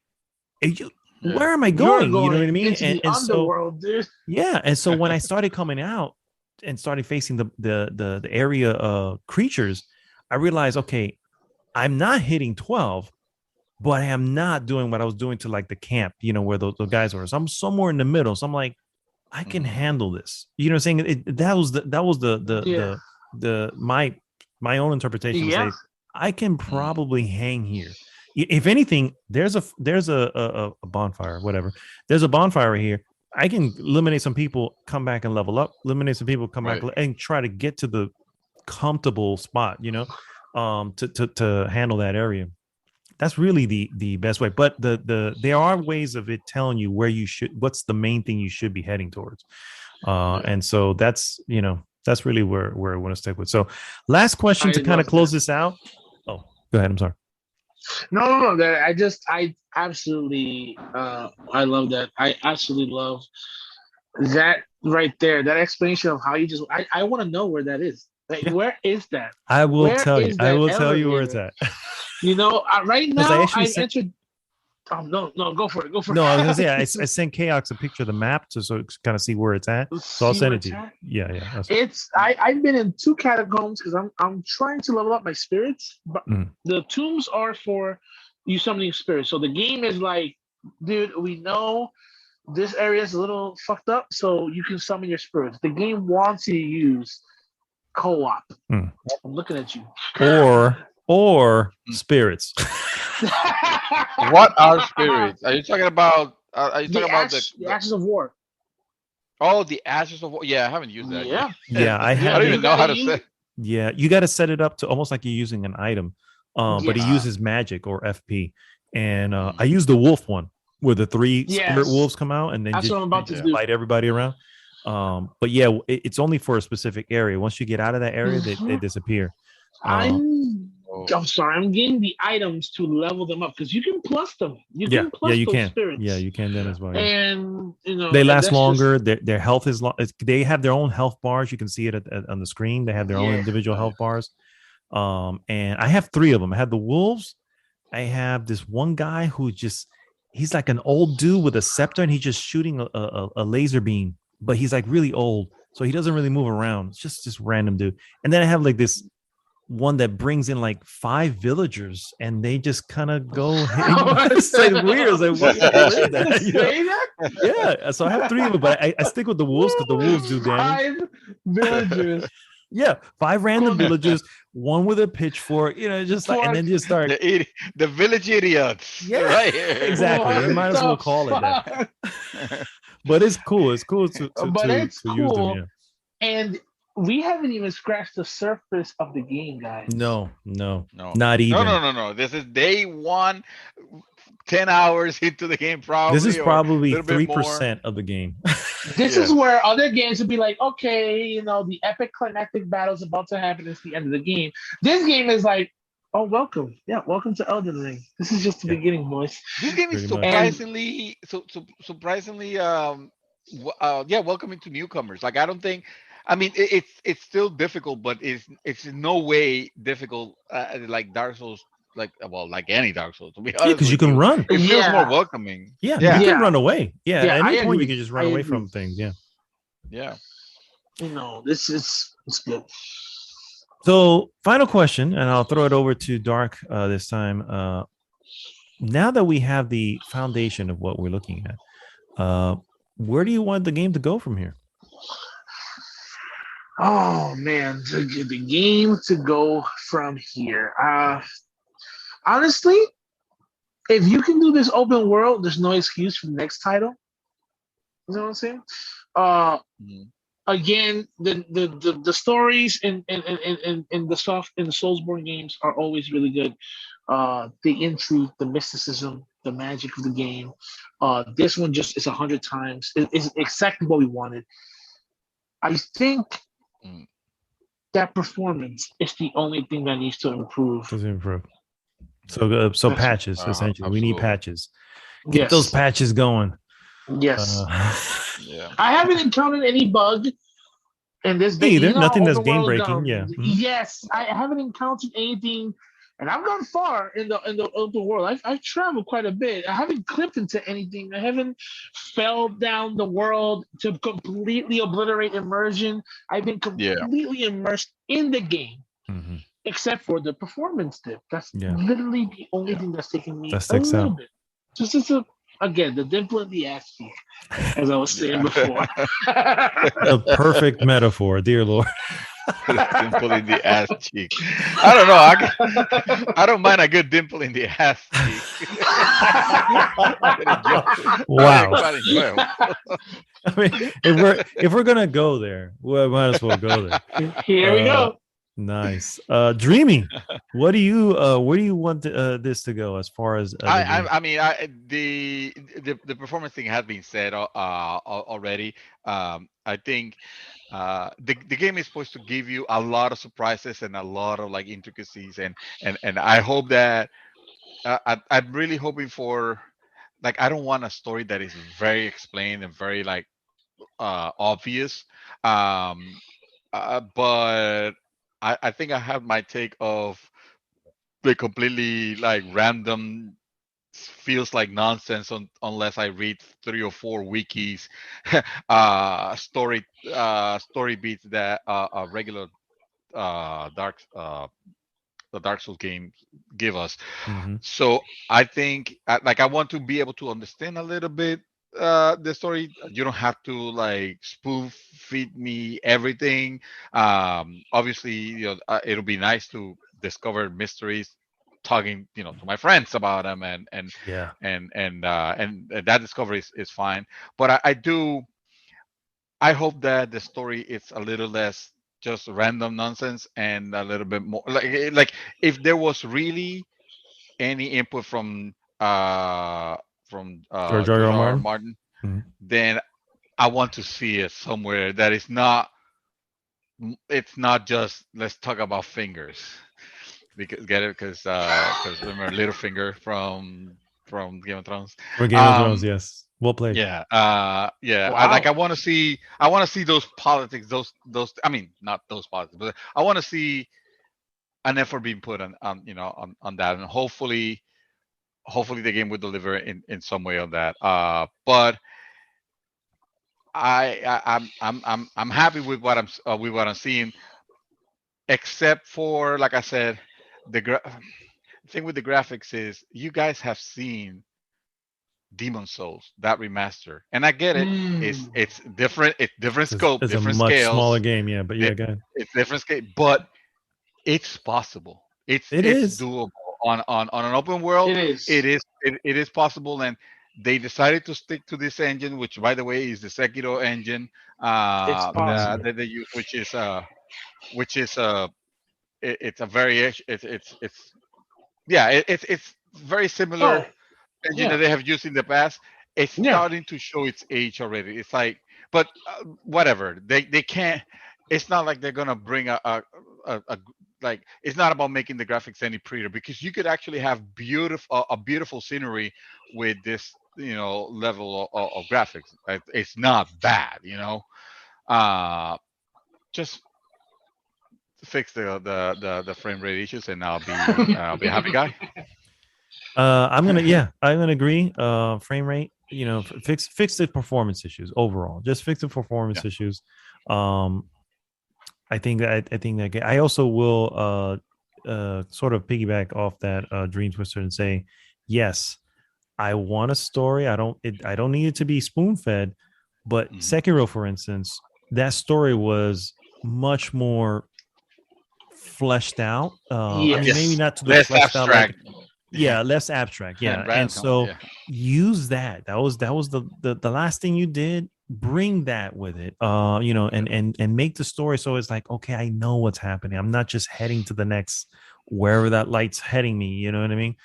where am I going? You know what I mean? And underworld, dude. Yeah, and so when I started coming out and started facing the area creatures, I realized, okay, I'm not hitting 12, but I am not doing what I was doing to like the camp, you know, where those guys were. So I'm somewhere in the middle. So I'm like, I can handle this. You know what I'm saying? That was my own interpretation. Say, I can probably hang here. If anything, there's a bonfire, whatever. There's a bonfire right here. I can eliminate some people, come back and level up. Eliminate some people, come back and try to get to the comfortable spot. You know, to handle that area. That's really the best way. But there are ways of it telling you where you should, what's the main thing you should be heading towards. And so that's really where I want to stick with. So last question to kind of close this out. Oh, go ahead. I'm sorry. No. I absolutely, I love that. I absolutely love that right there. That explanation of how you just, I want to know where that is. Like, where is that? I will tell you. I will tell you where it's at. You know, right now I entered. Oh no, go for it. No, I was gonna say I sent Chaos a picture of the map so kind of see where it's at. So I'll send it to you. Yeah. I've been in 2 catacombs because I'm trying to level up my spirits, but the tombs are for you summoning spirits. So the game is like, dude, we know this area is a little fucked up, so you can summon your spirits. The game wants you to use co-op. I'm looking at you. Or spirits. What are spirits? Are you talking about? The Ashes of War? Oh, the Ashes of War. Yeah, I haven't used that. Yeah, I don't even know how to say. Yeah, you got to set it up to almost like you're using an item, but it uses magic or FP. And I use the wolf one where the 3 spirit wolves come out and then that's just, what I'm about to do. Fight everybody around. But yeah, it's only for a specific area. Once you get out of that area, they disappear. I'm sorry. I'm getting the items to level them up because you can plus them. You can plus those spirits. Yeah, you can then as well. Yeah. And you know they last longer. Their health is long. They have their own health bars. You can see it on the screen. They have their own individual health bars. And I have 3 of them. I have the wolves. I have this one guy who he's like an old dude with a scepter, and he's just shooting a laser beam. But he's like really old, so he doesn't really move around. It's just random dude. And then I have like this one that brings in like 5 villagers, and they just kind of go. It's like weird. It's like, what that? You know? Yeah. So I have 3 of them, but I stick with the wolves because the wolves do damage. 5 villagers. Yeah, 5 random villagers, one with a pitchfork. You know, just like, and then just start the village idiots. Yeah, right. Exactly. You might as well call it that. But it's cool. It's cool to use them. Yeah. And we haven't even scratched the surface of the game, guys. No, not even. No. This is day 1, 10 hours into the game. Probably this is probably 3% of the game. This is where other games would be like, okay, you know, the epic climactic battle is about to happen. It's the end of the game. This game is like, oh, welcome. Yeah, welcome to Elden Ring. This is just the beginning, boys. This game is surprisingly, welcoming to newcomers. Like, I don't think. I mean, it's still difficult, but it's in no way difficult like Dark Souls, like any Dark Souls. To be honest, because you can run. It feels more welcoming. Yeah, you can run away. Yeah, at any point you can just run away from things. Yeah. You know, it's good. So, final question, and I'll throw it over to Dark this time. now that we have the foundation of what we're looking at, where do you want the game to go from here? Oh man, the game to go from here. Honestly, if you can do this open world, there's no excuse for the next title. You know what I'm saying? Uh, Again, the stories in the Soulsborne games are always really good. The intrigue, the mysticism, the magic of the game. This one just is 100 times. It's exactly what we wanted. I think Mm. that performance is the only thing that needs to improve. Does it improve? So patches essentially. We need Absolutely. patches. Get Yes. those patches going. Yes. Yeah. I haven't encountered any bug in this Me either. Nothing that's open game world, breaking. Yeah. Mhm. Yes, I haven't encountered anything, and I've gone far in the open world. I've traveled quite a bit. I haven't clipped into anything. I haven't fell down the world to completely obliterate immersion. I've been completely immersed in the game, except for the performance dip. That's literally the only thing that's taken me That a little out. bit. Just again, the dimple in the ass cheek, as I was saying before. The perfect metaphor, dear Lord. Dimple in the ass cheek. I don't know. I don't mind a good dimple in the ass cheek. Wow. Quite enjoyable. I mean, if we're gonna go there, we might as well go there. Here we go. Nice. Dreamy. What do you where do you want this to go as far as I mean the performance thing has been said already. I think the game is supposed to give you a lot of surprises and a lot of like intricacies, and I hope that I'm really hoping for, like, I don't want a story that is very explained and very like obvious, but I think I have my take of the completely like random, feels like nonsense unless I read 3 or 4 wikis, story beats that a regular the Dark Souls games give us. So I think I want to be able to understand a little bit the story. You don't have to like spoof feed me everything. Obviously, it'll be nice to discover mysteries, talking to my friends about them, and that discovery is fine. But I hope that the story is a little less just random nonsense and a little bit more like if there was really any input from George George R. R. R. R. Martin? Martin, then I want to see it somewhere that is not. It's not just let's talk about fingers, because remember Littlefinger from Game of Thrones. For Game of Thrones, yes. Well played. Yeah, Wow. I want to see those politics, those. I mean, not those politics, but I want to see an effort being put on that, and hopefully the game will deliver in some way on that. But I'm happy with what I'm seeing, except for, like I said, the thing with the graphics is you guys have seen Demon Souls, that remaster, and I get it. It's different. It's different scope, it's different a much scales. smaller game, yeah. But yeah, go ahead. It's different scale, but it's possible. It's doable on an open world. It is possible, and they decided to stick to this engine, which, by the way, is the Sekiro engine that they use, which is it's a variation. It's very similar engine that they have used in the past. It's starting to show its age already. It's like, but whatever. They can't. It's not like they're gonna bring a like. It's not about making the graphics any prettier, because you could actually have a beautiful scenery with this level of graphics. It's not bad, just fix the frame rate issues, and I'll be a happy guy. I'm gonna agree. Frame rate, fix the performance issues overall. Just fix the performance issues. I think that I also will sort of piggyback off that Dream Twister and say yes, I want a story. I don't need it to be spoon fed. But Sekiro, for instance, that story was much more fleshed out. I mean, maybe not to the less fleshed out like abstract. less abstract. Yeah. And random, so use that. That was the last thing you did. Bring that with it. And make the story so it's like, okay, I know what's happening. I'm not just heading to the next wherever that light's heading me. You know what I mean?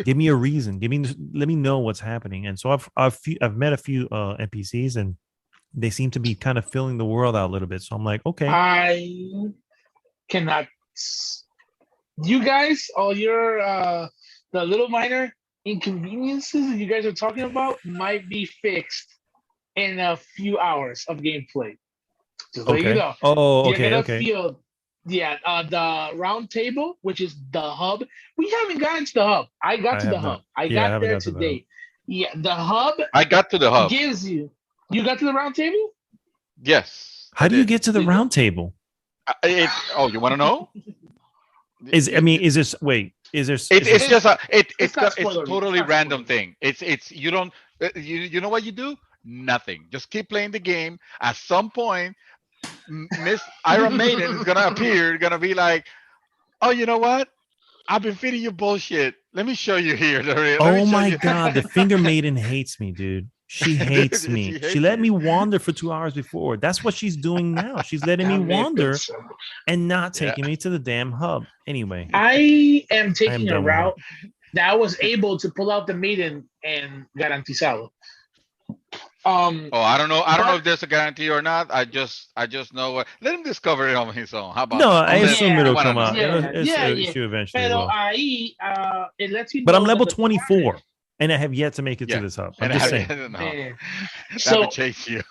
Give me a reason. Let me know what's happening. And so I've met a few NPCs, and they seem to be kind of filling the world out a little bit. So I'm like, okay. I cannot. You guys, all your the little minor inconveniences that you guys are talking about might be fixed in a few hours of gameplay. Just let you know. Oh, okay. You're gonna feel. Yeah, the round table, which is the hub. We haven't gotten to the hub. I got to the hub. I got there today. Yeah, the hub. I got to the hub. Gives you. You got to the round table? Yes. How do you get to the round table? You want to know? Is this? It's totally random thing. It's you don't you know what you do? Nothing. Just keep playing the game. At some point, Miss Iron Maiden is gonna appear. Gonna be like, oh, you know what? I've been feeding you bullshit. Let me show you here. Oh my god, the Finger Maiden hates me, dude. She hates me. She let me wander for 2 hours before. That's what she's doing now. She's letting me wander and not taking me to the damn hub. Anyway, I am taking a route that I was able to pull out the maiden and garantizado. I don't know. I don't know if there's a guarantee or not. I just know what. Let him discover it on his own. How about? No, that? I assume it'll come out. Yeah. Issue eventually. Pero ahí, it lets you. But I'm level 24, and I have yet to make it to this hub. I'm just saying. So chase you.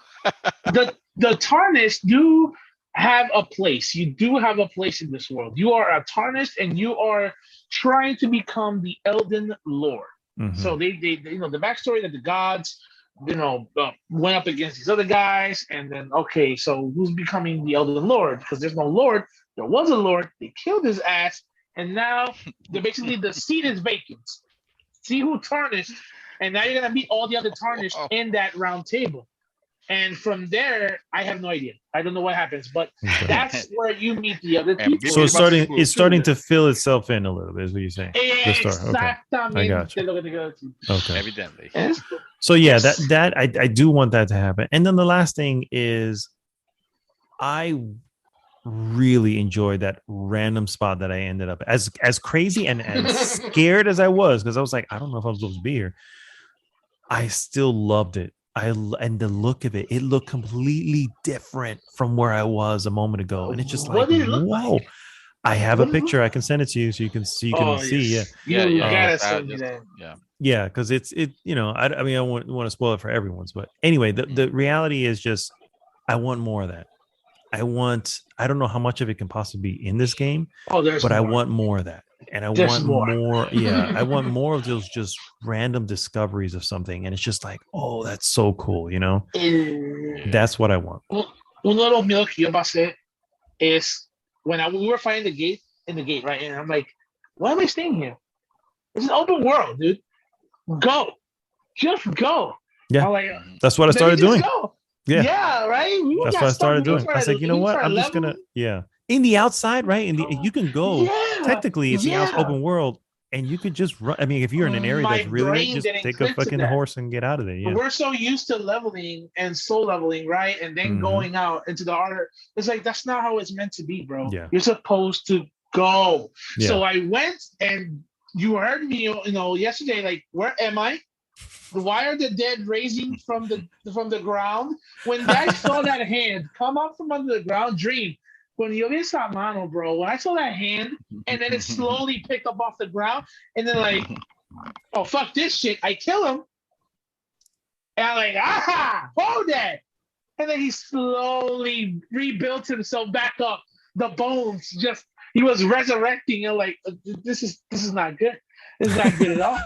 the Tarnished do have a place. You do have a place in this world. You are a Tarnished, and you are trying to become the Elden Lord. Mm-hmm. So they the backstory that the gods went up against these other guys, and then so who's becoming the Elden Lord? Because there's no Lord. There was a Lord. They killed his ass, and now the seat is vacant. See who tarnished, and now you're gonna meet all the other tarnished in that round table. And from there, I have no idea. I don't know what happens, but that's where you meet the other people. So it's starting to fill itself in a little bit, is what you're saying. Exactly. I got you. Okay. Evidently. So yeah, that I do want that to happen. And then the last thing is, I really enjoyed that random spot that I ended up as crazy and as scared as I was, because I was like, I don't know if I'm supposed to be here. I still loved it. And the look of it looked completely different from where I was a moment ago, and it's just like, whoa! Like? I have a picture. I can send it to you so you can see. Yes. Yeah, because it's I want to spoil it for everyone's, but anyway, the reality is just, I want more of that. I don't know how much of it can possibly be in this game, but I want more of that. And I want more. Yeah, I want more of those just random discoveries of something. And it's just like, oh, that's so cool, That's what I want. Uno de los miedos que yo pasé is when we were finding the gate, right? And I'm like, why am I staying here? It's an open world, dude. Go. Just go. Yeah. Like, that's what I started doing. Go. Yeah, right? That's what I started doing. I was like, you know what? I'm just going to, in the outside, right? You can go, technically, it's the open world, and you could just run. I mean, if you're in an area that's really big, just take a fucking horse and get out of there. Yeah. We're so used to leveling and soul leveling, right? And then going out into the order. It's like, that's not how it's meant to be, bro. Yeah. You're supposed to go. Yeah. So I went, and you heard me, yesterday, like, where am I? Why are the dead raising from the ground? When I saw that hand come up from under the ground, Dream. When yo vi esa mano, bro, when I saw that hand, and then it slowly picked up off the ground, and then like, oh, fuck this shit, I kill him. And I'm like, hold that. And then he slowly rebuilt himself back up. The bones he was resurrecting, and like, this is not good. This is not good at all.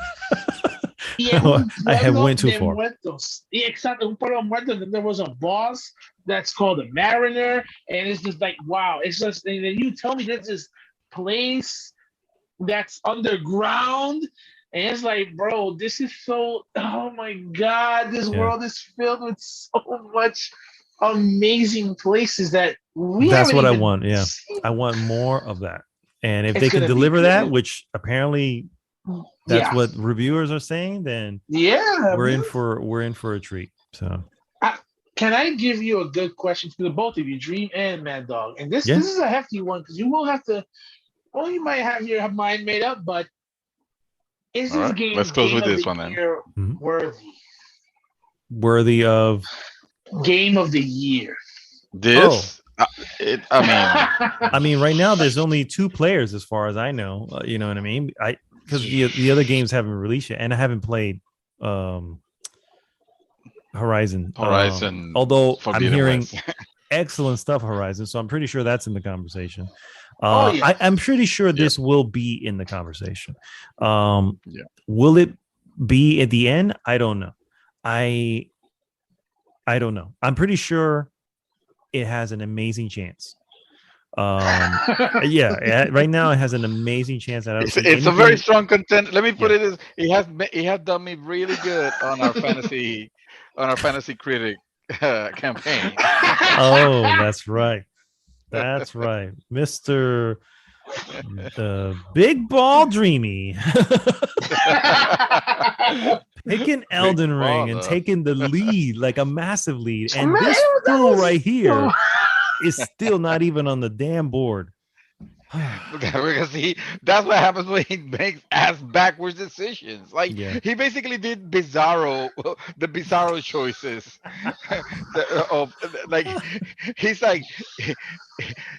I have went too far. There was a boss that's called a Mariner, and it's just like, wow. It's just, and then you tell me there's this place that's underground And it's like, bro, this is so. Oh my God, this world is filled with so much amazing places that we That's haven't what I even want. Yeah, seen. I want more of that. And if It's they can gonna be deliver that, good. which apparently that's what reviewers are saying, then we're in for a treat. So can I give you a good question for the both of you, Dream and Mad Dog? And this is a hefty one because you will have to. Well, you might have your mind made up, but is this game let's close with of this the one then. year worthy? Worthy of Game of the year. This. I mean, right now there's only 2 players as far as I know. You know what I mean? Because the other games haven't released yet, and I haven't played Horizon. Although I'm hearing excellent stuff, Horizon, so I'm pretty sure that's in the conversation. I'm pretty sure this will be in the conversation. Will it be at the end? I don't know. I don't know. I'm pretty sure it has an amazing chance. Right now it has an amazing chance. It's a very strong contender. Let me put it as it has done me really good on our fantasy critic campaign. Oh, that's right. That's right, Mr. Big Ball Dreamy. Picking Elden Ring and taking the lead, like a massive lead. And this fool right here is still not even on the damn board. Because that's what happens when he makes ass backwards decisions. Like he basically did the bizarro choices. Like he's like,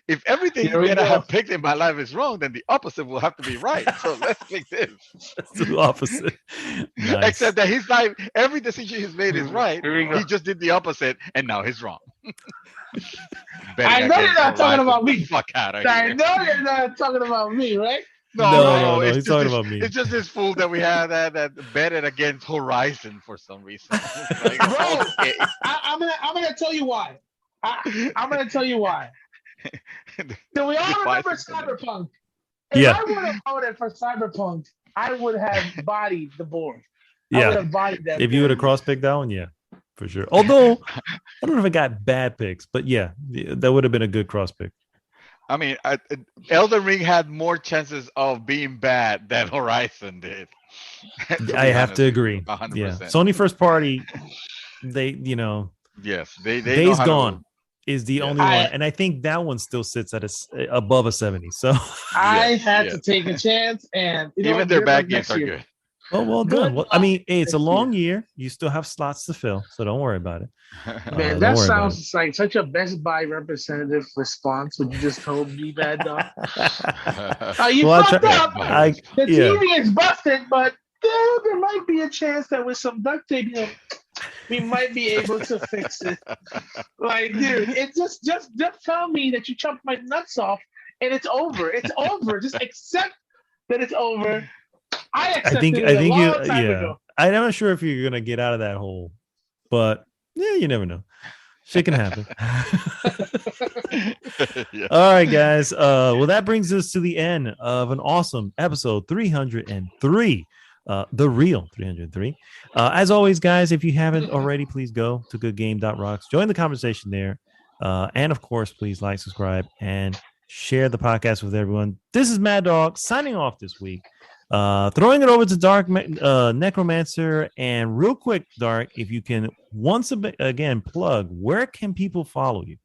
if everything that I have picked in my life is wrong, then the opposite will have to be right. So let's pick this. That's the opposite. Nice. Except that he's like, every decision he's made is right. He just did the opposite, and now he's wrong. I know you're not talking about me. Fuck out of here. I know you're not talking about me, right? No, he's talking about me. It's just this fool that we had that betted against Horizon for some reason. Like, bro, okay. I'm gonna tell you why. I'm gonna tell you why. Do we all remember Cyberpunk? If I would have voted for Cyberpunk, I would have bodied the board. I would have bodied that. If you would have cross-picked that one, for sure. Although I don't know if I got bad picks, but that would have been a good cross pick. I mean, Elden Ring had more chances of being bad than Horizon did. I have to agree. 100%. Yeah, Sony first party. They, yes, they Days Gone is the only one, and I think that one still sits at above a 70. So I had to take a chance, and even their back games are good. Oh, well done. Well, I mean, it's a long year. You still have slots to fill, so don't worry about it. Man, that sounds like such a Best Buy representative response when you just told me, Bad Dog. You fucked up. The TV is busted, but there might be a chance that with some duct tape, we might be able to fix it. Like, dude, it just tell me that you chopped my nuts off and it's over. It's over. Just accept that it's over. I think ago. I'm not sure if you're gonna get out of that hole, but you never know. Shit can happen. All right, guys. Well, that brings us to the end of an awesome episode 303. The real 303. As always, guys, if you haven't already, please go to goodgame.rocks. Join the conversation there. And of course, please like, subscribe, and share the podcast with everyone. This is Mad Dog signing off this week. Throwing it over to Dark Necromancer, and real quick, Dark, if you can once again plug, where can people follow you?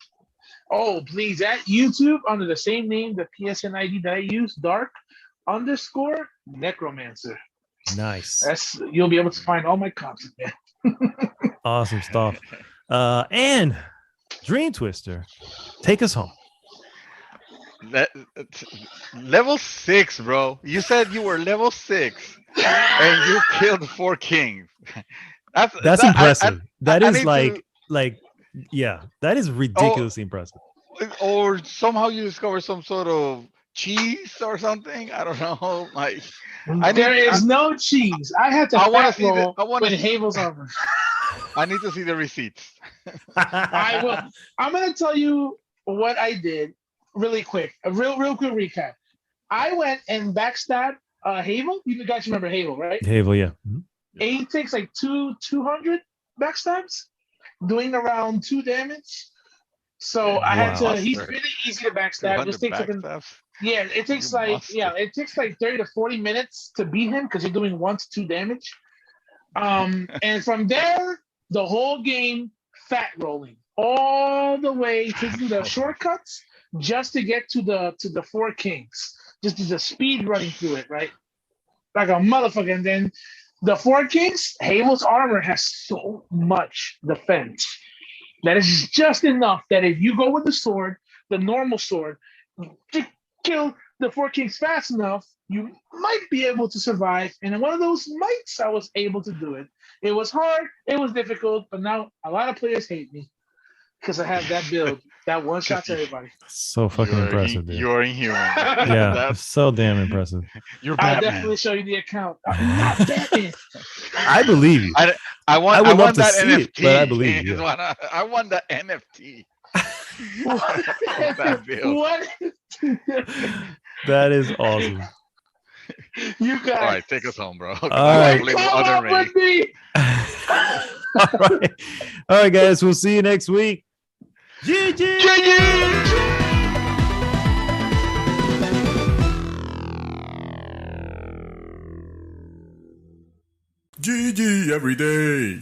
Oh, please, at YouTube under the same name, the PSN ID that I use, Dark_Necromancer. Nice. You'll be able to find all my content there. Awesome stuff. And Dream Twister, take us home. Level 6, bro. You said you were level 6 and you killed 4 kings. That's impressive. That is ridiculously impressive. Or somehow you discover some sort of cheese or something. I don't know. Like there is no cheese. I had to with Havel's armor. I need to see the receipts. I will. I'm gonna tell you what I did. Really quick, a real quick recap. I went and backstabbed Havel. You guys remember Havel, right? Havel, yeah. Mhm. He takes like 200 backstabs, doing around 2 damage. So I had to. He's really easy to backstab. This takes like it takes like 30 to 40 minutes to beat him because you're doing 1 to 2 damage. And from there, the whole game fat rolling all the way to the shortcuts just to get to the 4 kings. Just speed running through it, right? Like a motherfucker. And then the 4 kings, Havel's armor has so much defense that is just enough that if you go with the sword, the normal sword, to kill the 4 kings fast enough, you might be able to survive. And in one of those mights, I was able to do it. It was hard, it was difficult, but now a lot of players hate me because I have that build that one shot to everybody. So fucking impressive, dude. You're inhuman. Yeah, so damn impressive. You're I'll Batman. definitely show you the account. I'm not Batman. I believe you. I would love want to that see NFT. it, but I believe you. I want the NFT. What? That is awesome. You guys. All right, take us home, bro. All right. Come up with me. All right, guys. We'll see you next week. GG. GG every day.